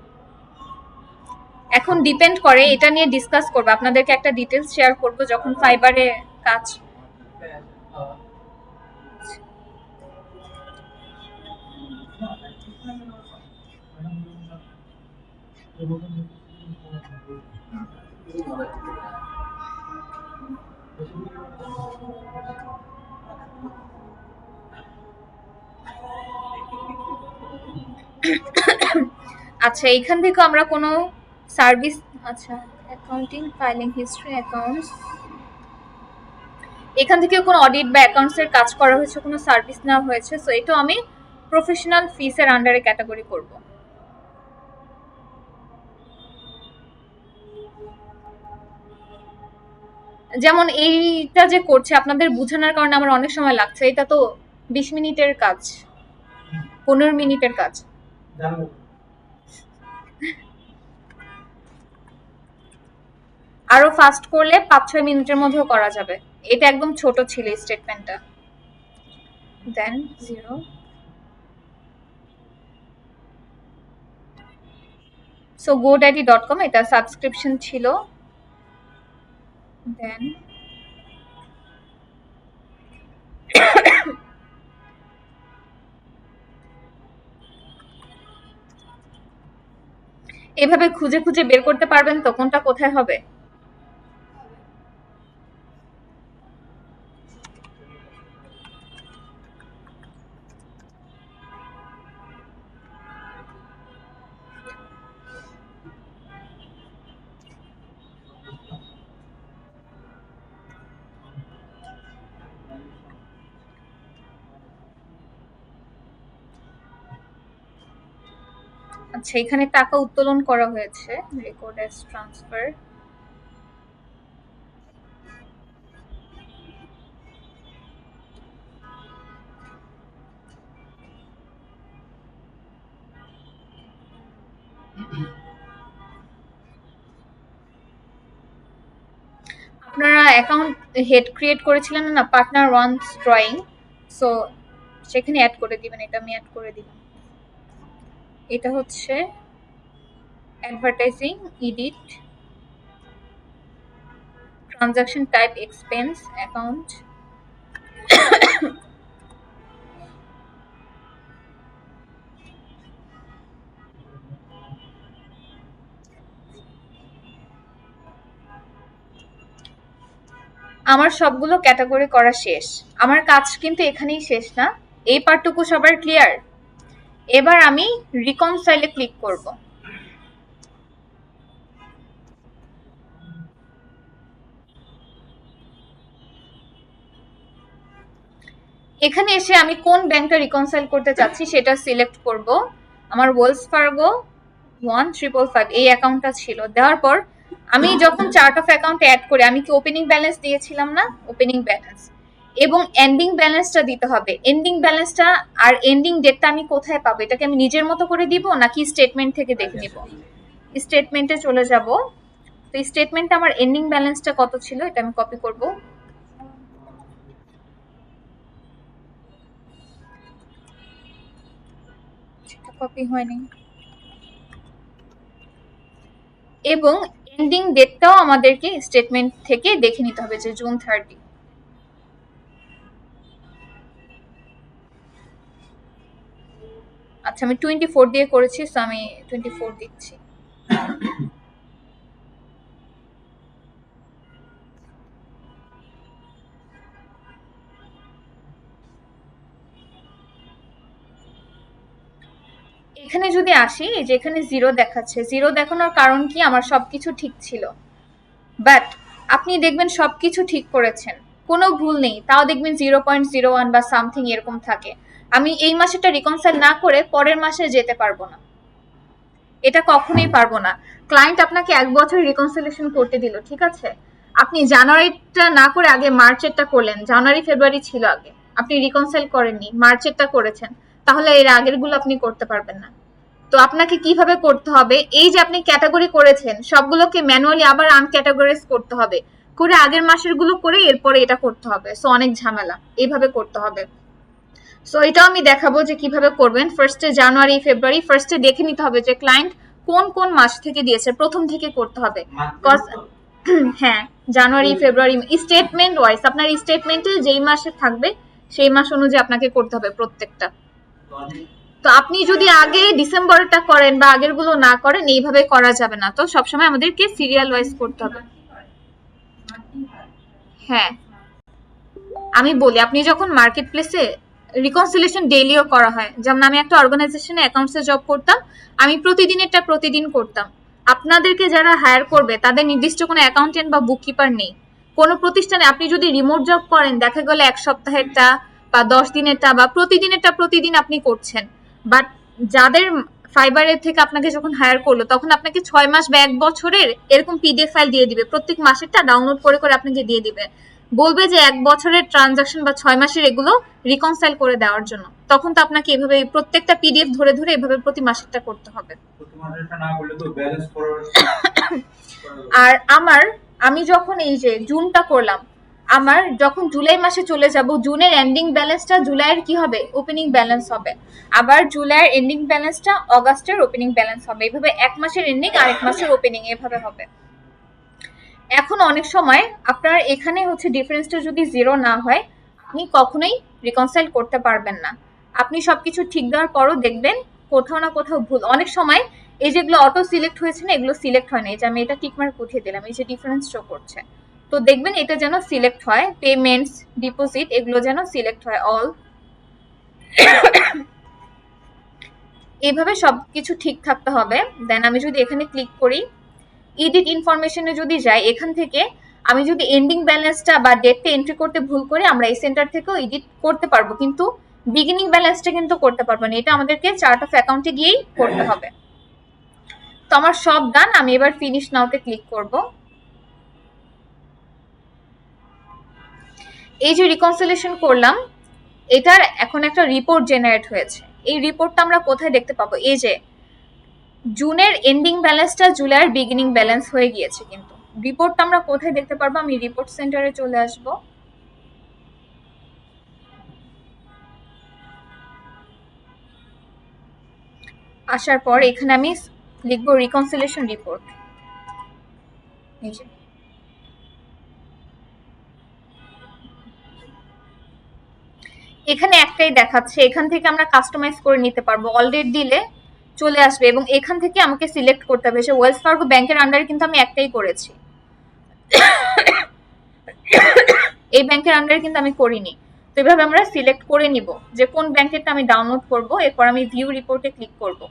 এখন ডিপেন্ড করে, এটা নিয়ে ডিসকাস করবো, আপনাদেরকে একটা ডিটেলস শেয়ার করব যখন ফাইবারে কাজ। আচ্ছা, এখান থেকে আমরা কোনো সার্ভিস, আচ্ছা অ্যাকাউন্টিং, ফাইলিং হিস্ট্রি, অ্যাকাউন্টস, এখান থেকে কোনো অডিট বা অ্যাকাউন্টস এর কাজ করা হয়েছে, কোনো সার্ভিস নেওয়া হয়েছে, সো এটা আমি প্রফেশনাল ফিস এর আন্ডারে ক্যাটাগরি করব। যেমন এইটা যে করছে আপনাদের বোঝানোর কারণে আমার অনেক সময় লাগছে, এটা তো 20 মিনিটের কাজ, 15 মিনিটের কাজ। আরো ফাস্ট করলে 5-6 মিনিটের মধ্যেও করা যাবে। এটা একদম ছোট ছিল স্টেটমেন্টটা। দেন 0। সো godaddy.com, এটা সাবস্ক্রিপশন ছিল। দেন এভাবে খুঁজে খুঁজে বের করতে পারবেন তো কোনটা কোথায় হবে? আচ্ছা, এখানে টাকা উত্তোলন করা হয়েছে, রেকর্ড অ্যাজ ট্রান্সফার। আপনারা অ্যাকাউন্ট হেড ক্রিয়েট করেছিলেন না, পার্টনার ওয়ান্স ড্রয়িং, সো সেখানে অ্যাড করে দিবেন। এটা আমি অ্যাড করে দিলাম। এটা হচ্ছে advertising, edit, transaction type expense account. আমার সবগুলো ক্যাটাগরি করা শেষ। আমার কাজ কিন্তু এখানেই শেষ না, এই পার্টটুকু সবার ক্লিয়ার। এবার আমি রিকনসাইলে ক্লিক করব। এখানে এসে আমি কোন ব্যাংকটা রিকনসাইল করতে চাচ্ছি সেটা সিলেক্ট করব। আমার ওয়েলস ফার্গো 1555 এই অ্যাকাউন্টটা ছিল। দেওয়ার পর আমি যখন চার্ট অফ অ্যাকাউন্ট অ্যাড করি, আমি কি ওপেনিং ব্যালেন্স দিয়েছিলাম না? ওপেনিং ব্যালেন্স এবং এন্ডিং ব্যালেন্সটা দিতে হবে। এন্ডিং ব্যালেন্সটা আর এন্ডিং ডেটটা আমি কোথায় পাবো? এটাকে আমি নিজের মতো করে দিব নাকি স্টেটমেন্ট থেকে দেখে নিব? স্টেটমেন্টে চলে যাব। তো স্টেটমেন্টে আমার এন্ডিং ব্যালেন্সটা কত ছিল এটা আমি কপি করব। কপি হয়নি। এবং এন্ডিং ডেটটাও আমাদেরকে স্টেটমেন্ট থেকে দেখে নিতে হবে যে জুন 30। আচ্ছা, আমি 24 দিয়ে করেছি, সো আমি 24 দিচ্ছি। এখানে যদি আসি, এই যে এখানে 0 দেখাচ্ছে, 0 দেখানোর কারণ কি? আমার সবকিছু ঠিক ছিল, বাট আপনি দেখবেন সবকিছু ঠিক করেছেন, কোনো ভুল নেই, তাও দেখবেন 0.01 বা সামথিং এরকম থাকে। আমি এই মাসেটা রিকনসাইল না করে পরের মাসে যেতে পারবো না, এটা কখনোই পারবো না। ক্লায়েন্ট আপনাকে 1 বছর রিকনসিলেশন করতে দিল, ঠিক আছে? আপনি জানুয়ারিটা না করে আগে মার্চেরটা করলেন, জানুয়ারি ফেব্রুয়ারি ছিল আগে, আপনি রিকনসাইল করেননি, মার্চেরটা করেছেন, তাহলে এর আগের গুলো আপনি করতে পারবেন না। তো আপনাকে কিভাবে করতে হবে? এই যে আপনি ক্যাটাগরি করেছেন সবগুলোকে ম্যানুয়ালি আবার আনক্যাটাগরাইজ করতে হবে, করে আগের মাসের গুলো করে এরপরে এটা করতে হবে। সো অনেক ঝামেলা, এইভাবে করতে হবে। সো এটাও আমি দেখাবো যে কিভাবে করবেন। ফার্স্টে জানুয়ারি ফেব্রুয়ারি, ফার্স্টে দেখে নিতে হবে যে ক্লায়েন্ট কোন কোন মাস থেকে দিয়েছে, প্রথম থেকে করতে হবে। হ্যাঁ, জানুয়ারি ফেব্রুয়ারি স্টেটমেন্ট ওয়াইজ আপনার স্টেটমেন্টে যেই মাসে থাকবে সেই মাস অনুযায়ী আপনাকে করতে হবে প্রত্যেকটা। তো আপনি যদি আগে ডিসেম্বরটা করেন বা আগের গুলো না করেন, এইভাবে করা যাবে না। তো সবসময় আমাদেরকে সিরিয়াল ওয়াইজ করতে হবে। হ্যাঁ, আমি বলি, আপনি যখন মার্কেট প্লেসে রিকনসিলেশন ডেইলিও করা হয়, যেমন আমি একটা অর্গানাইজেশনে অ্যাকাউন্টসে জব করতাম, আমি প্রতিদিনেরটা প্রতিদিন করতাম। আপনাদেরকে যারা হায়ার করবে তাদের নির্দিষ্ট কোনো অ্যাকাউন্টেন্ট বা বুককিপার নেই। কোনো প্রতিষ্ঠানে আপনি যদি রিমোট জব করেন, দেখা গেল 1 সপ্তাহেরটা বা 10 দিনেরটা বা প্রতিদিনেরটা প্রতিদিন আপনি করছেন, বাট যাদের ফাইবারের থেকে আপনাকে যখন হায়ার করলো তখন আপনাকে 6 মাস বা 1 বছরের এরকম পিডিএফ ফাইল দিয়ে দিবে, প্রত্যেক মাসেরটা ডাউনলোড করে করে আপনাকে দিয়ে দিবে, বলবে যে 1 বছরের ট্রানজাকশন বা 6 মাসের এগুলো রিকনসাইল করে দেওয়ার জন্য। তখন তো আপনাকে এভাবে প্রত্যেকটা পিডিএফ ধরে ধরে এভাবে প্রতি মাসেরটা করতে হবে। আর আমি যখন এই যে জুনটা করলাম, আমার যখন জুলাই মাসে চলে যাব, জুনের এন্ডিং ব্যালেন্সটা জুলাইয়ের কি হবে? ওপেনিং ব্যালেন্স হবে। আবার জুলাইয়ের এন্ডিং ব্যালেন্সটা অগাস্টের ওপেনিং ব্যালেন্স হবে। এভাবে 1 মাসের এন্ডিং আর 1 মাসের ওপেনিং এভাবে হবে। এখন অনেক সময় আপনার এখানে হচ্ছে ডিফারেন্সটা যদি 0 না হয় আপনি কখনোই রিকনসাইল করতে পারবেন না। আপনি সবকিছু ঠিক দেওয়ার পরও দেখবেন কোথাও না কোথাও ভুল। অনেক সময় এই যেগুলো অটো সিলেক্ট হয়েছে না, এগুলো সিলেক্ট হয় না। এই যে আমি এটা টিকমার্ক উঠিয়ে দিলাম, এই যে ডিফারেন্স শো করছে, তো দেখবেন এটা যেন সিলেক্ট হয়, পেমেন্টস, ডিপোজিট, এগুলো যেন সিলেক্ট হয় অল। এইভাবে সবকিছু ঠিক থাকতে হবে। দেন আমি যদি এখানে ক্লিক করি, এডিট ইনফরমেশনে যদি যাই, এখান থেকে আমি যদি এন্ডিং ব্যালেন্সটা বা ডেটটা এন্ট্রি করতে ভুল করি, আমরা এই সেন্টার থেকেও এডিট করতে পারবো, কিন্তু বিগিনিং ব্যালেন্সটা কিন্তু করতে পারবো না। এটা আমাদেরকে চার্ট অফ অ্যাকাউন্টে গিয়েই করতে হবে। তো আমার সব ডান। আমি এবার ফিনিশ নাওতে ক্লিক করব। এই যে রিকনসিলিয়েশন করলাম, এটার এখন একটা রিপোর্ট জেনারেট হয়েছে। এই রিপোর্টটা আমরা কোথায় দেখতে পাবো? এই যে জুনের এন্ডিং ব্যালেন্সটা জুলাইয়ের বিগিনিং ব্যালেন্স হয়ে গিয়েছে, কিন্তু রিপোর্টটা আমরা কোথায় দেখতে পারবো? আমি রিপোর্ট সেন্টারে চলে আসব। আসার পর এখানে আমি লিখবো রিকনসিলিয়েশন রিপোর্ট। এই যে এখানে একটাই দেখাচ্ছে, এখান থেকে আমরা কাস্টমাইজ করে নিতে পারবো। অলরেডি দিলে চলে আসবে এবং এখান থেকে আমাকে সিলেক্ট করতে হবে। সে ওয়েলস ফার্গো ব্যাংকের আন্ডারে কিন্তু আমি একটাই করেছি, এই ব্যাংকের আন্ডারে কিন্তু আমি করিনি। তো এভাবে আমরা সিলেক্ট করে নিব যে কোন ব্যাংকেরটা আমি ডাউনলোড করব। এরপর আমি ভিউ রিপোর্টে ক্লিক করব।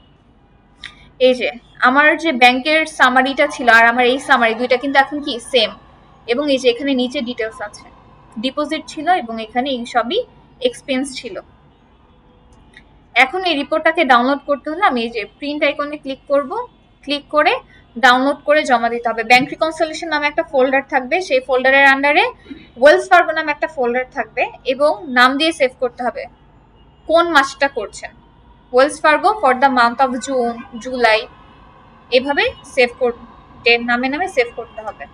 এই যে আমার যে ব্যাংকের সামারিটা ছিল আর আমার এই সামারি দুইটা কিন্তু এখন কি সেম। এবং এই যে এখানে নিচে ডিটেলস আছে, ডিপোজিট ছিল এবং এখানে এই সবই এক্সপেন্স ছিল। এখন এই রিপোর্টটাকে ডাউনলোড করতে হলে আমি এই যে প্রিন্ট আইকনে ক্লিক করব। ক্লিক করে ডাউনলোড করে জমা দিতে হবে। ব্যাংক রিকনসিলিয়েশন নামে একটা ফোল্ডার থাকবে, সেই ফোল্ডারের আন্ডারে ওয়েলস ফার্গো নামে একটা ফোল্ডার থাকবে এবং নাম দিয়ে সেভ করতে হবে কোন মাসটা করছেন। Wells Fargo for the month of June, July, এভাবে সেভ করতে নামে নামে সেভ করতে হবে।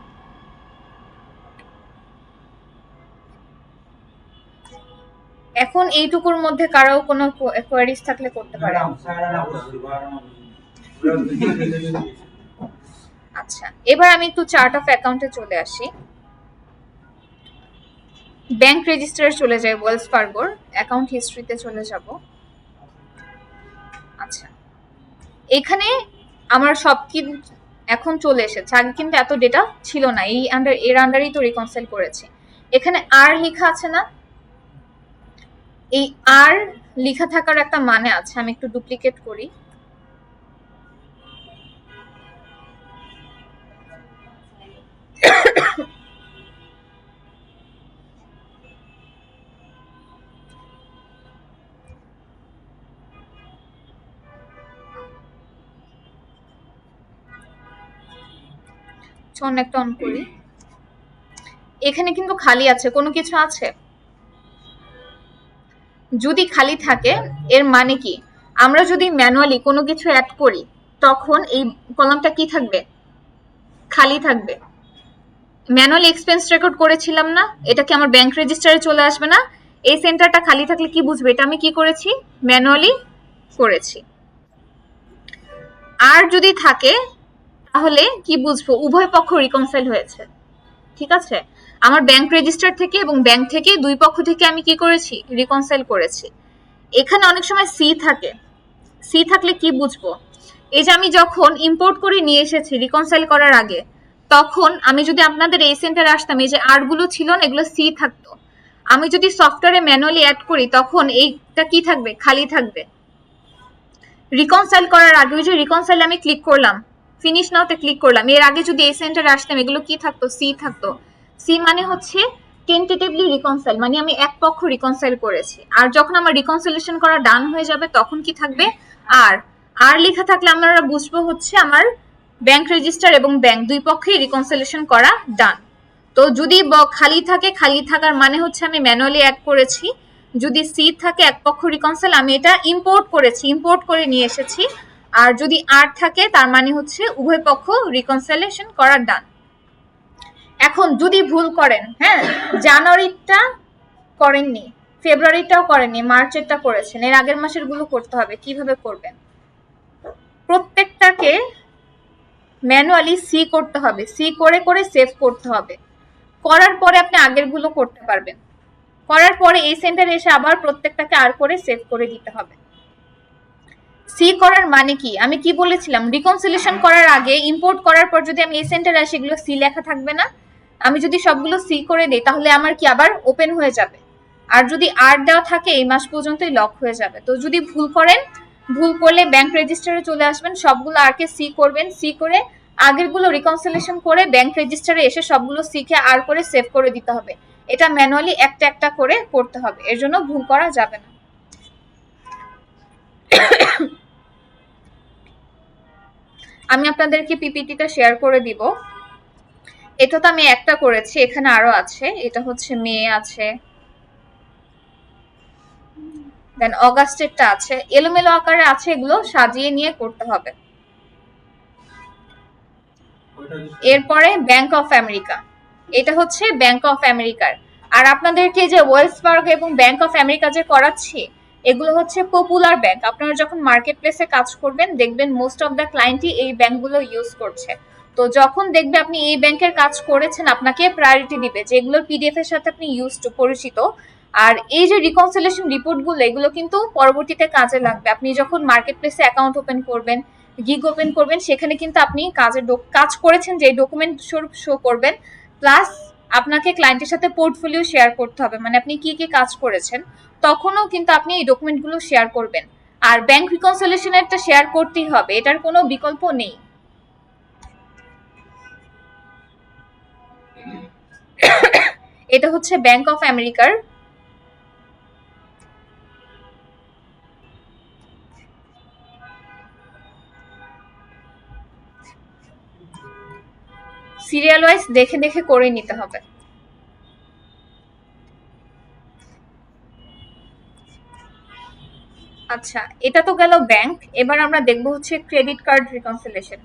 এখন এইটুকুর মধ্যে কারো কোনো কোয়ারিজ থাকলে করতে পারে। আচ্ছা, এবার আমি একটু চার্ট অফ অ্যাকাউন্টে চলে আসি। ব্যাংক রেজিস্টারে চলে যাই, ওয়েলস ফার্গোর অ্যাকাউন্ট হিস্ট্রিতে চলে যাব। আচ্ছা, এখানে আমার সব কি এখন চলে এসেছে। আগে কিন্তু এত ডেটা ছিল না, এর আন্ডারেই তো রিকনসাইল করেছি। এখানে আর লেখা আছে না, এই আর লেখা থাকার একটা মানে আছে। আমি একটু ডুপ্লিকেট করি। একটা অন করি। এখানে কিন্তু খালি আছে, কোনো কিছু আছে? যদি খালি থাকে এর মানে কি, আমরা যদি ম্যানুয়ালি কোনো কিছু অ্যাড করি তখন এই কলামটা কি থাকবে? খালি থাকবে। ম্যানুয়ালি এক্সপেন্স রেকর্ড করেছিলাম না, এটা কি আমার ব্যাংক রেজিস্টারে চলে আসবে না? এই সেন্টারটা খালি থাকলে কি বুঝবে এটা আমি কি করেছি? ম্যানুয়ালি করেছি। আর যদি থাকে তাহলে কি বুঝবো? উভয় পক্ষ রিকনসাইল হয়েছে। ঠিক আছে, আমার ব্যাংক রেজিস্টার থেকে এবং ব্যাংক থেকে দুই পক্ষ থেকে আমি কি করেছি? রিকনসাইল করেছি। এখানে অনেক সময় সি থাকে, সি থাকলে কি বুঝবো? এই যে আমি যখন ইম্পোর্ট করে নিয়ে এসেছি রিকনসাইল করার আগে, তখন আমি যদি আপনাদের এই সেন্টারে আসতাম, এই যে আর গুলো ছিল না, এগুলো সি থাকতো। আমি যদি সফটওয়্যারে ম্যানুয়ালি অ্যাড করি তখন এইটা কি থাকবে? খালি থাকবে। রিকনসাইল করার আগে ওই যে রিকনসাইল আমি ক্লিক করলাম, ফিনিশ নাওতে ক্লিক করলাম, এর আগে যদি এই সেন্টারে আসতাম এগুলো কি থাকতো? সি থাকতো। সি মানে হচ্ছে টেন্টেটিভলি রিকনসাইল, মানে আমি এক পক্ষ রিকনসাইল করেছি। আর যখন আমার রিকনসাইলেশন করা ডান হয়ে যাবে তখন কি থাকবে? আর আর লেখা থাকলে আমরা বুঝবো হচ্ছে আমার ব্যাংক রেজিস্টার এবং ব্যাংক দুই পক্ষেই রিকনসাইলেশন করা ডান। তো যদি খালি থাকে, খালি থাকার মানে হচ্ছে আমি ম্যানুয়ালি অ্যাড করেছি। যদি সি থাকে এক পক্ষ রিকনসাইল, আমি এটা ইম্পোর্ট করেছি, ইম্পোর্ট করে নিয়ে এসেছি। আর যদি আর থাকে তার মানে হচ্ছে উভয় পক্ষ রিকনসাইলেশন করা ডান। এখন যদি ভুল করেন, হ্যাঁ, জানুয়ারিটা করেননি, ফেব্রুয়ারিটাও করেননি, মার্চেরটা করেছেন, এর আগের মাসের গুলো করতে হবে। কিভাবে করবেন? প্রত্যেকটাকে ম্যানুয়ালি সি করতে হবে, সি করে করে সেভ করতে হবে। করার পরে আপনি আগেরগুলো করতে পারবেন। করার পরে এই সেন্টারে এসে আবার প্রত্যেকটাকে আর করে সেভ করে দিতে হবে। সি করার মানে কি, আমি কি বলেছিলাম, রিকনসিলিয়েশন করার আগে ইম্পোর্ট করার পর যদি আমি এই সেন্টারে আসি, এগুলো সি লেখা থাকবে না। আমি যদি সবগুলো সি করে দিই তাহলে আমার কি আবার ওপেন হয়ে যাবে। আর যদি আর দেওয়া থাকে এই মাস পর্যন্তই লক হয়ে যাবে। তো যদি ভুল করেন, ভুল করলে ব্যাংক রেজিস্টারে চলে আসবেন, সবগুলো আরকে সি করবেন, সি করে আগেরগুলো রিকনসিলিয়েশন করে ব্যাংক রেজিস্টারে এসে সবগুলো সিকে আর করে সেভ করে দিতে হবে। এটা ম্যানুয়ালি একটা একটা করে করতে হবে, এর জন্য ভুল করা যাবে না। আমি আপনাদেরকে পিপিটিটা শেয়ার করে দিব। এটা তো আমি একটা করেছি, এখানে আরো আছে। এটা হচ্ছে মে আছে, দেন অগাস্টেরটা আছে, এলোমেলো আকারে আছে, এগুলো সাজিয়ে নিয়ে করতে হবে। এরপরে ব্যাংক অফ আমেরিকা, এটা হচ্ছে ব্যাংক অফ আমেরিকার। আর আপনাদেরকে যে ওয়েলস ফার্গো এবং ব্যাংক অফ আমেরিকা যে করাচ্ছি, এগুলো হচ্ছে পপুলার ব্যাংক। আপনারা যখন মার্কেট প্লেসে কাজ করবেন দেখবেন মোস্ট অফ দ্য ক্লায়েন্টই এই ব্যাংকগুলো ইউজ করছে। তো যখন দেখবে আপনি এই ব্যাংকের কাজ করেছেন, আপনাকে প্রায়োরিটি দিবে, যেগুলোর পিডিএফ এর সাথে আপনি পরিচিত। আর এই যে রিকনসিলিয়েশন রিপোর্টগুলো, এগুলো কিন্তু পরবর্তীতে কাজে লাগবে। আপনি যখন মার্কেট প্লেসে অ্যাকাউন্ট ওপেন করবেন, গিগ ওপেন করবেন, সেখানে কিন্তু আপনি কাজ করেছেন যে ডকুমেন্ট স্বরূপ শো করবেন। প্লাস আপনাকে ক্লায়েন্টের সাথে পোর্টফোলিও শেয়ার করতে হবে, মানে আপনি কি কি কাজ করেছেন, তখনও কিন্তু আপনি এই ডকুমেন্টগুলো শেয়ার করবেন। আর ব্যাংক রিকনসিলিয়েশনেরটা শেয়ার করতেই হবে, এটার কোনো বিকল্প নেই। এটা হচ্ছে ব্যাংক অফ আমেরিকার। সিরিয়াল ওয়াইজ দেখে দেখে করে নিতে হবে। আচ্ছা, এটা তো গেল ব্যাংক। এবার আমরা দেখবো হচ্ছে ক্রেডিট কার্ড রিকনসিলিয়েশন।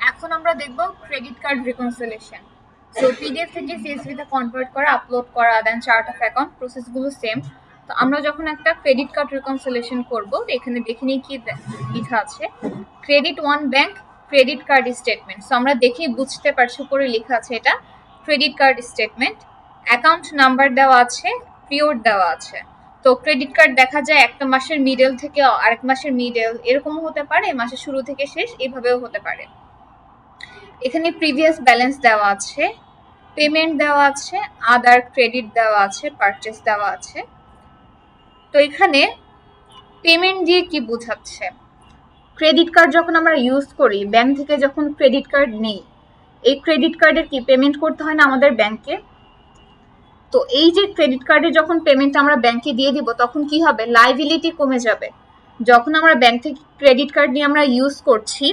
এখন আমরা দেখব credit card reconciliation. So PDF থেকে সিএসভি তে কনভার্ট করা, আপলোড করা, দেন চার্ট অফ অ্যাকাউন্ট, প্রসেসগুলো সেম। তো আমরা যখন একটা ক্রেডিট কার্ড রিকনসিলিয়েশন করব, এখানে দেখে নিই কি লেখা আছে। Credit one bank credit card statement. So আমরা দেখেই বুঝতে পারছি, উপরে লেখা আছে এটা credit card statement. Account number দেওয়া আছে, পিরিয়ড দেওয়া আছে। তো ক্রেডিট কার্ড দেখা যায় একটা মাসের মিডল থেকে আরেক মাসের মিডল, এরকমও হতে পারে, মাসের শুরু থেকে শেষ এভাবেও হতে পারে। এখানে প্রিভিয়াস ব্যালেন্স দেওয়া আছে, পেমেন্ট দেওয়া আছে, আদার ক্রেডিট দেওয়া আছে, পারচেস দেওয়া আছে। তো এখানে পেমেন্ট দিয়ে কি বোঝাচ্ছে, ক্রেডিট কার্ড যখন আমরা ইউজ করি, ব্যাংক থেকে যখন ক্রেডিট কার্ড নেই, এই ক্রেডিট কার্ডের কি পেমেন্ট করতে হয় না আমাদের ব্যাংকে। তো এই যে ক্রেডিট কার্ডে যখন পেমেন্ট আমরা ব্যাংকে দিয়ে দিব, তখন কি হবে, লাইবিলিটি কমে যাবে। যখন আমরা ব্যাংক থেকে ক্রেডিট কার্ড নিয়ে আমরা ইউজ করছি,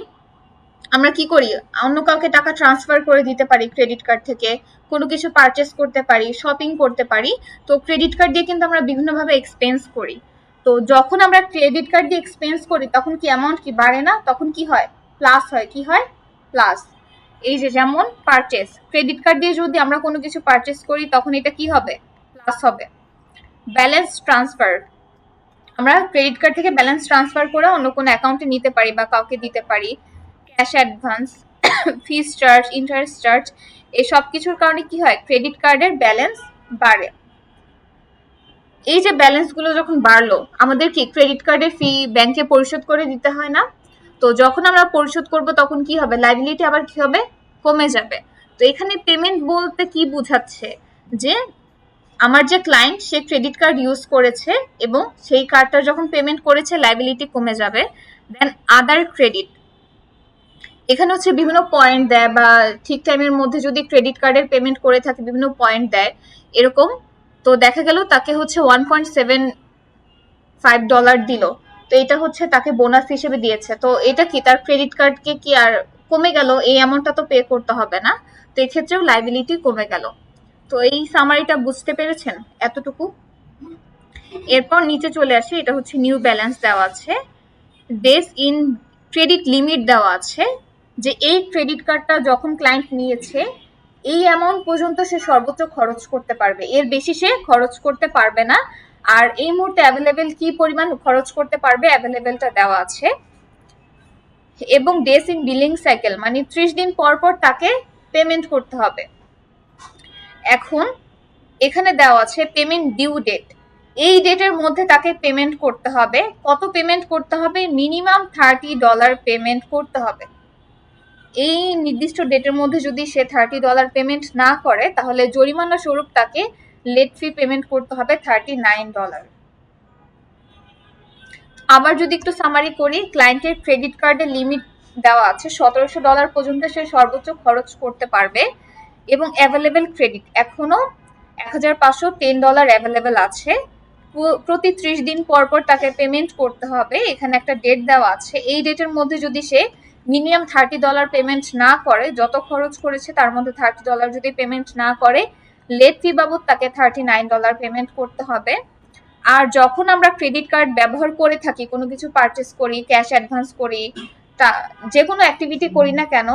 আমরা কি করি, অন্য কাউকে টাকা ট্রান্সফার করে দিতে পারি ক্রেডিট কার্ড থেকে, কোনো কিছু পারচেস করতে পারি, শপিং করতে পারি। তো ক্রেডিট কার্ড দিয়ে কিন্তু আমরা বিভিন্নভাবে এক্সপেন্স করি। তো যখন আমরা ক্রেডিট কার্ড দিয়ে এক্সপেন্স করি, তখন কি অ্যামাউন্ট কি বাড়ে না, তখন কি হয়, প্লাস হয়। কি হয়, প্লাস। এই যে যেমন পারচেস, ক্রেডিট কার্ড দিয়ে যদি আমরা কোনো কিছু পারচেস করি, তখন এটা কি হবে, প্লাস হবে। ব্যালেন্স ট্রান্সফার, আমরা ক্রেডিট কার্ড থেকে ব্যালেন্স ট্রান্সফার করে অন্য কোনো অ্যাকাউন্টে নিতে পারি বা কাউকে দিতে পারি। ক্যাশ অ্যাডভান্স, ফিস চার্জ, ইন্টারেস্ট চার্জ, এই সব কিছুর কারণে কি হয়, ক্রেডিট কার্ডের ব্যালেন্স বাড়ে। এই যে ব্যালেন্সগুলো যখন বাড়লো, আমাদের কি ক্রেডিট কার্ডের ফি ব্যাংকে পরিশোধ করে দিতে হয় না। তো যখন আমরা পরিশোধ করব, তখন কি হবে, লাইবিলিটি আবার কি হবে, কমে যাবে। তো এখানে পেমেন্ট বলতে কি বোঝাচ্ছে, যে আমার যে ক্লায়েন্ট, সে ক্রেডিট কার্ড ইউজ করেছে এবং সেই কার্ডটা যখন পেমেন্ট করেছে, লাইবিলিটি কমে যাবে। দেন আদার ক্রেডিট, এখানে হচ্ছে বিভিন্ন পয়েন্ট দেয়, বা ঠিক টাইমের মধ্যে যদি ক্রেডিট কার্ডের পেমেন্ট করে থাকে বিভিন্ন পয়েন্ট দেয় এরকম। তো দেখা গেল তাকে হচ্ছে $1.75 দিল, তো এটা হচ্ছে তাকে বোনাস হিসেবে দিয়েছে। তো এটা কি, তার ক্রেডিট কার্ডকে কি আর কমে গেল, এই অ্যামাউন্টটা তো পে করতে হবে না। তো এক্ষেত্রেও লাইবিলিটি কমে গেল। তো এই সামারিটা বুঝতে পেরেছেন এতটুকু। এরপর নিচে চলে আসি, এটা হচ্ছে নিউ ব্যালেন্স দেওয়া আছে, ডেজ ইন ক্রেডিট লিমিট দেওয়া আছে, যে এই ক্রেডিট কার্ডটা যখন ক্লায়েন্ট নিয়েছে, এই অ্যামাউন্ট পর্যন্ত সে সর্বোচ্চ খরচ করতে পারবে, এর বেশি সে খরচ করতে পারবে না। আর এই মুহূর্তে অ্যাভেলেবেল কি পরিমাণ খরচ করতে পারবে অ্যাভেলেবেলটা দেওয়া আছে। এবং ডেজ ইন বিলিং সাইকেল মানে 30 দিন পর পর তাকে পেমেন্ট করতে হবে। এখন এখানে দেওয়া আছে পেমেন্ট ডিউ ডেট, এই ডেটের মধ্যে তাকে পেমেন্ট করতে হবে। কত পেমেন্ট করতে হবে? মিনিমাম $30 পেমেন্ট করতে হবে। এই নির্দিষ্ট ডেটের মধ্যে যদি সে $30 পেমেন্ট না করে তাহলে জরিমানা স্বরূপ তাকে লেট ফি পেমেন্ট করতে হবে $39। আবার যদি একটু সামারি করি, ক্লায়েন্টের ক্রেডিট কার্ডের লিমিট দেওয়া আছে $1700 পর্যন্ত সে সর্বোচ্চ খরচ করতে পারবে। এবং অ্যাভেলেবেল ক্রেডিট এখনো $1510 অ্যাভেলেবেল আছে। প্রতি 30 দিন পর পর তাকে পেমেন্ট করতে হবে। এখানে একটা ডেট দেওয়া আছে, এই ডেটের মধ্যে যদি সে মিনিমাম $30 পেমেন্ট না করে, যত খরচ করেছে তার মধ্যে $30 যদি পেমেন্ট না করে, লেট ফি বাবদ তাকে $39 পেমেন্ট করতে হবে। আর যখন আমরা ক্রেডিট কার্ড ব্যবহার করে থাকি, কোনো কিছু পারচেস করি, ক্যাশ অ্যাডভান্স করি, যে কোনো অ্যাক্টিভিটি করি না কেন,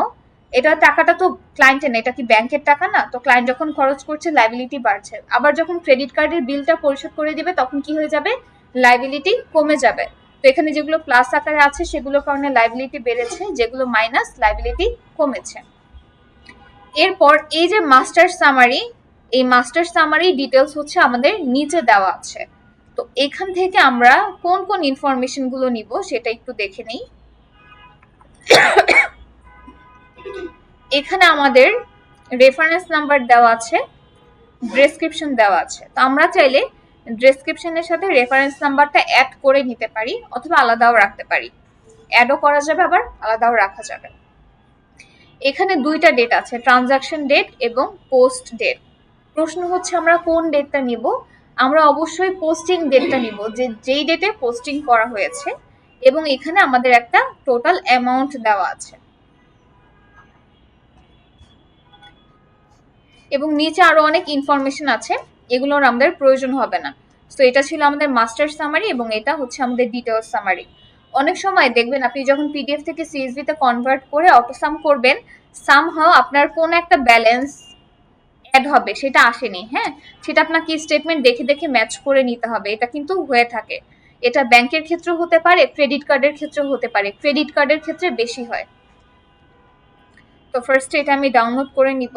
এটা টাকাটা তো ক্লায়েন্টের না, এটা কি ব্যাংকের টাকা না? তো ক্লায়েন্ট যখন খরচ করছে লাইবিলিটি বাড়ছে। আবার যখন ক্রেডিট কার্ডের বিলটা পরিশোধ করে দিবে তখন কি হয়ে যাবে? লাইবিলিটি কমে যাবে। তো এখানে যেগুলো প্লাস আকারে আছে সেগুলোর কারণে লাইবিলিটি বেড়েছে, যেগুলো মাইনাস লাইবিলিটি কমেছে। এরপর এই যে মাস্টার সামারি, এই মাস্টার সামারি ডিটেলস হচ্ছে আমাদের নিচে দেওয়া আছে। তো এখান থেকে আমরা কোন কোন ইনফরমেশন গুলো নিব সেটা একটু দেখে নেই। এখানে আমাদের রেফারেন্স নাম্বার দেওয়া আছে, ডেসক্রিপশন দেওয়া আছে। তো আমরা চাইলে ডেসক্রিপশনের সাথে রেফারেন্স নাম্বারটা অ্যাড করে নিতে পারি অথবা আলাদাও রাখতে পারি। অ্যাডও করা যাবে আবার আলাদাও রাখা যাবে। এখানে দুইটা ডেট আছে, ট্রানজাকশন ডেট এবং পোস্ট ডেট। প্রশ্ন হচ্ছে আমরা কোন ডেটটা নিব? আমরা অবশ্যই পোস্টিং ডেটটা নিব, যেই ডেটে পোস্টিং করা হয়েছে। এবং এখানে আমাদের একটা টোটাল অ্যামাউন্ট দেওয়া আছে। এবং নিচে আরো অনেক ইনফরমেশন আছে, এগুলোর আমাদের প্রয়োজন হবে না। তো এটা ছিল আমাদের মাস্টার সামারি এবং এটা হচ্ছে আমাদের ডিটেলস সামারি। অনেক সময় দেখবেন আপনি যখন পিডিএফ থেকে সিএসভি তে কনভার্ট করে অটোসাম করবেন, সামহাও আপনার কোন একটা ব্যালেন্স অ্যাড হবে সেটা আসেনি, হ্যাঁ, সেটা আপনাকে স্টেটমেন্ট দেখে দেখে ম্যাচ করে নিতে হবে। এটা কিন্তু হয়ে থাকে। এটা ব্যাংকের ক্ষেত্রে হতে পারে, ক্রেডিট কার্ডের ক্ষেত্রে হতে পারে, ক্রেডিট কার্ডের ক্ষেত্রে বেশি হয়। তো ফার্স্টে এটা আমি ডাউনলোড করে নিব।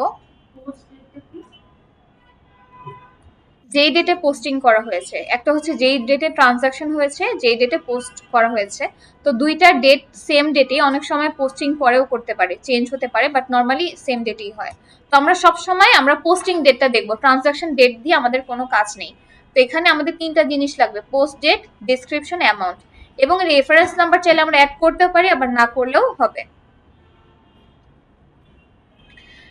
যেই ডেটে পোস্টিং করা হয়েছে, একটা হচ্ছে যেই ডেটে ট্রানজাকশন হয়েছে, যেই ডেটে পোস্ট করা হয়েছে। তো দুইটা ডেট সেম ডেটে, অনেক সময় পোস্টিং পরেও করতে পারে, চেঞ্জ হতে পারে, বাট নর্মালি সেম ডেটেই হয়। তো আমরা সব সময় আমরা পোস্টিং ডেটটা দেখবো, ট্রানজাকশন ডেট দিয়ে আমাদের কোনো কাজ নেই। তো এখানে আমাদের তিনটা জিনিস লাগবে, পোস্ট ডেট, ডেসক্রিপশন, অ্যামাউন্ট। এবং রেফারেন্স নাম্বার চাইলে আমরা অ্যাড করতে পারি, আবার না করলেও হবে।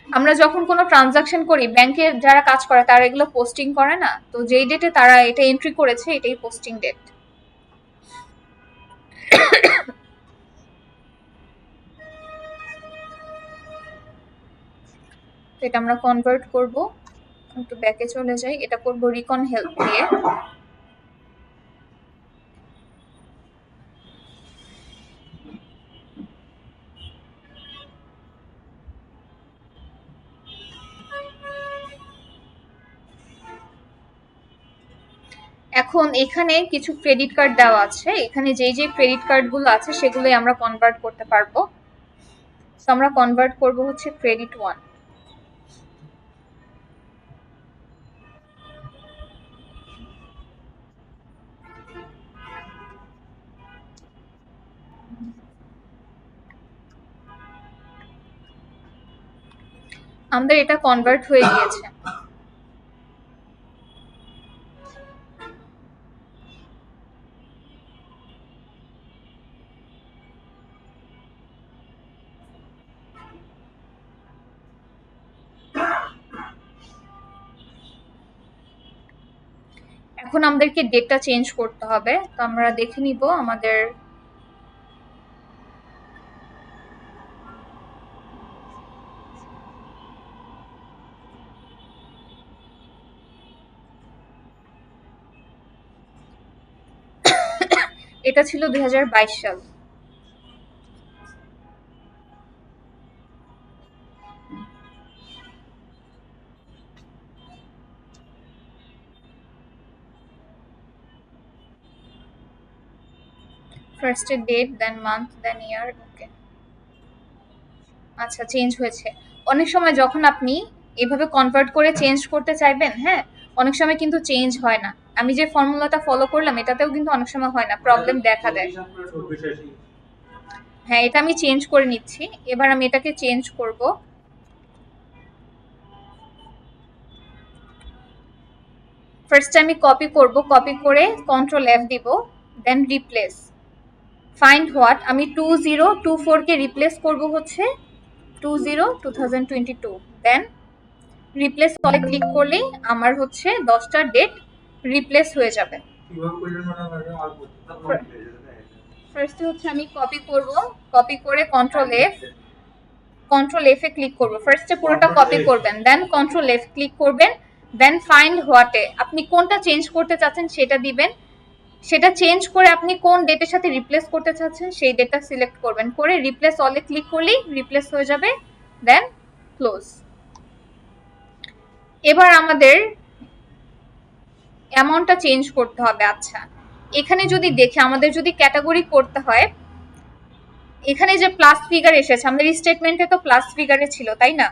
আমরা যখন কোনো ট্রানজাকশন করি, ব্যাংকে যারা কাজ করে তারা এগুলো পোস্টিং করে না? তো যেই ডেটে তারা এটা এন্ট্রি করেছে এটাই পোস্টিং ডেট। তো এটা আমরা কনভার্ট করব, একটু ব্যাকে চলে যাই, এটা করব রিকন হেল্প দিয়ে। এখন এখানে কিছু ক্রেডিট কার্ড দেওয়া আছে, এখানে যেই যে ক্রেডিট কার্ডগুলো আছে সেগুলোই আমরা কনভার্ট করতে পারবো। তো আমরা কনভার্ট করব হচ্ছে ক্রেডিট 1। আমাদের এটা কনভার্ট হয়ে গিয়েছে। এখন আমাদেরকে ডেটটা চেঞ্জ করতে হবে। তো আমরা দেখে নিব আমাদের এটা ছিল 2022 সাল। ফার্স্ট ডেট, দেন মান্থ, দেন ইয়ার। ওকে, আচ্ছা চেঞ্জ হয়েছে। অনেক সময় যখন আপনি এভাবে কনভার্ট করে চেঞ্জ করতে চাইবেন, হ্যাঁ, অনেক সময় কিন্তু চেঞ্জ হয় না। আমি যে ফর্মুলাটা ফলো করলাম এটাতেও কিন্তু অনেক সময় হয় না, প্রবলেম দেখা দেয়। 2480 হ্যাঁ, এটা আমি চেঞ্জ করে নিচ্ছি। এবার আমি এটাকে চেঞ্জ করব। ফার্স্ট আমি কপি করব, কপি করে কন্ট্রোল এফ দিব, দেন রিপ্লেস। ফাইন্ড হোয়াট, আমি 2024 কে রিপ্লেস করব হচ্ছে 20/2022, দেন রিপ্লেস অলে ক্লিক করলেই আমার হচ্ছে 10টা ডেট রিপ্লেস হয়ে যাবে। কিভাবে করলেন মানে আর ফার্স্টে হচ্ছে আমি কপি করব, কপি করে কন্ট্রোল এফ এ ক্লিক করব। ফার্স্টে পুরোটা কপি করবেন, দেন কন্ট্রোল এফ ক্লিক করবেন, দেন ফাইন্ড হোয়াটে আপনি কোনটা চেঞ্জ করতে চাচ্ছেন সেটা দিবেন। সেটা চেঞ্জ করে আপনি কোন ডেটের সাথে রিপ্লেস করতে চাচ্ছেন সেই ডেটটা সিলেক্ট করবেন, করে রিপ্লেস অলে ক্লিক করলেই রিপ্লেস হয়ে যাবে, দেন ক্লোজ। এবার আমাদের অ্যামাউন্টটা চেঞ্জ করতে হবে। আচ্ছা, এখানে যদি দেখে আমাদের যদি ক্যাটাগরি করতে হয়, এখানে যে প্লাস ফিগার এসেছে আমাদের স্টেটমেন্টে তো প্লাস ফিগারে ছিল, তাই না?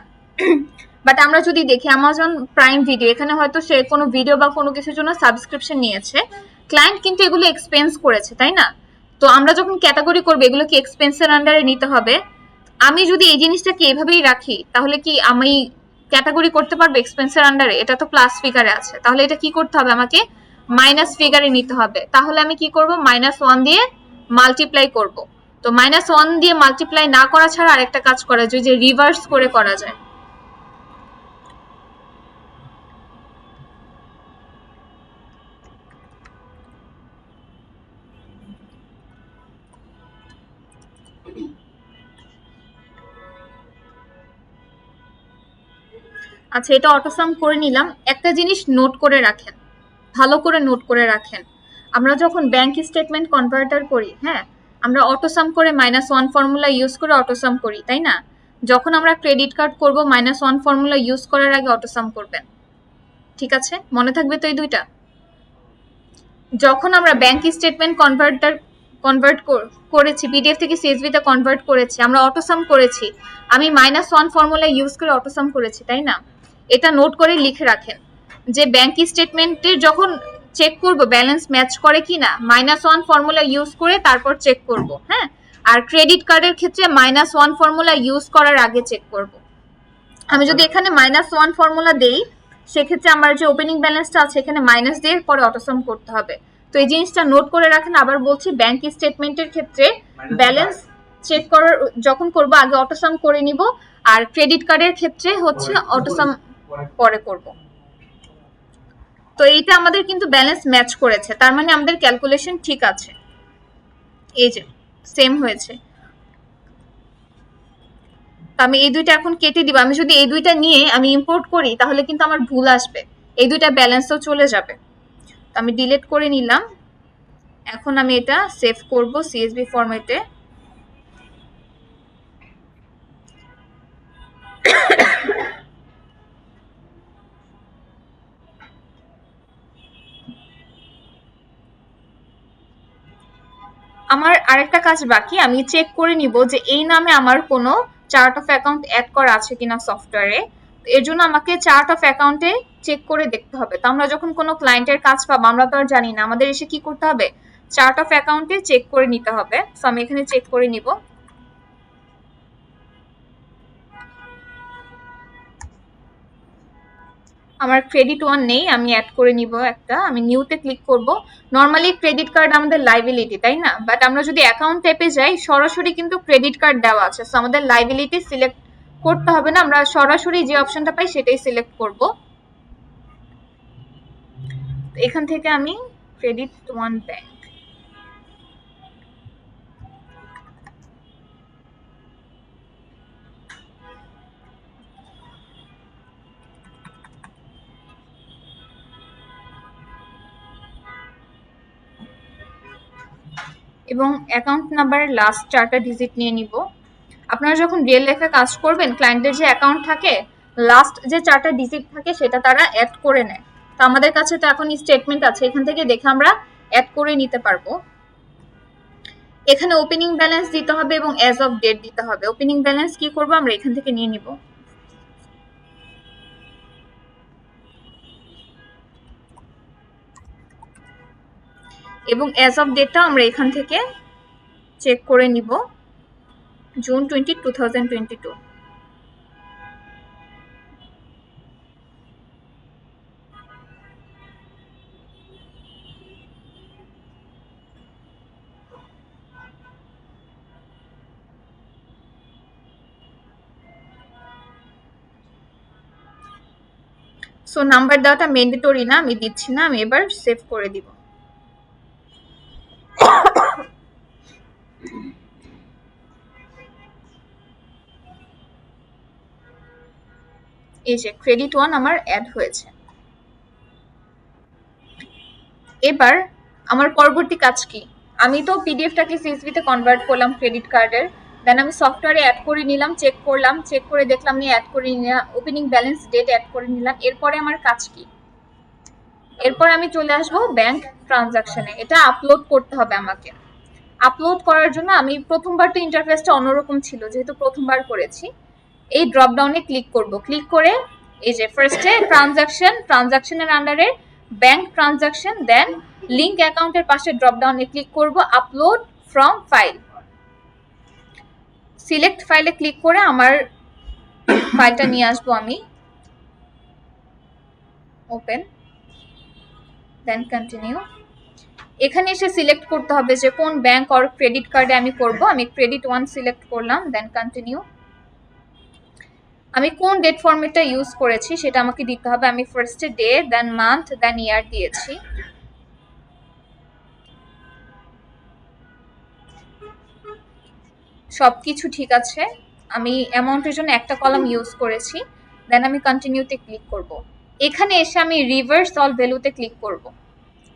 বাট আমরা যদি দেখি অ্যামাজন প্রাইম ভিডিও, এখানে হয়তো সে কোনো ভিডিও বা কোনো কিছুর জন্য সাবস্ক্রিপশন নিয়েছে, ক্লায়েন্ট কিন্তু এগুলো এক্সপেন্স করেছে, তাই না? তো আমরা যখন ক্যাটাগরি করবো এগুলো কি এক্সপেন্সের আন্ডারে নিতে হবে। আমি যদি এই জিনিসটাকে এভাবেই রাখি তাহলে কি আমি ক্যাটাগরি করতে পারবো এক্সপেন্সের আন্ডারে? এটা তো প্লাস ফিগারে আছে, তাহলে এটা কি করতে হবে, আমাকে মাইনাস ফিগারে নিতে হবে। তাহলে আমি কি করব, -1 দিয়ে মাল্টিপ্লাই করব। তো -1 দিয়ে মাল্টিপ্লাই না করা ছাড়া আরেকটা কাজ করা যায়, যে রিভার্স করে করা যায়। আচ্ছা, এটা অটোসাম করে নিলাম। একটা জিনিস নোট করে রাখেন, ভালো করে নোট করে রাখেন, আমরা যখন ব্যাংক স্টেটমেন্ট কনভার্টার করি, হ্যাঁ, আমরা অটোসাম করে -1 ফর্মুলা ইউজ করে অটোসাম করি, তাই না? যখন আমরা ক্রেডিট কার্ড করব -1 ফর্মুলা ইউজ করার আগে অটোসাম করবেন, ঠিক আছে? মনে থাকবে তো এই দুইটা। যখন আমরা ব্যাংক স্টেটমেন্ট কনভার্ট করেছি, পিডিএফ থেকে সিএসভি তে কনভার্ট করেছি, আমরা অটোসাম করেছি, আমি -1 ফর্মুলা ইউজ করে অটোসাম করেছি, তাই না? এটা নোট করে লিখে রাখেন যে ব্যাংক স্টেটমেন্টের যখন চেক করব ব্যালেন্স ম্যাচ করে কিনা, -1 ফর্মুলা ইউজ করে তারপর চেক করব, হ্যাঁ। আর ক্রেডিট কার্ডের ক্ষেত্রে -1 ফর্মুলা ইউজ করার আগে চেক করব। আমি যদি এখানে -1 ফর্মুলা দেই, সেক্ষেত্রে আমার যে ওপেনিং ব্যালেন্সটা আছে এখানে মাইনাস দিয়ে পরে অটোসাম করতে হবে। তো এই জিনিসটা নোট করে রাখেন। আবার বলছি, ব্যাংক স্টেটমেন্টের ক্ষেত্রে ব্যালেন্স চেক করার যখন করব আগে অটোসাম করে নিব, আর ক্রেডিট কার্ডের ক্ষেত্রে হচ্ছে অটোসাম পরে করব। তো এইটা আমাদের কিন্তু ব্যালেন্স ম্যাচ করেছে, তার মানে আমাদের ক্যালকুলেশন ঠিক আছে, এই যে সেম হয়েছে। আমি এই দুইটা এখন কেটে দিব। আমি যদি এই দুইটা নিয়ে আমি ইম্পোর্ট করি তাহলে কিন্তু আমার ভুল আসবে, এই দুইটা ব্যালেন্সও চলে যাবে। তো আমি ডিলিট করে নিলাম। এখন আমি এটা সেভ করব সিএসভি ফরম্যাটে। আমার আরেকটা কাজ বাকি, আমি চেক করে নিব যে এই নামে আমার কোনো চার্ট অফ অ্যাকাউন্ট অ্যাড করা আছে কিনা সফটওয়্যারে। এর জন্য আমাকে চার্ট অফ অ্যাকাউন্টে চেক করে দেখতে হবে। তো আমরা যখন কোনো ক্লায়েন্টের কাজ পাবো আমরা তো আর জানি না, আমাদের এসে কি করতে হবে, চার্ট অফ অ্যাকাউন্টে চেক করে নিতে হবে। সো আমি এখানে চেক করে নিব। আমার ক্রেডিট ওয়ান নেই, আমি অ্যাড করে নিব একটা। আমি নিউতে ক্লিক করব। নর্মালি ক্রেডিট কার্ড আমাদের লাইবিলিটি, তাই না? বাট আমরা যদি অ্যাকাউন্ট ট্যাপে যাই সরাসরি কিন্তু ক্রেডিট কার্ড দেওয়া আছে, সো আমাদের লাইবিলিটি সিলেক্ট করতে হবে না, আমরা সরাসরি যে অপশনটা পাই সেটাই সিলেক্ট করব। এখান থেকে আমি ক্রেডিট ওয়ান ব্যাংক, এবং অ্যাকাউন্ট নাম্বারের লাস্ট 4টা ডিজিট নিয়ে নিব। আপনারা যখন রিয়েল লাইফে কাজ করবেন, ক্লায়েন্টের যে অ্যাকাউন্ট থাকে লাস্ট যে 4টা ডিজিট থাকে সেটা তারা অ্যাড করে নেয়। তো আমাদের কাছে তো এখন স্টেটমেন্ট আছে, এখান থেকে দেখে আমরা অ্যাড করে নিতে পারবো। এখানে ওপেনিং ব্যালেন্স দিতে হবে এবং অ্যাজ অফ ডেট দিতে হবে। ওপেনিং ব্যালেন্স কি করব, আমরা এখান থেকে নিয়ে নিব। এবং অ্যাজ অফ ডেটটা আমরা এখান থেকে চেক করে নিব, জুন 20, 2022। সো নাম্বার দেওয়াটা ম্যান্ডেটরি না, আমি দিচ্ছি না, আমি এবার সেভ করে দিব। এই যে ক্রেডিট 1 আমার অ্যাড হয়েছে। এবার আমার পরবর্তী কাজ কি, আমি তো পিডিএফটাকে সিএসভি তে কনভার্ট করলাম ক্রেডিট কার্ডের, দেন আমি সফটওয়্যারে অ্যাড করে নিলাম, চেক করলাম, চেক করে দেখলাম আমি অ্যাড করে নিলাম, ওপেনিং ব্যালেন্স ডেট অ্যাড করে নিলাম। এরপরে আমার কাজ কি, এরপর আমি চলে আসবো ব্যাংক ট্রানজাকশনে। এটা আপলোড করতে হবে আমাকে। আপলোড করার জন্য আমি প্রথমবার তো ইন্টারফেসটা অন্যরকম ছিল, যেহেতু প্রথমবার করেছি। এই ড্রপ ডাউনে ক্লিক করব, ক্লিক করে এই যে ফার্স্টে ট্রানজাকশনের আন্ডারে ব্যাংক ট্রানজাকশন, দেন লিংক অ্যাকাউন্টের পাশে ড্রপ ডাউনে ক্লিক করব, আপলোড ফ্রম ফাইল, সিলেক্ট ফাইলে ক্লিক করে আমার ফাইলটা নিয়ে আসবো আমি, ওপেন, দেন কন্টিনিউ। এখানে এসে সিলেক্ট করতে হবে যে কোন ব্যাংক অর ক্রেডিট কার্ডে আমি করব। আমি ক্রেডিট 1 সিলেক্ট করলাম, দেন কন্টিনিউ। আমি কোন ডেট ফরম্যাটটা ইউজ করেছি সেটা আমাকে দিতে হবে। আমি ফার্স্টে ডে, দেন মান্থ, দেন ইয়ার দিয়েছি। সবকিছু ঠিক আছে। আমি অ্যামাউন্টের জন্য একটা কলাম ইউজ করেছি, দেন আমি কন্টিনিউতে ক্লিক করব। এখানে এসে আমি রিভার্স অল ভ্যালুতে ক্লিক করব,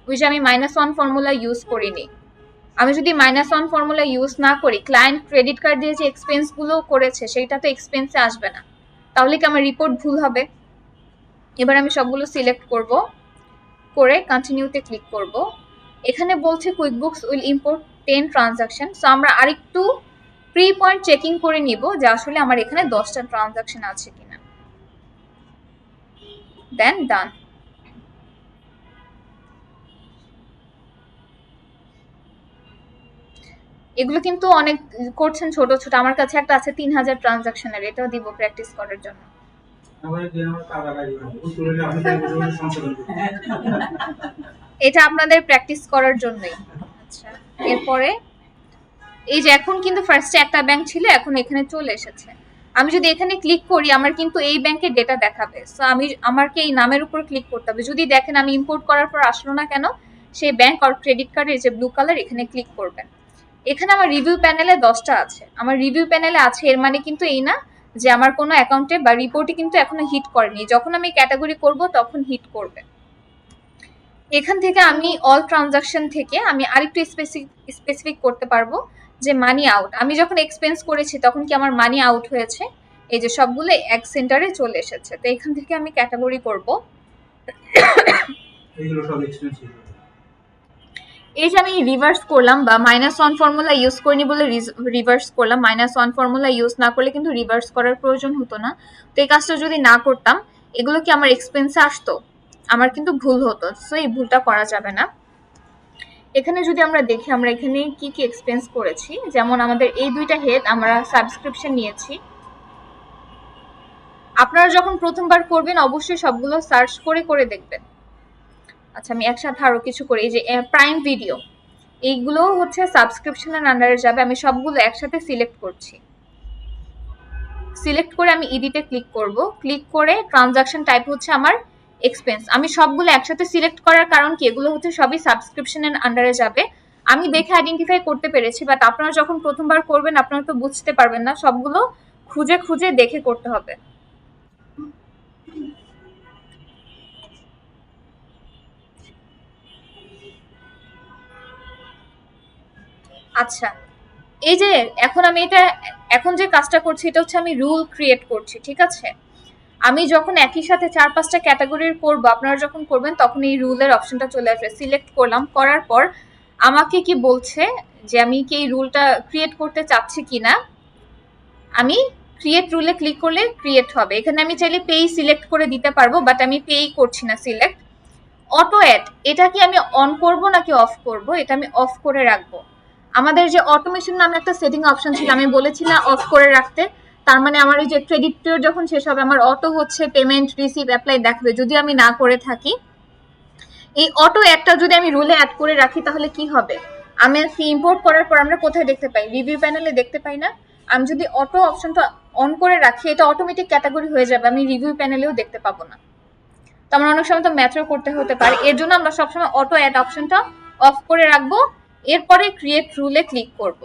ওই যে আমি -1 ফর্মুলা ইউজ করিনি। আমি যদি -1 ফর্মুলা ইউজ না করি, ক্লায়েন্ট ক্রেডিট কার্ড দিয়ে যে এক্সপেন্সগুলো করেছে সেইটা তো এক্সপেন্সে আসবে না, তাহলে কি আমার রিপোর্ট ভুল হবে? এবার আমি সবগুলো সিলেক্ট করব, করে কন্টিনিউতে ক্লিক করব। এখানে বলছে QuickBooks will import 10 transaction. So আমরা আরেকটু প্রি পয়েন্ট চেকিং করে নিব যে আসলে আমার এখানে 10টা ট্রানজাকশন আছে কিনা, দেন ডান। এগুলো কিন্তু অনেক করছেন ছোট ছোট, আমার কাছে একটা আছে 3000 ট্রানজাকশনের, এটাও দিব প্র্যাকটিস করার জন্য। এটা আপনাদের প্র্যাকটিস করার জন্যই। আচ্ছা, এরপরে এই যে এখন কিন্তু ফার্স্টে একটা ব্যাংক ছিল, এখন এখানে চলে এসেছে। আমি যদি এখানে ক্লিক করি আমার কিন্তু এই ব্যাংকের ডেটা দেখাবে। সো আমাকে এই নামের উপর ক্লিক করতে হবে। যদি দেখেন আমি ইম্পোর্ট করার পর আসলো না কেন, সেই ব্যাংক আর ক্রেডিট কার্ডের যে ব্লু কালার, এখানে ক্লিক করবেন। এখানে আমার রিভিউ প্যানেলে 10টা আছে, আমার রিভিউ প্যানেলে আছে, এর মানে কিন্তু এই না যে আমার কোনো অ্যাকাউন্টে বা রিপোর্টে কিন্তু এখনো হিট করেনি। যখন আমি ক্যাটাগরি করব তখন হিট করবে। এখান থেকে আমি অল ট্রানজাকশন থেকে আমি আরেকটু স্পেসিফিক করতে পারবো যে মানি আউট, আমি যখন এক্সপেন্স করেছি তখন কি আমার মানি আউট হয়েছে। এই যে সবগুলো এক সেন্টারে চলে এসেছে, তো এখান থেকে আমি ক্যাটাগরি করব। এইগুলো সব এক্সপেন্স। এই যে আমি রিভার্স করলাম বা -1 ফর্মুলা ইউজ করিনি বলে রিভার্স করলাম। -1 ফর্মুলা ইউজ না করলে কিন্তু রিভার্স করার প্রয়োজন হতো না। তো এই কাজটা যদি না করতাম, এগুলো কি আমার এক্সপেন্সে আসতো? আমার কিন্তু ভুল হতো। সো এই ভুলটা করা যাবে না। এখানে যদি আমরা দেখি আমরা এখানে কি কি এক্সপেন্স করেছি, যেমন আমাদের এই দুইটা হেড আমরা সাবস্ক্রিপশন নিয়েছি। আপনারা যখন প্রথমবার করবেন অবশ্যই সবগুলো সার্চ করে করে দেখবেন। আচ্ছা, আমি একসাথে আরো কিছু করি। এই যে প্রাইম ভিডিও, এইগুলো হচ্ছে সাবস্ক্রিপশনের আন্ডারে যাবে। আমি সবগুলো একসাথে সিলেক্ট করছি। সিলেক্ট করে আমি এডিটে ক্লিক করব। ক্লিক করে ট্রানজাকশন টাইপ হচ্ছে আমার এক্সপেন্স। আমি সবগুলো একসাথে সিলেক্ট করার কারণ কি, এগুলো হচ্ছে সবই সাবস্ক্রিপশনের আন্ডারে যাবে। আমি দেখে আইডেন্টিফাই করতে পেরেছি, বাট আপনারা যখন প্রথমবার করবেন আপনারা তো বুঝতে পারবেন না, সবগুলো খুঁজে খুঁজে দেখে করতে হবে। আচ্ছা, এই যে এখন যে কাজটা করছি এটা হচ্ছে আমি রুল ক্রিয়েট করছি, ঠিক আছে? আমি যখন একই সাথে 4-5টা ক্যাটাগরির করব, আপনারা যখন করবেন তখন এই রুলের অপশনটা চলে আসবে। সিলেক্ট করলাম, করার পর আমাকে কি বলছে যে আমি কি এই রুলটা ক্রিয়েট করতে চাচ্ছি কিনা। আমি ক্রিয়েট রুলে ক্লিক করলে ক্রিয়েট হবে। এখানে আমি চাইলে পেই সিলেক্ট করে দিতে পারবো, বাট আমি পেই করছি না সিলেক্ট। অটো অ্যাড, এটা কি আমি অন করব নাকি অফ করব? এটা আমি অফ করে রাখবো। আমাদের যে অটোমেশন নামে একটা সেটিং অপশন ছিল, আমি বলেছি না অফ করে রাখতে। তার মানে আমার এই যে ক্রেডিট পিরিয়ড যখন শেষ হবে, আমার অটো হচ্ছে পেমেন্ট রিসিভ অ্যাপ্লাই দেখাবে যদি আমি না করে থাকি। এই অটো অ্যাডটা যদি আমি রুলে অ্যাড করে রাখি তাহলে কি হবে? আমি ফি ইম্পোর্ট করার পর আমরা কোথায় দেখতে পাই? রিভিউ প্যানেলে দেখতে পাই না? আমি যদি অটো অপশনটা অন করে রাখি, এটা অটোমেটিক ক্যাটাগরি হয়ে যাবে, আমি রিভিউ প্যানেলেও দেখতে পাবো না। তো আমার অনেক সময় তো ম্যাথও করতে হতে পারে, এর জন্য আমরা সবসময় অটো অ্যাড অপশনটা অফ করে রাখবো। এরপরে ক্রিয়েট রুলে ক্লিক করব।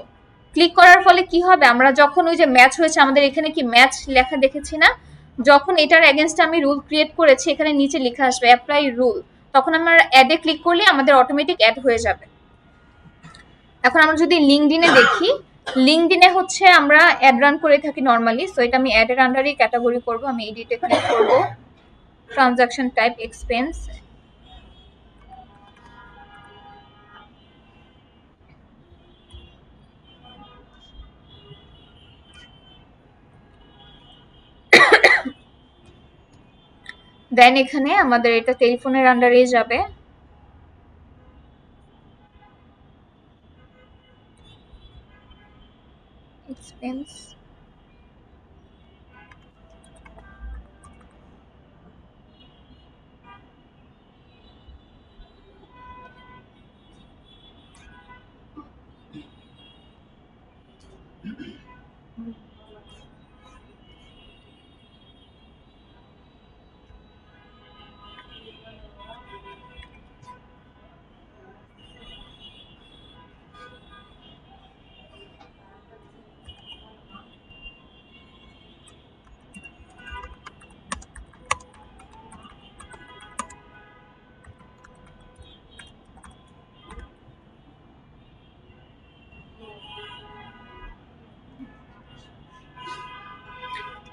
ক্লিক করার ফলে কি হবে? আমরা যখন ওই যে ম্যাচ হয়েছে, আমাদের এখানে কি ম্যাচ লেখা দেখেছি না? যখন এটার এগেনস্টে আমি রুল ক্রিয়েট করেছি, এখানে নিচে লেখা আসবে অ্যাপ্লাই রুল, তখন আমরা অ্যাডে ক্লিক করলে আমাদের অটোমেটিক অ্যাড হয়ে যাবে। এখন আমরা যদি লিঙ্কডইনে দেখি, লিঙ্কডইনে হচ্ছে আমরা অ্যাড রান করে থাকি নর্মালি, সো এটা আমি অ্যাডের আন্ডারেই ক্যাটাগরি করব। আমি এডিটে ক্লিক করব, ট্রানজাকশন টাইপ এক্সপেন্স, দেন এখানে আমাদের এটা টেলিফোনের আন্ডারে যাবে। এক্সপেন্স,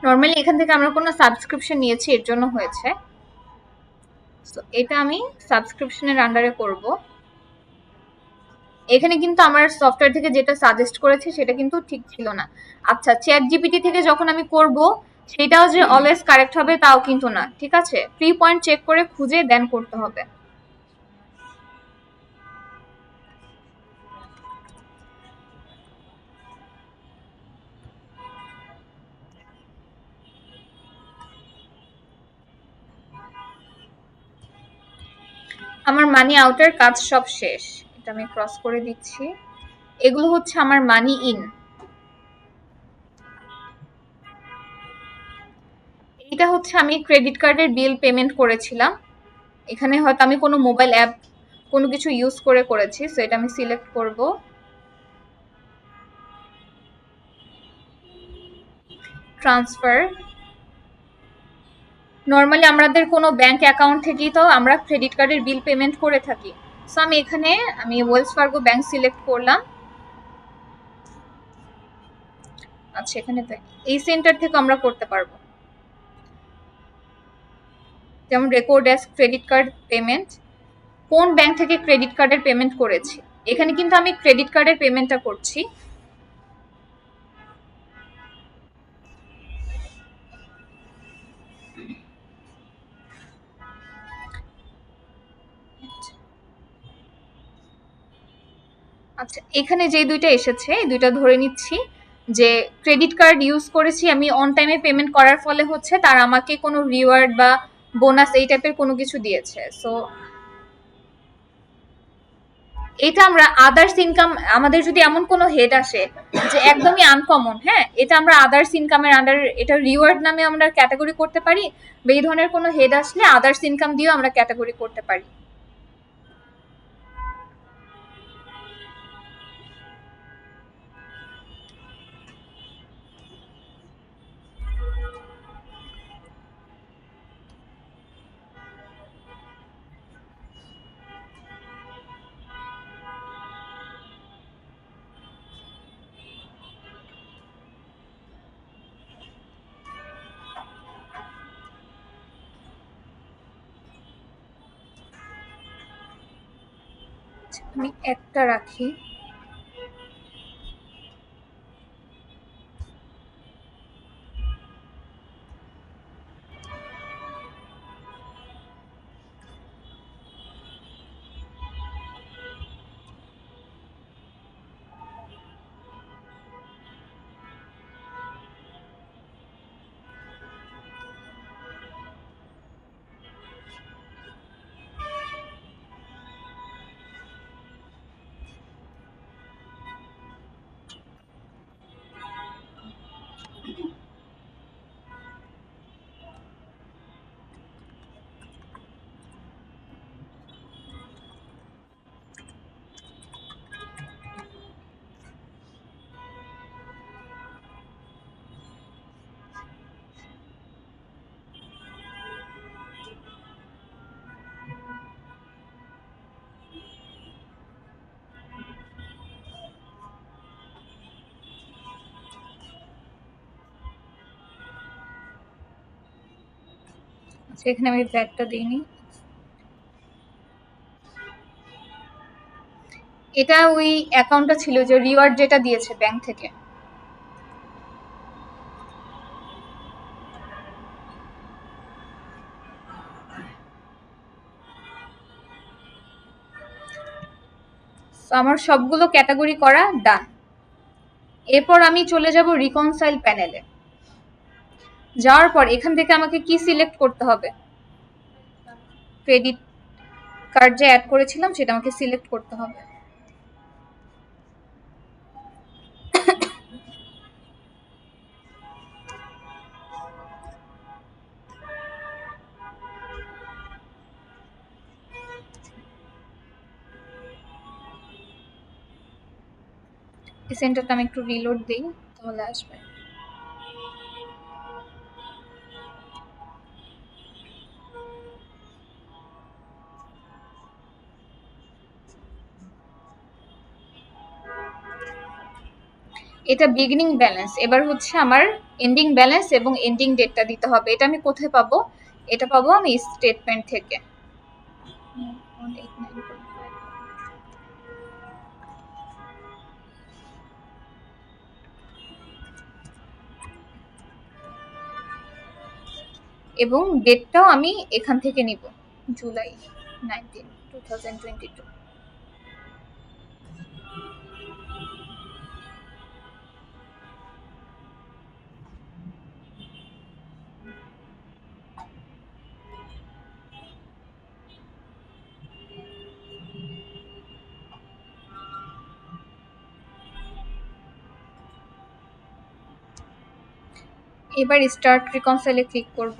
নর্মালি এখান থেকে আমরা কোনো সাবস্ক্রিপশন নিয়েছি, এর জন্য হয়েছে। সো এটা আমি সাবস্ক্রিপশনের আন্ডারে করব। এখানে কিন্তু আমার সফটওয়্যার থেকে যেটা সাজেস্ট করেছে সেটা কিন্তু ঠিক ছিল না। আচ্ছা, চ্যাট জিপিটি থেকে যখন আমি করব, সেটাও যে অলওয়েজ কারেক্ট হবে তাও কিন্তু না, ঠিক আছে? 3 পয়েন্ট চেক করে খুঁজে দেন করতে হবে। আমার মানি আউটের কাজ সব শেষ, এটা আমি ক্রস করে দিচ্ছি। এগুলো হচ্ছে আমার মানি ইন। এটা হচ্ছে আমি ক্রেডিট কার্ডের বিল পেমেন্ট করেছিলাম। এখানে হয়তো আমি কোনো মোবাইল অ্যাপ কোনো কিছু ইউজ করে করেছি, সো এটা আমি সিলেক্ট করব। ট্রান্সফার, নর্মালি আমাদের কোনো ব্যাংক অ্যাকাউন্ট থেকেই তো আমরা ক্রেডিট কার্ডের বিল পেমেন্ট করে থাকি। সো আমি এখানে ওয়েলস ফার্গো ব্যাংক সিলেক্ট করলাম। আচ্ছা, এখানে তো এই সেন্টার থেকে আমরা করতে পারবো, যেমন record as credit card payment. কোন ব্যাংক থেকে ক্রেডিট কার্ডের পেমেন্ট করেছি, এখানে কিন্তু আমি ক্রেডিট কার্ডের পেমেন্টটা করছি। আচ্ছা, এখানে যে দুইটা এসেছে এই দুইটা ধরে নিচ্ছি যে ক্রেডিট কার্ড ইউজ করেছি আমি, অন টাইমে পেমেন্ট করার ফলে হচ্ছে তার আমাকে কোনো রিওয়ার্ড বা বোনাস এই টাইপের কোনো কিছু দিয়েছে। সো এটা আমরা আদার্স ইনকাম, আমাদের যদি এমন কোনো হেড আসে যে একদমই আনকমন, হ্যাঁ, এটা আমরা আদার্স ইনকামের আন্ডার, এটা রিওয়ার্ড নামে আমরা ক্যাটাগরি করতে পারি, বা এই ধরনের কোনো হেড আসলে আদার্স ইনকাম দিয়েও আমরা ক্যাটাগরি করতে পারি। আমি একটা রাখি। আচ্ছা, এখানে আমি ব্যাগটা দিইনি। এটা ওই অ্যাকাউন্টটা ছিল যে রিওয়ার্ড যেটা দিয়েছে ব্যাংক থেকে। আমার সবগুলো ক্যাটাগরি করা ডান। এরপর আমি চলে যাব রিকনসাইল প্যানেলে। যাওয়ার পর এখান থেকে আমাকে কি সিলেক্ট করতে হবে? ক্রেডিট কার্ড যে অ্যাড করেছিলাম সেটা আমাকে সিলেক্ট করতে হবে। এই সেন্টারটা আমি একটু রিলোড দিই, তাহলে আসবে। এটা বিগিনিং ব্যালেন্স। এবার হচ্ছে আমার এন্ডিং ব্যালেন্স এবং এন্ডিং ডেটটা দিতে হবে। এটা আমি কোথায় পাবো? এটা পাবো আমি স্টেটমেন্ট থেকে। এবং ডেটটাও আমি এখান থেকে নিব, জুলাই 19, 2022। এবার স্টার্ট রিকনসাইলে ক্লিক করব।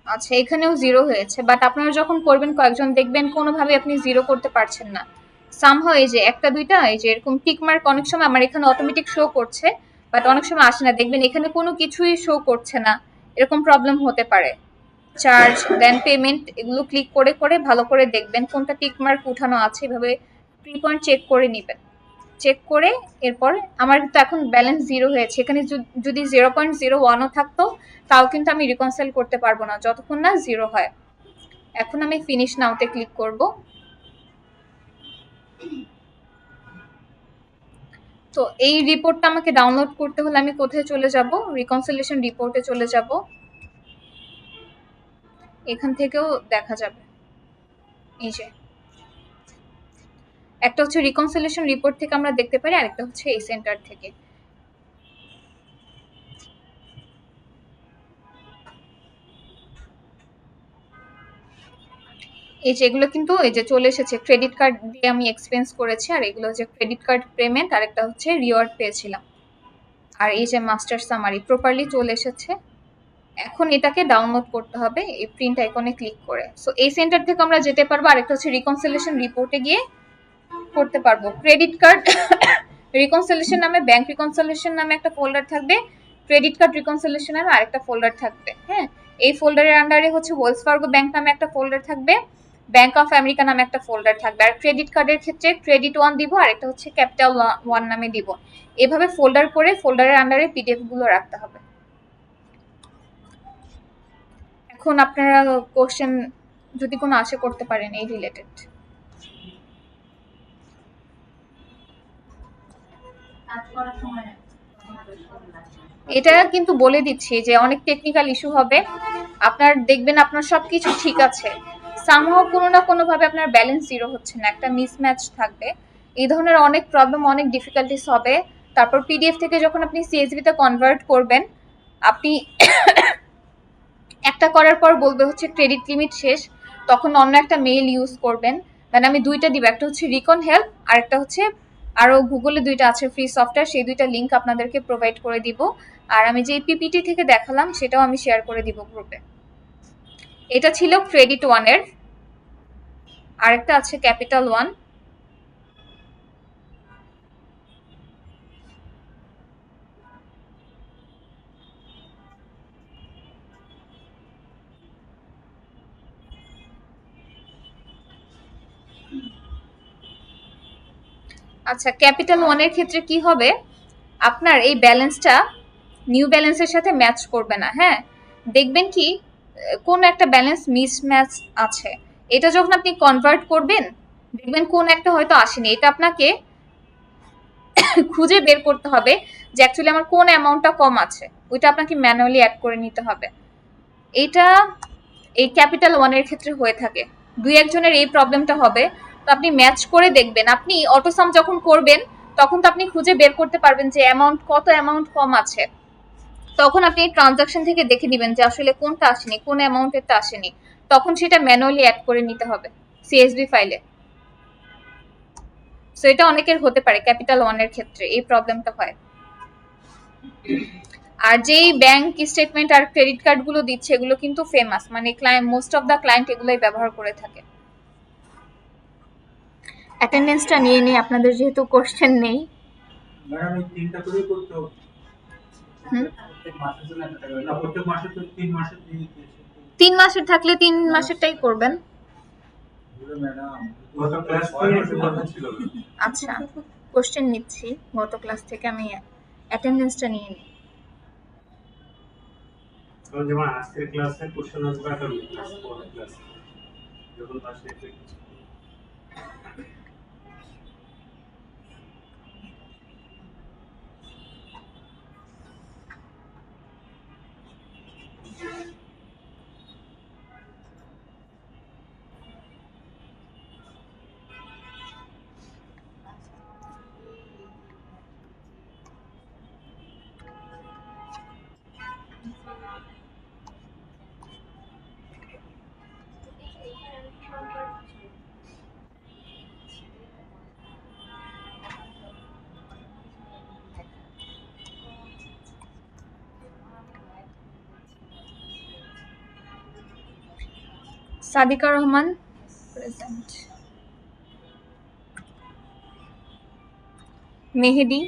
আচ্ছা, এখানেও জিরো হয়েছে, বাট আপনারা যখন করবেন কয়েকজন দেখবেন কোনোভাবে আপনি জিরো করতে পারছেন না। সামহাও এই যে একটা দুইটা এই যে এরকম টিক মার্ক অনেক সময় আমার এখানে অটোমেটিক শো করছে, বাট অনেক সময় আসে না। দেখবেন এখানে কোনো কিছুই শো করছে না, এরকম প্রবলেম হতে পারে। চার্জ দেন পেমেন্ট এগুলো ক্লিক করে করে ভালো করে দেখবেন কোনটা টিক মার্ক উঠানো আছে, এভাবে 3 পয়েন্ট চেক করে নেবেন। চেক করে এরপর আমার কিন্তু এখন ব্যালেন্স জিরো হয়েছে। এখানে যদি 0.01ও থাকতো তাও কিন্তু আমি রিকনসাইল করতে পারবো না যতক্ষণ না জিরো হয়। এখন আমি ফিনিশ নাওতে ক্লিক করব। তো এই রিপোর্টটা আমাকে ডাউনলোড করতে হলে আমি কোথায় চলে যাব? রিকনসিলিয়েশন রিপোর্টে চলে যাব। এখান থেকেও দেখা যাবে, এই যে একটা হচ্ছে রিকনসিলিয়েশন রিপোর্ট থেকে আমরা দেখতে পারি, আরেকটা হচ্ছে এই সেন্টার থেকে। এই যে এগুলো কিন্তু এই যে চলে এসেছে, ক্রেডিট কার্ড দিয়ে আমি এক্সপেন্স করেছি, আর এগুলো যে ক্রেডিট কার্ড পেমেন্ট, আর একটা হচ্ছে রিওয়ার্ড পেয়েছিলাম। আর এই যে মাস্টার সামারি প্রপারলি চলে এসেছে। এখন এটাকে ডাউনলোড করতে হবে এই প্রিন্ট আইকনে ক্লিক করে। সো এই সেন্টার থেকে আমরা যেতে পারবো, আরেকটা হচ্ছে রিকনসিলিয়েশন রিপোর্টে গিয়ে করতে পারবো। ক্রেডিট কার্ড রিকনসিলিয়েশন নামে, ব্যাংক রিকনসিলিয়েশন নামে একটা ফোল্ডার থাকবে, ক্রেডিট কার্ড রিকনসিলিয়েশন নামে আরেকটা ফোল্ডার থাকবে। হ্যাঁ, এই ফোল্ডারের আন্ডারে হচ্ছে ওয়েলস ফার্গো ব্যাংক নামে একটা ফোল্ডার থাকবে, ব্যাংক অফ আমেরিকা নামে একটা ফোল্ডার থাকবে। আর ক্রেডিট কার্ডের ক্ষেত্রে ক্রেডিট 1 দিব, আর একটা হচ্ছে ক্যাপিটাল 1 নামে দিব। এভাবে ফোল্ডার করে ফোল্ডারের আন্ডারে পিডিএফ গুলো রাখতে হবে। এখন আপনারা কোশ্চেন যদি কোনো আশা করতে পারেন এই রিলেটেড। এটা কিন্তু বলে দিচ্ছি যে অনেক টেকনিক্যাল ইস্যু হবে, আপনার দেখবেন আপনার সবকিছু ঠিক আছে, সামহাও কোনো না কোনো ভাবে আপনার ব্যালেন্স জিরো হচ্ছে না, একটা মিসম্যাচ থাকবে। এই ধরনের অনেক প্রবলেম, অনেক ডিফিকাল্টিস হবে। তারপর পিডিএফ থেকে যখন আপনি সিএসভি তে কনভার্ট করবেন, আপনি একটা করার পর বলবে হচ্ছে ক্রেডিট লিমিট শেষ, তখন অন্য একটা মেইল ইউজ করবেন। মানে আমি দুইটা দিব, একটা হচ্ছে রিকন হেল্প আর একটা হচ্ছে আরো গুগলে দুইটা আছে ফ্রি সফটওয়্যার, সেই দুইটা লিংক আপনাদেরকে প্রোভাইড করে দিব। আর আমি যে পিপিটি থেকে দেখালাম সেটাও আমি শেয়ার করে দিব গ্রুপে। এটা ছিল ক্রেডিট ওয়ানের, আরেকটা আছে ক্যাপিটাল ওয়ান। আচ্ছা, ক্যাপিটাল ওয়ানের ক্ষেত্রে কি হবে, আপনার এই ব্যালেন্সটা নিউ ব্যালেন্সের সাথে ম্যাচ করবে না। হ্যাঁ, দেখবেন কি কোন একটা ব্যালেন্স মিসম্যাচ আছে, এটা যখন আপনি কনভার্ট করবেন দেখবেন কোন একটা হয়তো আসেনি, এটা আপনাকে খুঁজে বের করতে হবে যে অ্যাকচুয়ালি আমার কোন অ্যামাউন্টটা কম আছে, ওইটা আপনাকে ম্যানুয়ালি অ্যাড করে নিতে হবে। এইটা এই ক্যাপিটাল ওয়ানের ক্ষেত্রে হয়ে থাকে, দুই একজনের এই প্রবলেমটা হবে। তো আপনি ম্যাচ করে দেখবেন, আপনি অটোসাম যখন করবেন তখন তো আপনি খুঁজে বের করতে পারবেন যে কত অ্যামাউন্ট কম আছে, তখন আপনি ট্রানজাকশন থেকে দেখে দিবেন যে আসলে কোনটা আসেনি, কোন অ্যামাউন্টেরটা আসেনি, তখন সেটা ম্যানুয়ালি অ্যাড করে নিতে হবে সিএসভি ফাইলে। সো এটা অনেকের হতে পারে, ক্যাপিটাল ওয়ানের ক্ষেত্রে এই প্রবলেমটা হয়। আর যেই ব্যাংক স্টেটমেন্ট আর ক্রেডিট কার্ড গুলো দিচ্ছে এগুলো কিন্তু ফেমাস, মানে মোস্ট অফ দা ক্লায়েন্ট এগুলোই ব্যবহার করে থাকে। অ্যাটেন্ডেন্সটা নিয়ে নিই আপনাদের, যেহেতু কোশ্চেন নেই। ম্যাডাম এই তিনটা করেই করতে হবে। প্রত্যেক মাসে তো 3 মাসের দিয়ে দিয়েছে। 3 মাসের থাকলে 3 মাসেরটাই করবেন। ম্যাডাম গত ক্লাস থেকে কথা ছিল। আচ্ছা, কোশ্চেন নিচ্ছি গত ক্লাস থেকে, আমি অ্যাটেন্ডেন্সটা নিয়ে নিই। যেমন আজকের ক্লাসে কোশ্চেন আসবে আগামী ক্লাস যখন আসে কিছু সাদিকা রহমান প্রেজেন্ট, মেহেদি,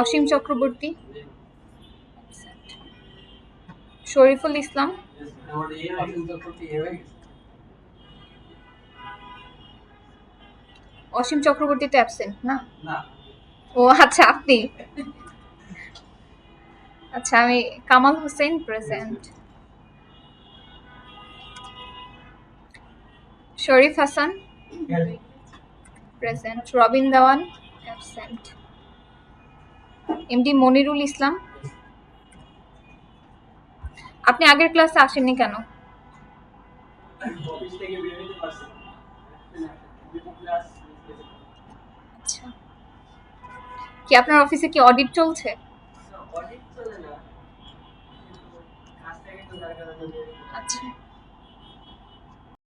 অসীম চক্রবর্তী, শরীফুল ইসলাম, অসীম চক্রবর্তী তো অ্যাবসেন্ট না? ও আচ্ছা, আপনি। আচ্ছা, আমি কামাল হোসেন প্রেজেন্ট, শরীফ হাসান প্রেজেন্ট, রবিন দেওয়ান অ্যাবসেন্ট, এমডি মনিরুল ইসলাম। আপনি আগের ক্লাসে আসেননি কেন? আচ্ছা, কি আপনার অফিসে কি অডিট চলছে? আচ্ছা।